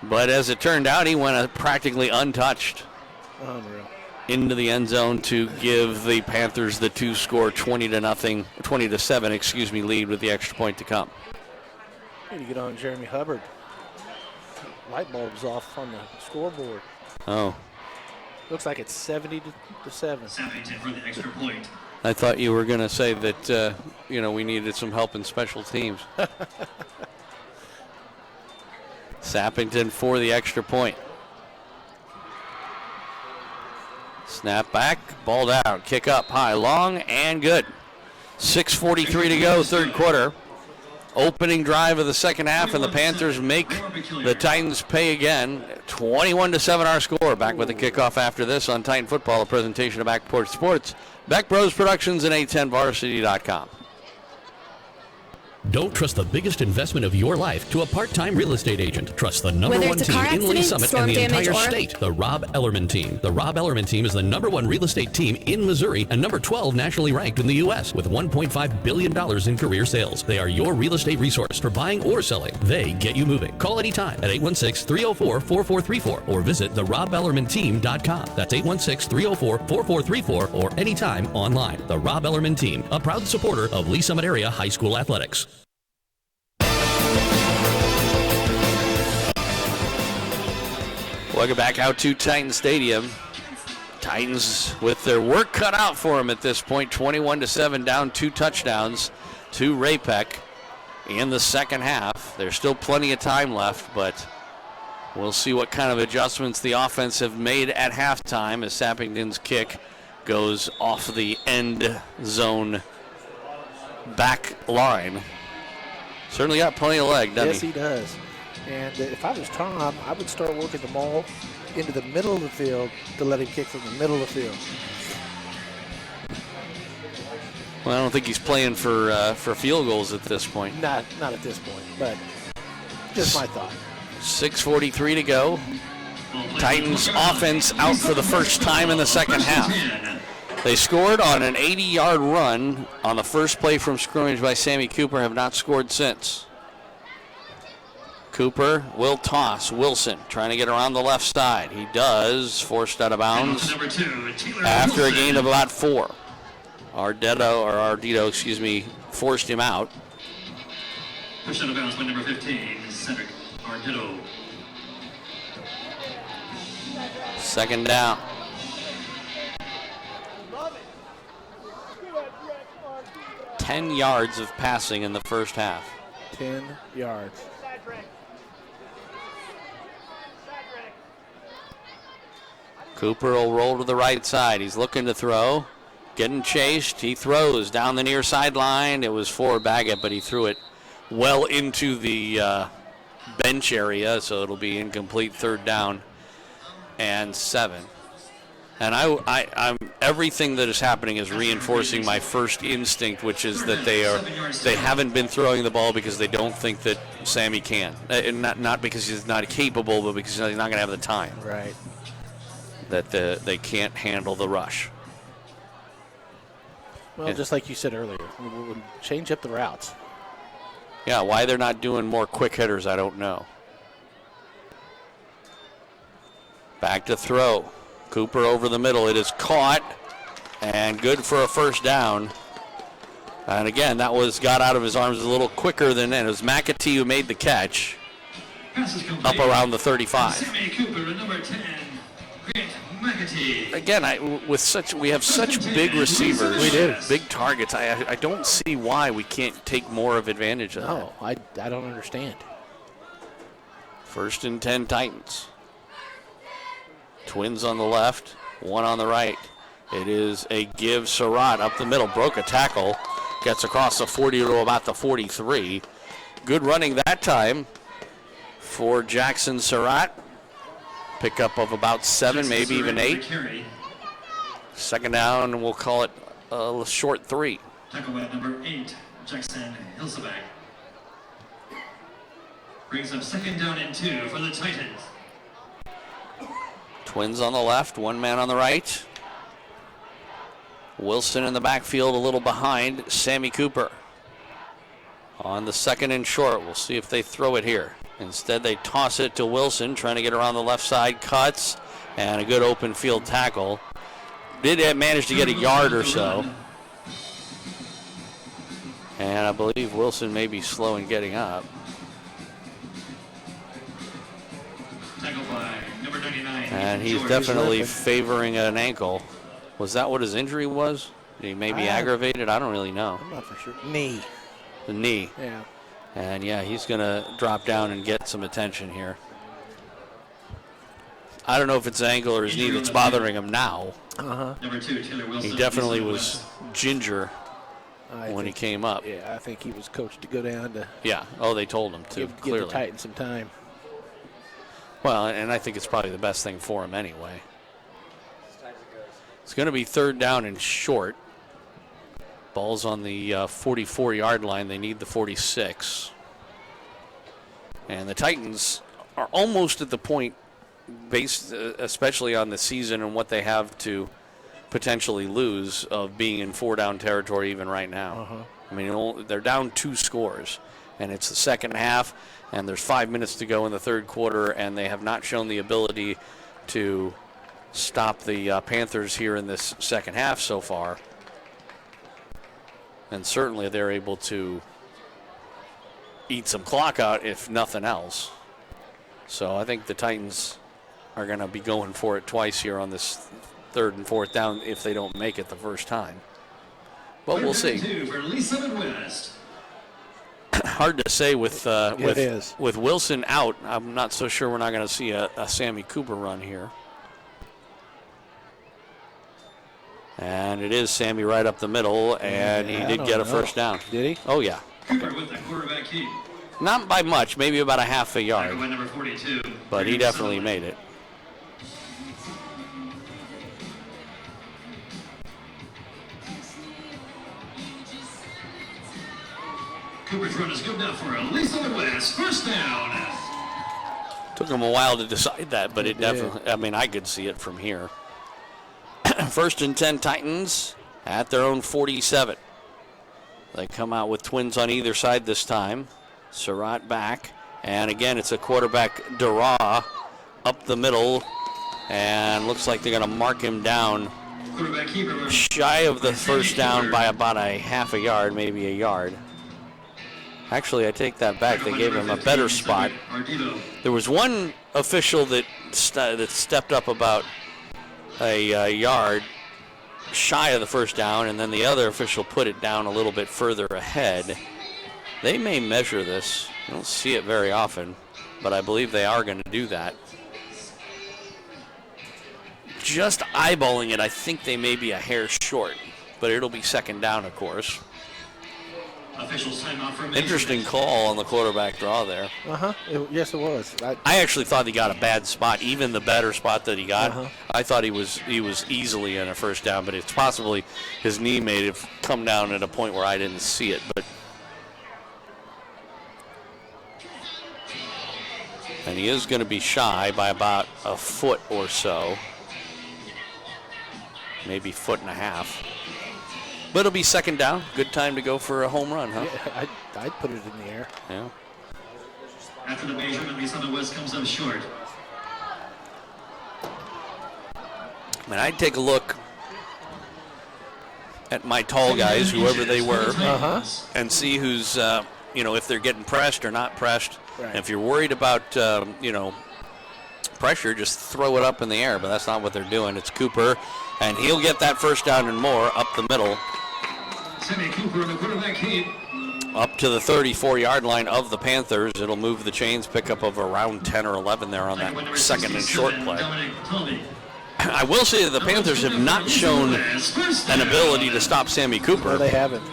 But as it turned out, he went practically untouched. Unreal. Into the end zone to give the Panthers the 2-score 20-7 lead with the extra point to come. Need to get on Jeremy Hubbard. Light bulb's off on the scoreboard. Oh. Looks like it's 70-7. 17 for the extra point. I thought you were going to say that, we needed some help in special teams. Sappington for the extra point. Snap back, ball down, kick up, high, long, and good. 6:43 to go, third quarter. Opening drive of the second half, and the Panthers make the Titans pay again. 21-7 our score. Back with the kickoff after this on Titan Football, a presentation of Backport Sports, Beck Bros Productions, and 810varsity.com. Don't trust the biggest investment of your life to a part-time real estate agent. Trust the number one team in Lee Summit and the entire state, the Rob Ellerman Team. The Rob Ellerman Team is the number one real estate team in Missouri and number 12 nationally ranked in the U.S. with $1.5 billion in career sales. They are your real estate resource for buying or selling. They get you moving. Call anytime at 816-304-4434 or visit therobellermanteam.com. That's 816-304-4434 or anytime online. The Rob Ellerman Team, a proud supporter of Lee Summit area high school athletics. Welcome back out to Titan Stadium. Titans with their work cut out for them at this point. 21-7 down, 2 touchdowns to Ray-Peck in the second half. There's still plenty of time left, but we'll see what kind of adjustments the offense have made at halftime as Sappington's kick goes off the end zone back line. Certainly got plenty of leg, doesn't he? Yes, he does. And if I was Tom, I would start working the ball into the middle of the field to let him kick from the middle of the field. Well, I don't think he's playing for field goals at this point. Not at this point, but just my thought. 6:43 to go. Titans offense out for the first time in the second half. They scored on an 80-yard run on the first play from scrimmage by Sammy Cooper, have not scored since. Cooper will toss. Wilson trying to get around the left side. He does, forced out of bounds after a gain of about 4. Ardito, forced him out. Pushed out of bounds by number 15, Cedric Ardito. Second down. Ten yards of passing in the first half. 10 yards. Cooper will roll to the right side. He's looking to throw. Getting chased. He throws down the near sideline. It was for Baggett, but he threw it well into the bench area, so it'll be incomplete. Third down and 7. And I'm everything that is happening is reinforcing my first instinct, which is that they haven't been throwing the ball because they don't think that Sammy can. Not because he's not capable, but because he's not going to have the time. Right. That they can't handle the rush. Well, just like you said earlier, we'll change up the routes. Yeah, why they're not doing more quick hitters, I don't know. Back to throw. Cooper over the middle. It is caught and good for a first down. And again, that got out of his arms a little quicker than it was McAtee who made the catch. Up around the 35. Sammy Cooper, number 10. Again, we have such big receivers. We do. Big targets. I don't see why we can't take more of advantage of that. No, I don't understand. First and 10 Titans. Twins on the left, one on the right. It is a give. Surratt up the middle, broke a tackle, gets across the 40 to about the 43. Good running that time for Jackson Surratt. Pickup of about 7, maybe even 8. Second down, and we'll call it a short 3. Tackle by number 8, Jackson Hilseback. Brings up 2nd down and 2 for the Titans. Twins on the left, one man on the right. Wilson in the backfield, a little behind Sammy Cooper. On the 2nd and short, we'll see if they throw it here. Instead, they toss it to Wilson, trying to get around the left side, cuts, and a good open field tackle. Did manage to get a yard or so. And I believe Wilson may be slow in getting up. Tackled by number 99. And he's definitely favoring an ankle. Was that what his injury was? He may be aggravated? I don't really know. I'm not for sure. Knee. The knee. Yeah. And yeah, he's going to drop down and get some attention here. I don't know if it's the ankle or his knee that's bothering him now. Number 2, Taylor Wilson. He definitely was ginger when he came up. Yeah, I think he was coached to go down to. Yeah. Oh, they told him to. Give clearly. the Titans some time. Well, and I think it's probably the best thing for him anyway. It's going to be 3rd down and short. Ball's on the 44-yard line. They need the 46. And the Titans are almost at the point, based especially on the season and what they have to potentially lose, of being in 4-down territory even right now. I mean, they're down 2 scores, and it's the second half, and there's 5 minutes to go in the third quarter, and they have not shown the ability to stop the Panthers here in this second half so far. And certainly they're able to eat some clock out, if nothing else. So I think the Titans are going to be going for it twice here on this 3rd and 4th down if they don't make it the first time. But we'll see. Hard to say with Wilson out. I'm not so sure we're not going to see a Sammy Cooper run here. And it is Sammy right up the middle, and he did get a first down. Did he? Oh, yeah. Cooper with the quarterback keep. Not by much, maybe about a half a yard. By number 42. But he definitely made it. Cooper's run is good enough for Elise on the West. First down. Took him a while to decide that, but it definitely, I mean, I could see it from here. 1st and 10 Titans at their own 47. They come out with twins on either side this time. Surratt back. And again, it's a quarterback, Dara, up the middle. And looks like they're going to mark him down shy of the first down by about a half a yard, maybe a yard. Actually, I take that back. They gave him a better spot. There was one official that stepped up about a yard shy of the first down, and then the other official put it down a little bit further ahead. They may measure this. I don't see it very often, but I believe they are going to do that. Just eyeballing it, I think they may be a hair short, but it'll be 2nd down, of course. Officials time out for Interesting call on the quarterback draw there. Yes, it was. I actually thought he got a bad spot, even the better spot that he got. I thought he was easily in a first down, but it's possibly his knee may have come down at a point where I didn't see it. And he is going to be shy by about a foot or so, maybe 1.5 feet. But it'll be 2nd down. Good time to go for a home run, huh? Yeah, I'd put it in the air. Yeah. After the measurement, Elise on the West comes up short. I mean, I'd take a look at my tall guys, whoever they were, and see who's, if they're getting pressed or not pressed. Right. And if you're worried about, pressure, just throw it up in the air. But that's not what they're doing. It's Cooper, and he'll get that first down and more up the middle. Sammy Cooper in the quarterback keep. Up to the 34-yard line of the Panthers. It'll move the chains, pickup of around 10 or 11 there on that 2nd and short play. I will say that the Panthers have not shown an ability to stop Sammy Cooper. No, they haven't.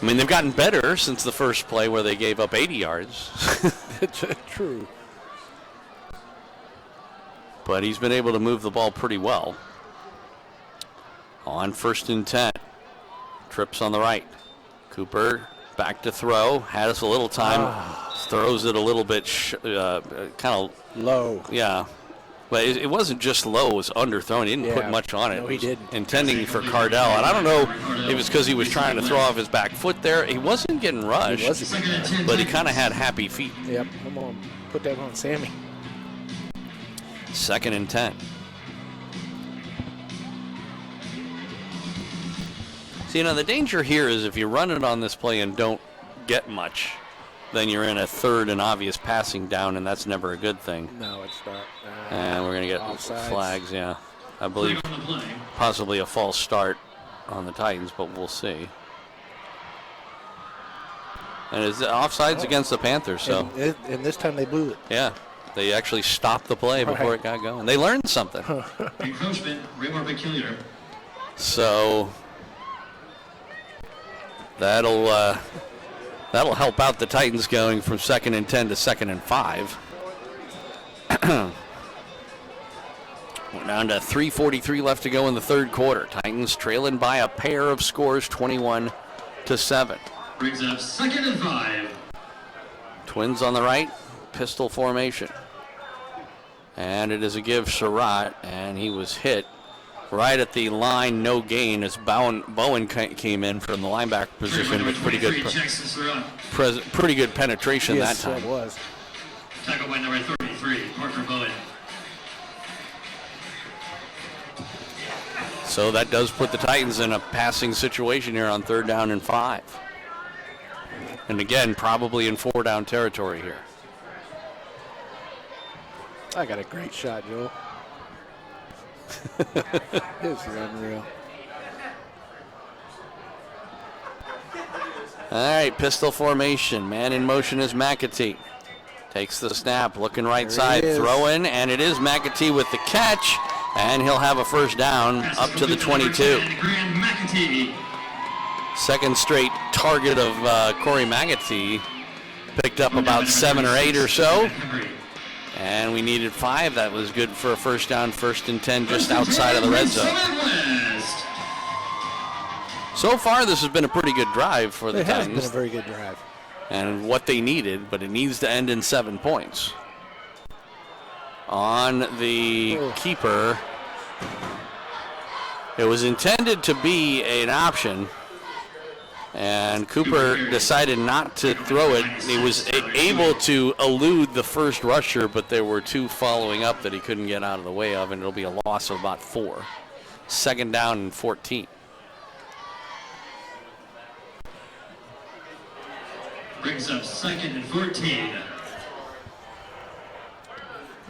I mean, they've gotten better since the first play where they gave up 80 yards. True. But he's been able to move the ball pretty well. On 1st and 10. Trips on the right. Cooper Back to throw. Had us a little time. Throws it a little bit kind of low. Yeah. But it wasn't just low. It was underthrown. He didn't put much on it. No, he didn't. Intending for Cardell. And I don't know if it was because he was trying to throw off his back foot there. He wasn't getting rushed. He wasn't getting rushed. But he kind of had happy feet. Yep. Come on. Put that on Sammy. 2nd and 10. See, the danger here is if you run it on this play and don't get much, then you're in a 3rd and obvious passing down, and that's never a good thing. No, it's not. And we're going to get offsides. Flags, yeah. I believe possibly a false start on the Titans, but we'll see. And it's offsides against the Panthers, so. And this time they blew it. Yeah, they actually stopped the play before it got going. They learned something. Encroachment, Raymore-Peculiar. So that'll help out the Titans going from 2nd and 10 to 2nd and 5. We're down to 3:43 left to go in the 3rd quarter. Titans trailing by a pair of scores, 21-7. Brings up 2nd and 5. Twins on the right, pistol formation. And it is a give Surratt, and he was hit right at the line, no gain, as Bowen came in from the linebacker position with pretty good penetration that time. Yes, it was. Tackle by number 33, Parker Bowen. So that does put the Titans in a passing situation here on 3rd down and 5. And again, probably in 4-down territory here. I got a great shot, Joel. This is unreal. All right, pistol formation. Man in motion is McAtee. Takes the snap, looking right side, throw in, and it is McAtee with the catch, and he'll have a 1st down up to the 22. Second straight target of Corey McAtee. Picked up about 7 or 8 or so. And we needed 5. That was good for a 1st down, 1st and 10, just outside of the red zone. So far, this has been a pretty good drive for the Titans. It has been a very good drive. And what they needed, but it needs to end in 7 points. On the keeper, it was intended to be an option, and Cooper decided not to throw it. He was able to elude the first rusher, but there were 2 following up that he couldn't get out of the way of, and it'll be a loss of about 4. 2nd down and 14. Brings up 2nd and 14.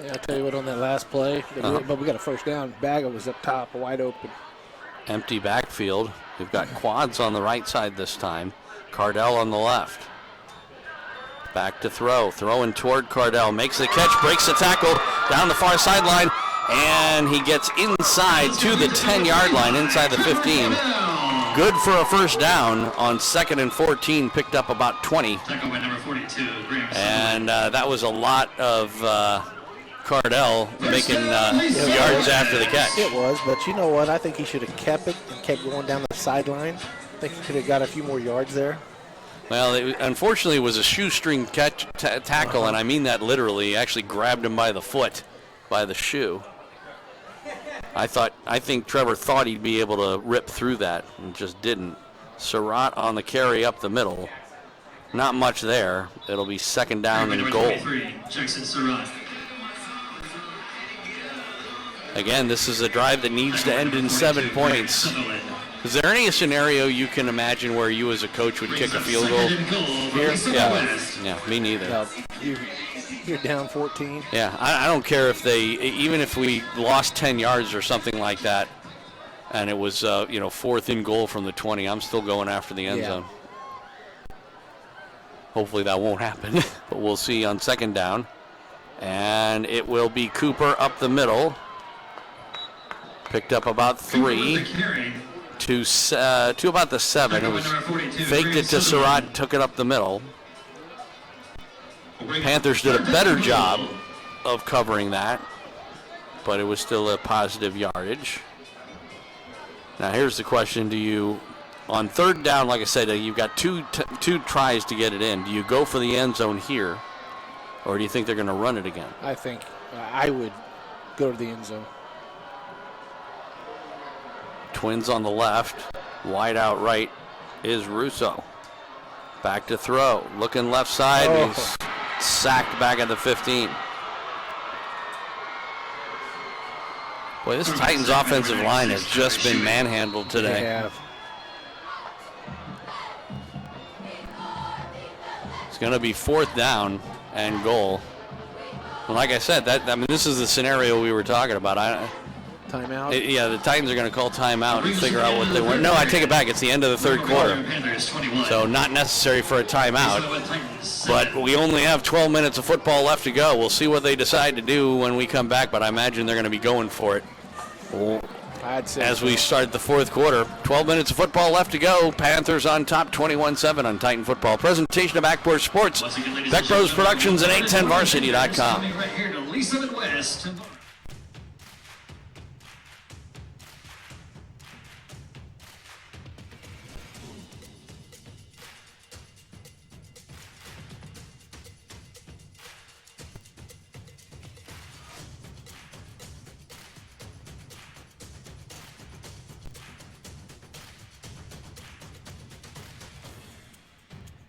Yeah, I'll tell you what, on that last play, but we got a 1st down. Baga was up top, wide open. Empty backfield. We've got quads on the right side this time. Cardell on the left. Back to throw. Throwing toward Cardell. Makes the catch, breaks the tackle down the far sideline, and he gets inside to the 10-yard line, inside the 15. Good for a 1st down on 2nd and 14, picked up about 20. Tackle by number 42, And that was a lot of Cardell making yards after the catch. It was, but you know what? I think he should have kept it and kept going down the sideline. I think he could have got a few more yards there. Well, unfortunately, it was a shoestring catch tackle, and I mean that literally. He actually grabbed him by the foot, by the shoe. I think Trevor thought he'd be able to rip through that and just didn't. Surratt on the carry up the middle. Not much there. It'll be 2nd down and goal. Jackson Surratt. Again, this is a drive that needs to end in 7 points. Is there any scenario you can imagine where you as a coach would kick a field goal here? Yeah, me neither. No, you're down 14. Yeah, I don't care if even if we lost 10 yards or something like that, and it was 4th and goal from the 20, I'm still going after the end zone. Hopefully that won't happen, but we'll see on 2nd down. And it will be Cooper up the middle. Picked up about 3 to about the 7. It was faked it to Surratt, took it up the middle. Panthers did a better job of covering that, but it was still a positive yardage. Now here's the question: do you On third down, like I said, you've got two tries to get it in. Do you go for the end zone here, or do you think they're going to run it again? I think I would go to the end zone. Twins on the left, wide out right is Russo. Back to throw, looking left side. He's sacked back at the 15. Boy, this Titans offensive line has just been manhandled today. They have. It's going to be 4th down and goal. And like I said, this is the scenario we were talking about. Timeout? The Titans are going to call timeout and figure out what they want. No, I take it back. It's the end of the third quarter. So not necessary for a timeout. But we only have 12 minutes of football left to go. We'll see what they decide to do when we come back, but I imagine they're going to be going for it. As we start the fourth quarter, 12 minutes of football left to go. Panthers on top, 21-7 on Titan Football. Presentation of Backboard Sports, Beck Bros Productions, and 810varsity.com. Right here to Lee Summit West.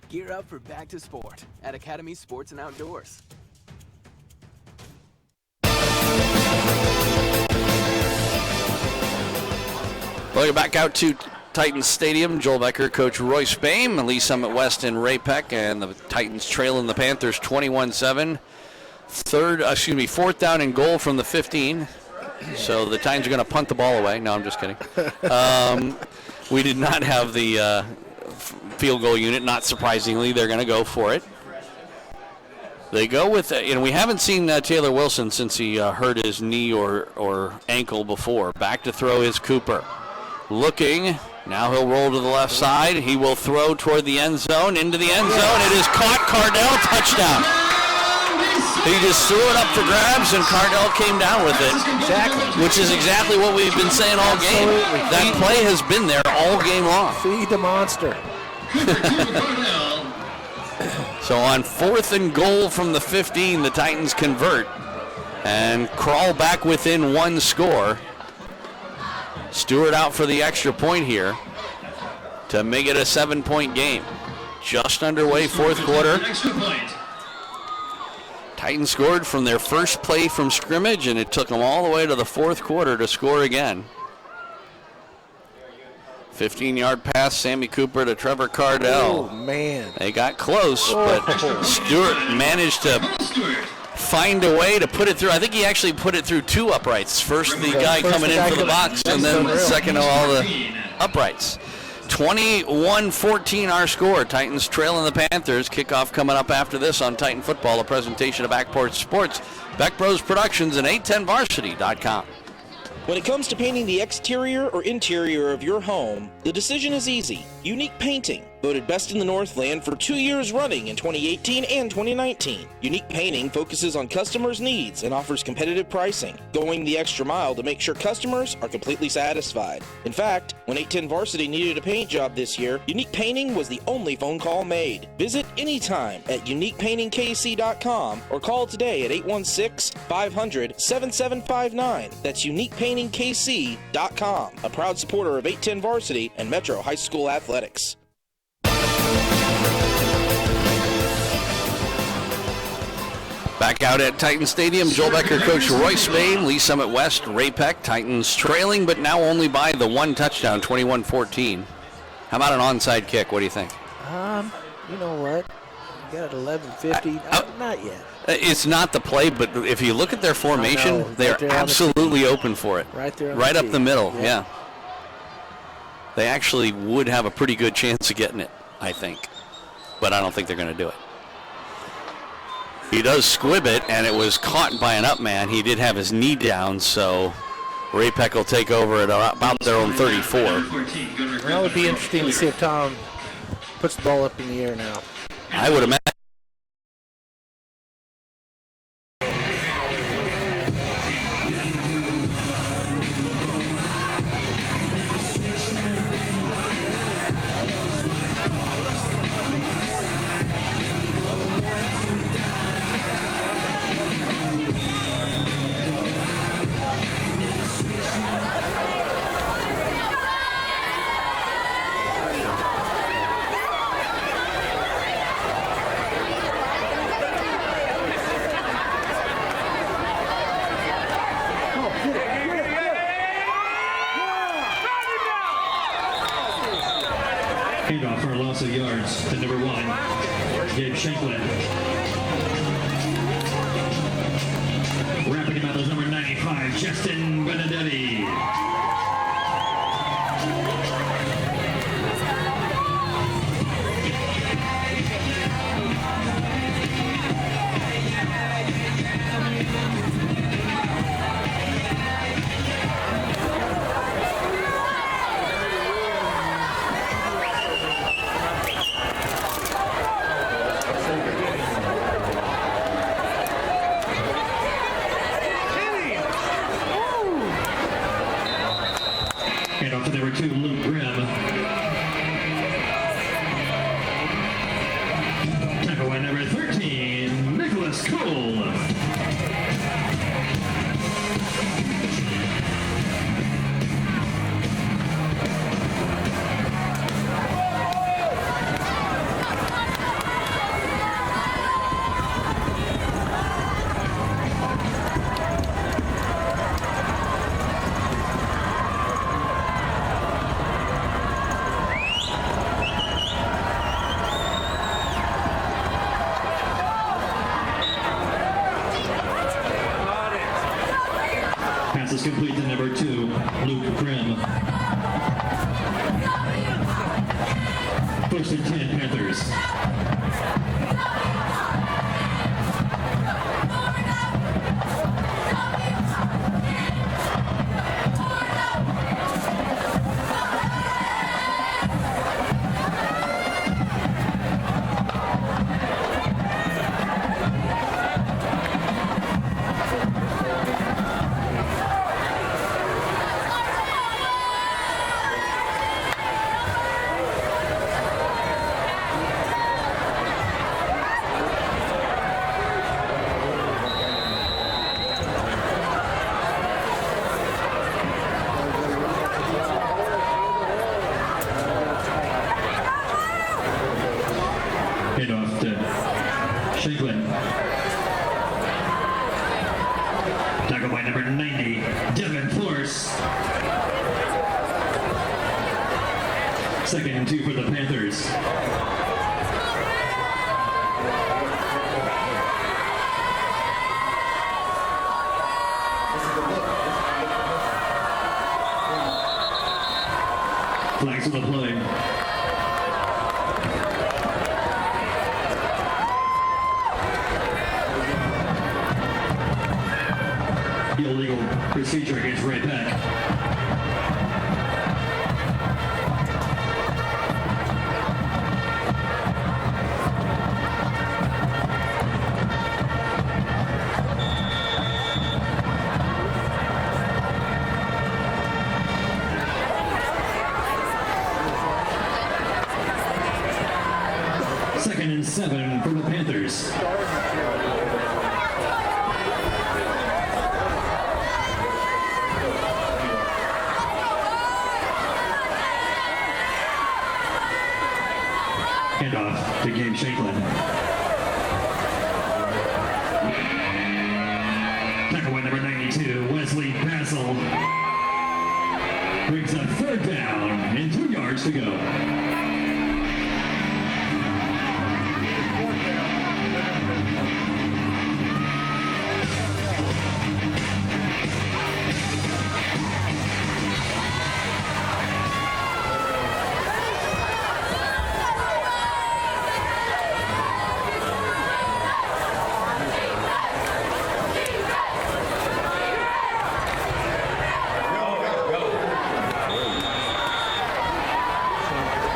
Gear up for back to sport at Academy Sports and Outdoors. Welcome back out to Titans Stadium. Joel Becker, Coach Royce Boehm, Lee Summit West and Ray Peck, and the Titans trailing the Panthers 21-7. 4th down and goal from the 15. So the Titans are going to punt the ball away. No, I'm just kidding. We did not have the field goal unit. Not surprisingly, they're going to go for it. They go with, we haven't seen Taylor Wilson since he hurt his knee or ankle before. Back to throw is Cooper. Looking, now he'll roll to the left side. He will throw toward the end zone, into the end zone. It is caught, Cardell, touchdown. He just threw it up for grabs, and Cardell came down with it. Exactly. Which is exactly what we've been saying all game. That play has been there all game long. Feed the monster. So on 4th and goal from the 15, the Titans convert and crawl back within one score. Stewart out for the extra point here to make it a 7-point game. Just underway, fourth quarter. Titans scored from their first play from scrimmage, and it took them all the way to the fourth quarter to score again. 15-yard pass, Sammy Cooper to Trevor Cardell. Oh, man. They got close, but Stewart managed to find a way to put it through. I think he actually put it through 2 uprights. First the guy coming in for the box, and then second of all the uprights. 21-14 our score. Titans trailing the Panthers. Kickoff coming up after this on Titan Football, a presentation of Backport Sports, Beck Bros Productions, and 810varsity.com. When it comes to painting the exterior or interior of your home, the decision is easy. Unique Painting, voted best in the Northland for 2 years running in 2018 and 2019. Unique Painting focuses on customers' needs and offers competitive pricing, going the extra mile to make sure customers are completely satisfied. In fact, when 810 Varsity needed a paint job this year, Unique Painting was the only phone call made. Visit anytime at uniquepaintingkc.com or call today at 816-500-7759. That's uniquepaintingkc.com, a proud supporter of 810 Varsity and Metro High School Athletics. Back out at Titan Stadium, Joel Becker, Coach Royce Boehm, Lee Summit West, Ray Peck. Titans trailing, but now only by the 1 touchdown, 21-14. How about an onside kick? What do you think? You know what? You got 11:50. Not yet. It's not the play, but if you look at their formation, they're absolutely open for it. Right there. Right up the middle, yeah. They actually would have a pretty good chance of getting it, I think. But I don't think they're going to do it. He does squib it, and it was caught by an up man. He did have his knee down, so Ray Peck will take over at about their own 34. Well, it would be interesting to see if Tom puts the ball up in the air now. I would imagine. loss of yards to number 1, Gabe Shanklin. Wrapping him up as number 95, Justin Benedetti. Number 2, Luke Grimm. Tackle by number 13, Nicholas Cole. Is complete to number 2, Luke Grimm. First and 10, Panthers. Handoff to Shanklin. Tackle by number 90, Devin Force. Second and 2 for the Panthers. Flags on the play. Illegal procedure against right back. Second and 7 for the Panthers. Handoff to Gabe Shanklin. Tackle by number 92, Wesley Basil. Brings up third down and 2 yards to go.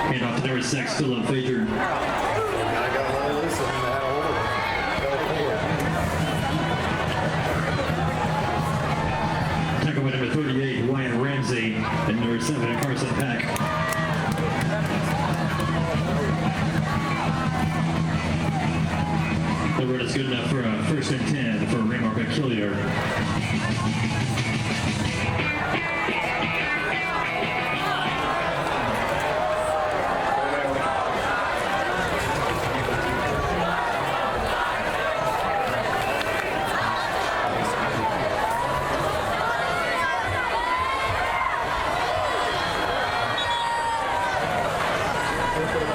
Handoff to number 6, Philip Fager. Tackle by number 38, Ryan Ramsey, and number 7, Carson Peck. The word is good enough for a first and 10 for Raymore-Peculiar.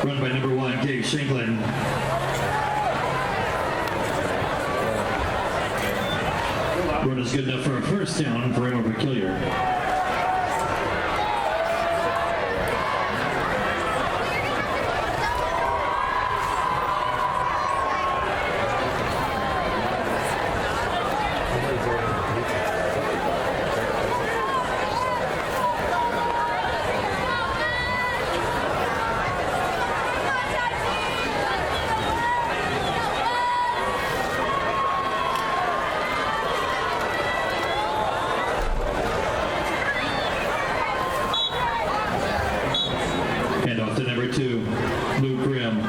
Run by number Shanklin. Run is good enough for a first down for Raymore-Peculiar. Handoff to number 2, Luke Grimm.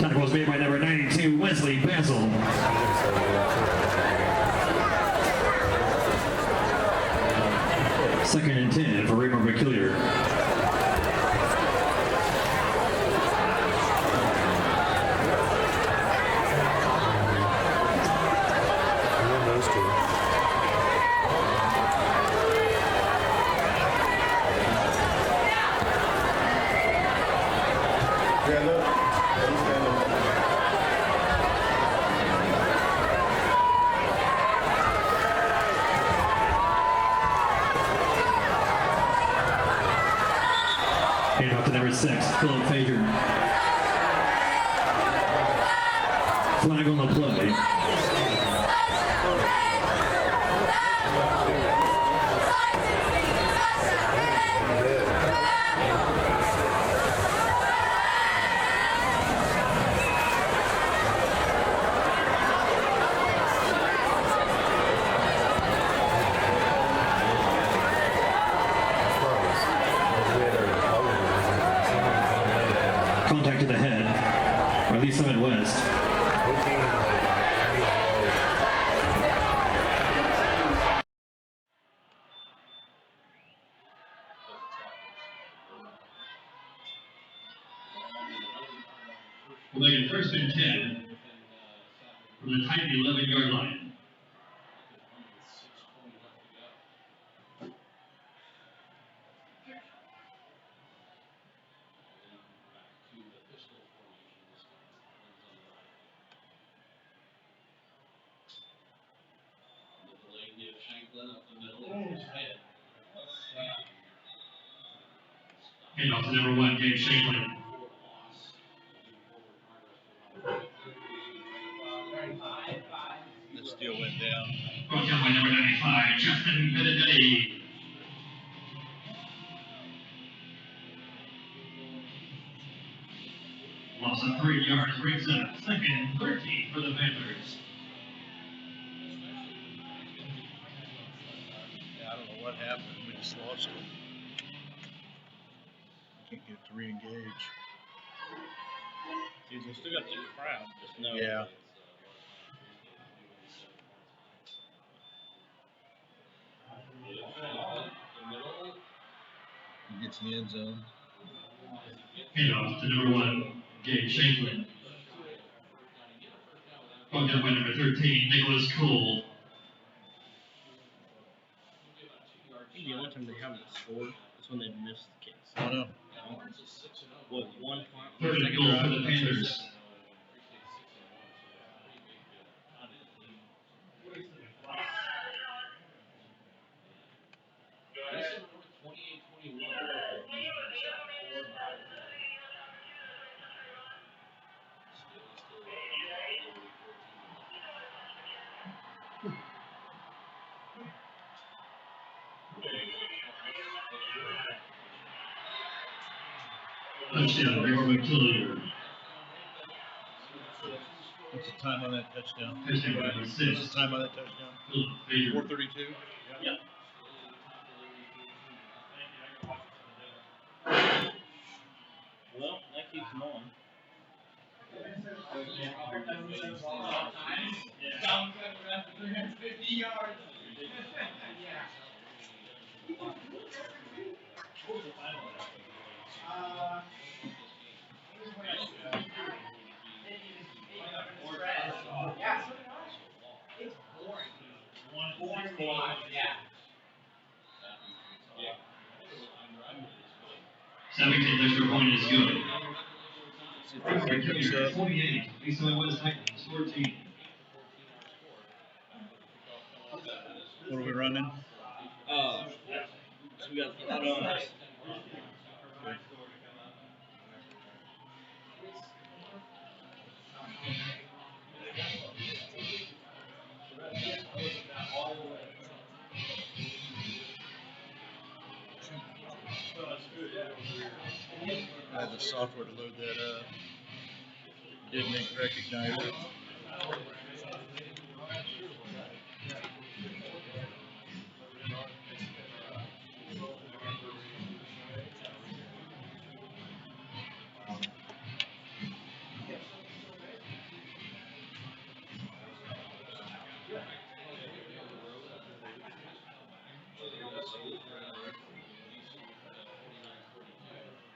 Tackle was made by number 92, Wesley Basil. Second and 10 for Raymore-Peculiar. Handoff to number 6, Philip Fager. Flag on the play. Contact to the head, or Lee Summit West. We'll make it first and 10 from the tight 11-yard line. Handoff to number 1, Gabe Shanklin. This still went down. Brought down by number 95, Justin Benedetti. Loss of 3 yards brings up second and 13 for the Panthers. I don't know what happened. We just lost it. Can't get it to re-engage. Geez, we still got the crowd. Just no. Yeah. He gets the end zone. Handoff to number 1, Gabe Shanklin. Brought down by number 13, Nicholas Cole. I think the only time they haven't scored is when they've missed the kicks. I know. What, one punt? Third and goal for the Panthers. Touchdown, Raymore-Peculiar. What's the time on that touchdown? Touchdown by number 6. What's the time on that touchdown? 4:32. Yep. Well, that keeps them on. It's boring. Savington's extra point is good. 48. Lisa West Titans 14. What are we running? So we got that on. I had the software to load that up. Didn't recognize it.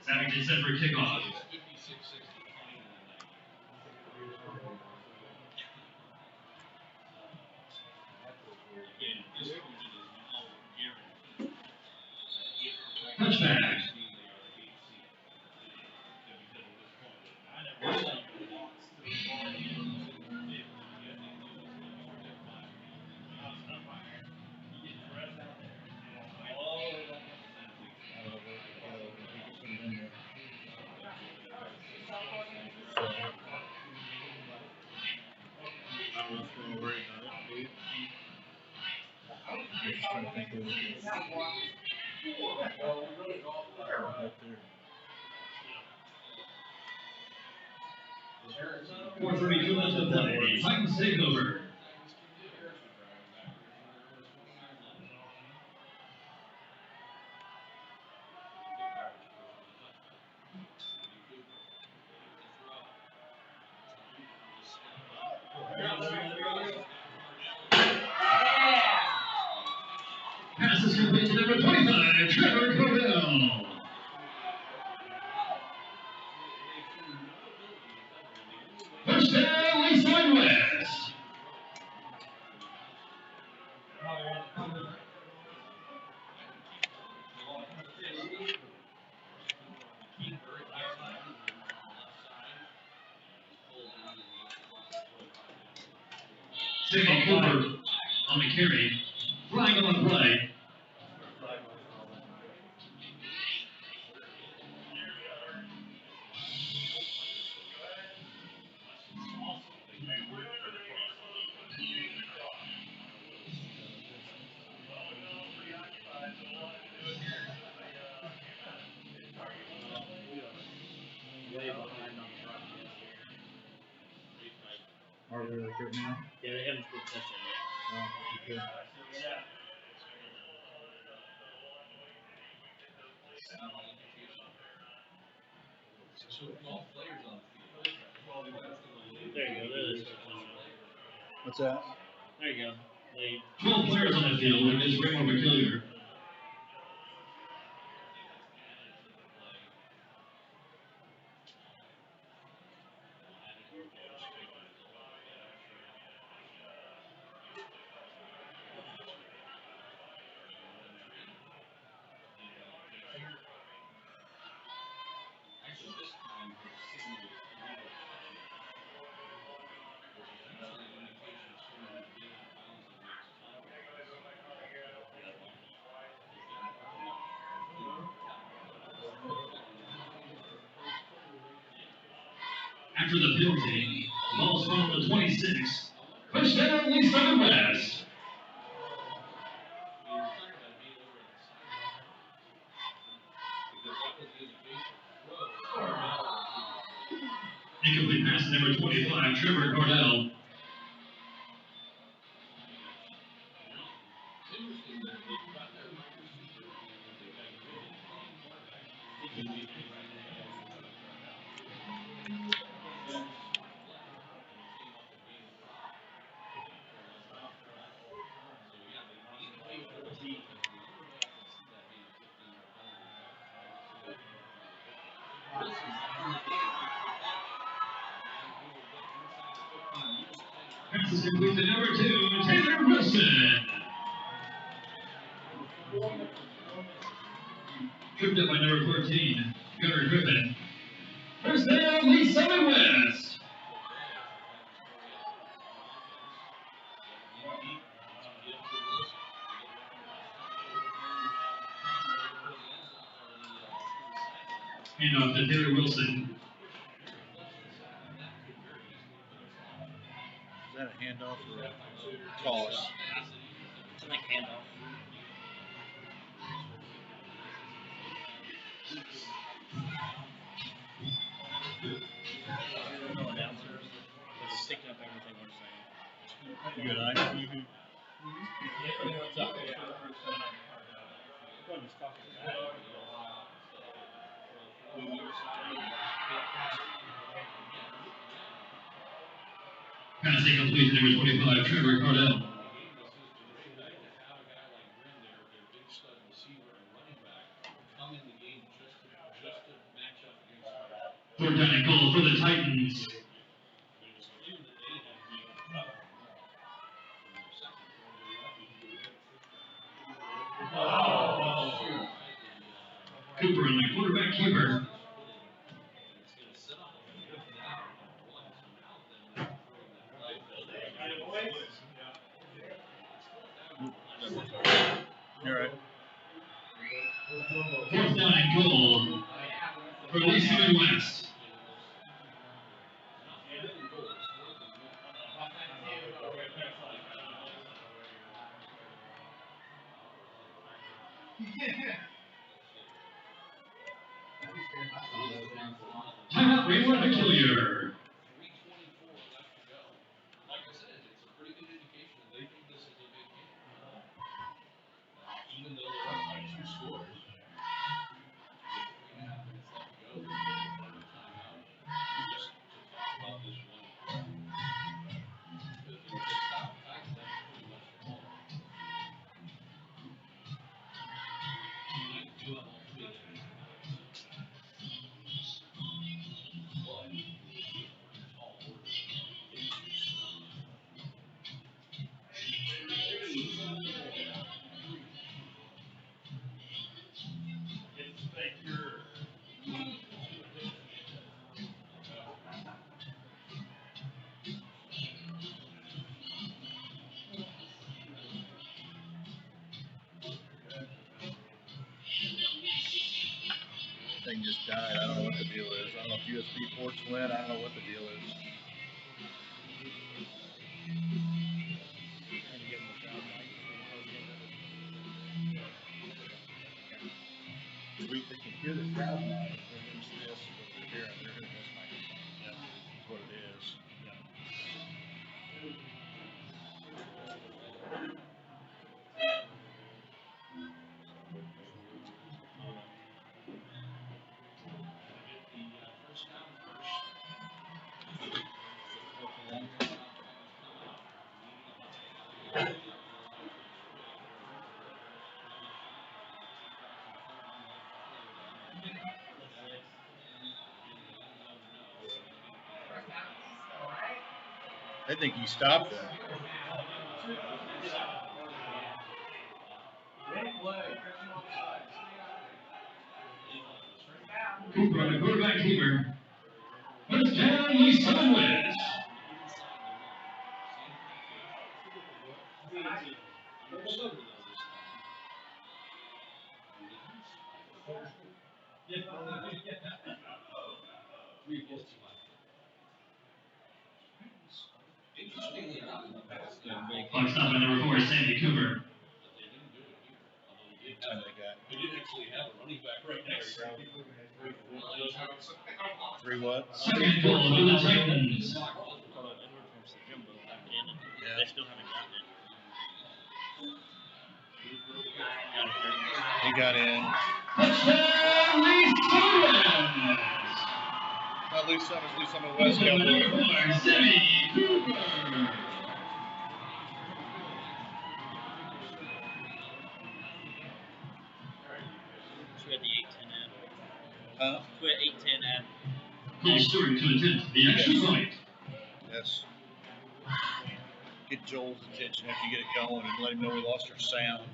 Savington set for kickoff. Touchback. I don't know if we're gonna worry about it. I'm just trying to think of it. Right there. 4:32 left to play. Titans takeover. Pass is complete to number 25, Trevor Cordell. Touchdown, Lisa West. Signal Cooper on the carry. Flying on the play. Are we right here now? Yeah, they haven't scored a touchdown yet. Oh, okay. There you go. There they scored a touchdown. What's that? There you go. They 12 players on the field against Raymore-Peculiar. After the penalty, ball's from the 26. Touchdown, Lisa West. Incomplete pass to number 25, Trevor Cordell. Pass is complete to number 2, Taylor Wilson. Tripped up by number 14, Gunnar Griffin. First down, Lee Summit West. Handoff to Taylor Wilson. Is that a handoff or a toss? I think handoff. No announcers. They're just picking up everything we're saying. You got eyes? Mm-hmm. What's up? Go ahead and talk to that. Pass incomplete to number 25, Trevor Cardell. Third down and goal for the Titans. Cooper on the quarterback keeper. You're right. Fourth down and goal for Lee Summit West. Timeout, Raymore-Peculiar. Thing just died. I don't know what the deal is. I don't know if USB ports went. I don't know what the deal is. They can hear the crowd noise. They use this, but they're hearing this microphone. Yeah, that's what it is. I think he stopped that. Cooper on the quarterback keeper. First down, Lee Summit West. Clock stop by number 4, Sandy Cooper. Three what? Second goal for the Titans. Yeah. They still haven't gotten it. He got in. Touchdown, Lee Summit. Not Lee Summit West. Sandy Cooper. So we had the 8-10 ad. Huh? So we had 8-10 ad. Cole Stewart to attempt the extra point. Yes. Get Joel's attention after you get it going and let him know we lost our sound.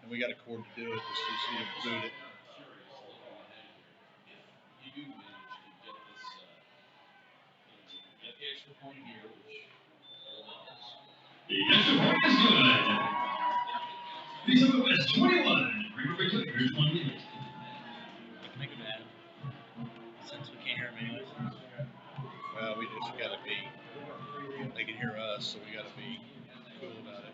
And we got a cord to do it just so you can boot it. The extra point is good. Lee Summit West 21, Raymore-Peculiar 28. Make it bad. Since we can't hear them anyways. Well, we just got to be, they can hear us, so we got to be cool about it.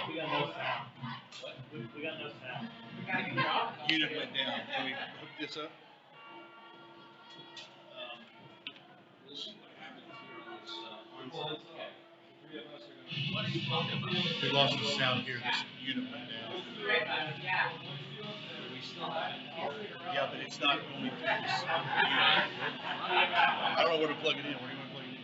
We got no sound. We got no sound. Unit went down. Can we hook this up? We lost the sound here. This unit went down. Yeah, but it's not going through this unit. I don't know where to plug it in. Where do you want to plug it in?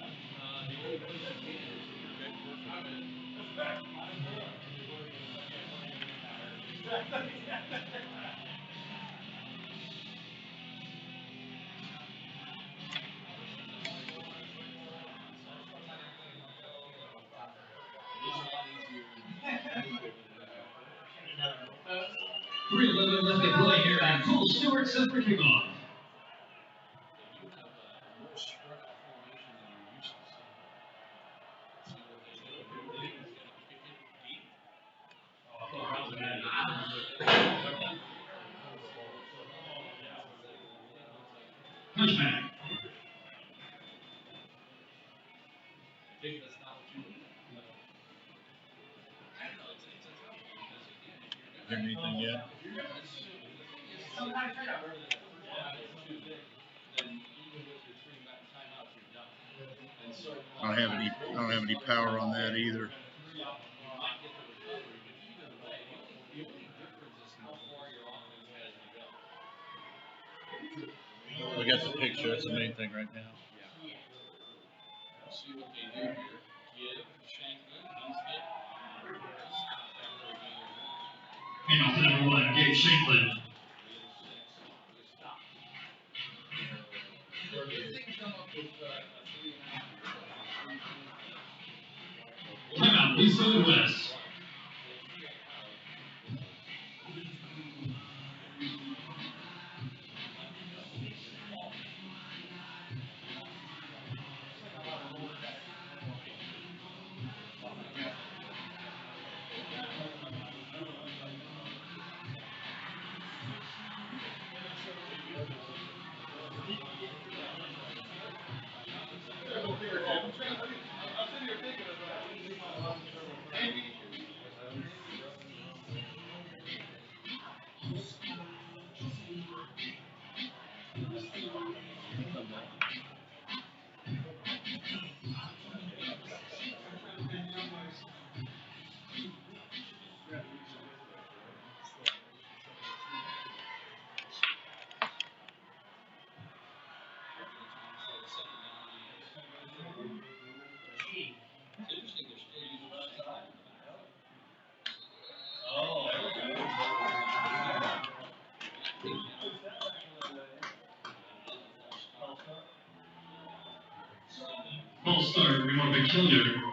Three left to play here, and Cole Stewart set for kickoff. Touchback. Hear anything yet? I don't have any power on that either. We got the picture. That's the main thing right now. And off number 1, Gabe Shanklin. Timeout, Lee Summit West. False start, Raymore-Peculiar.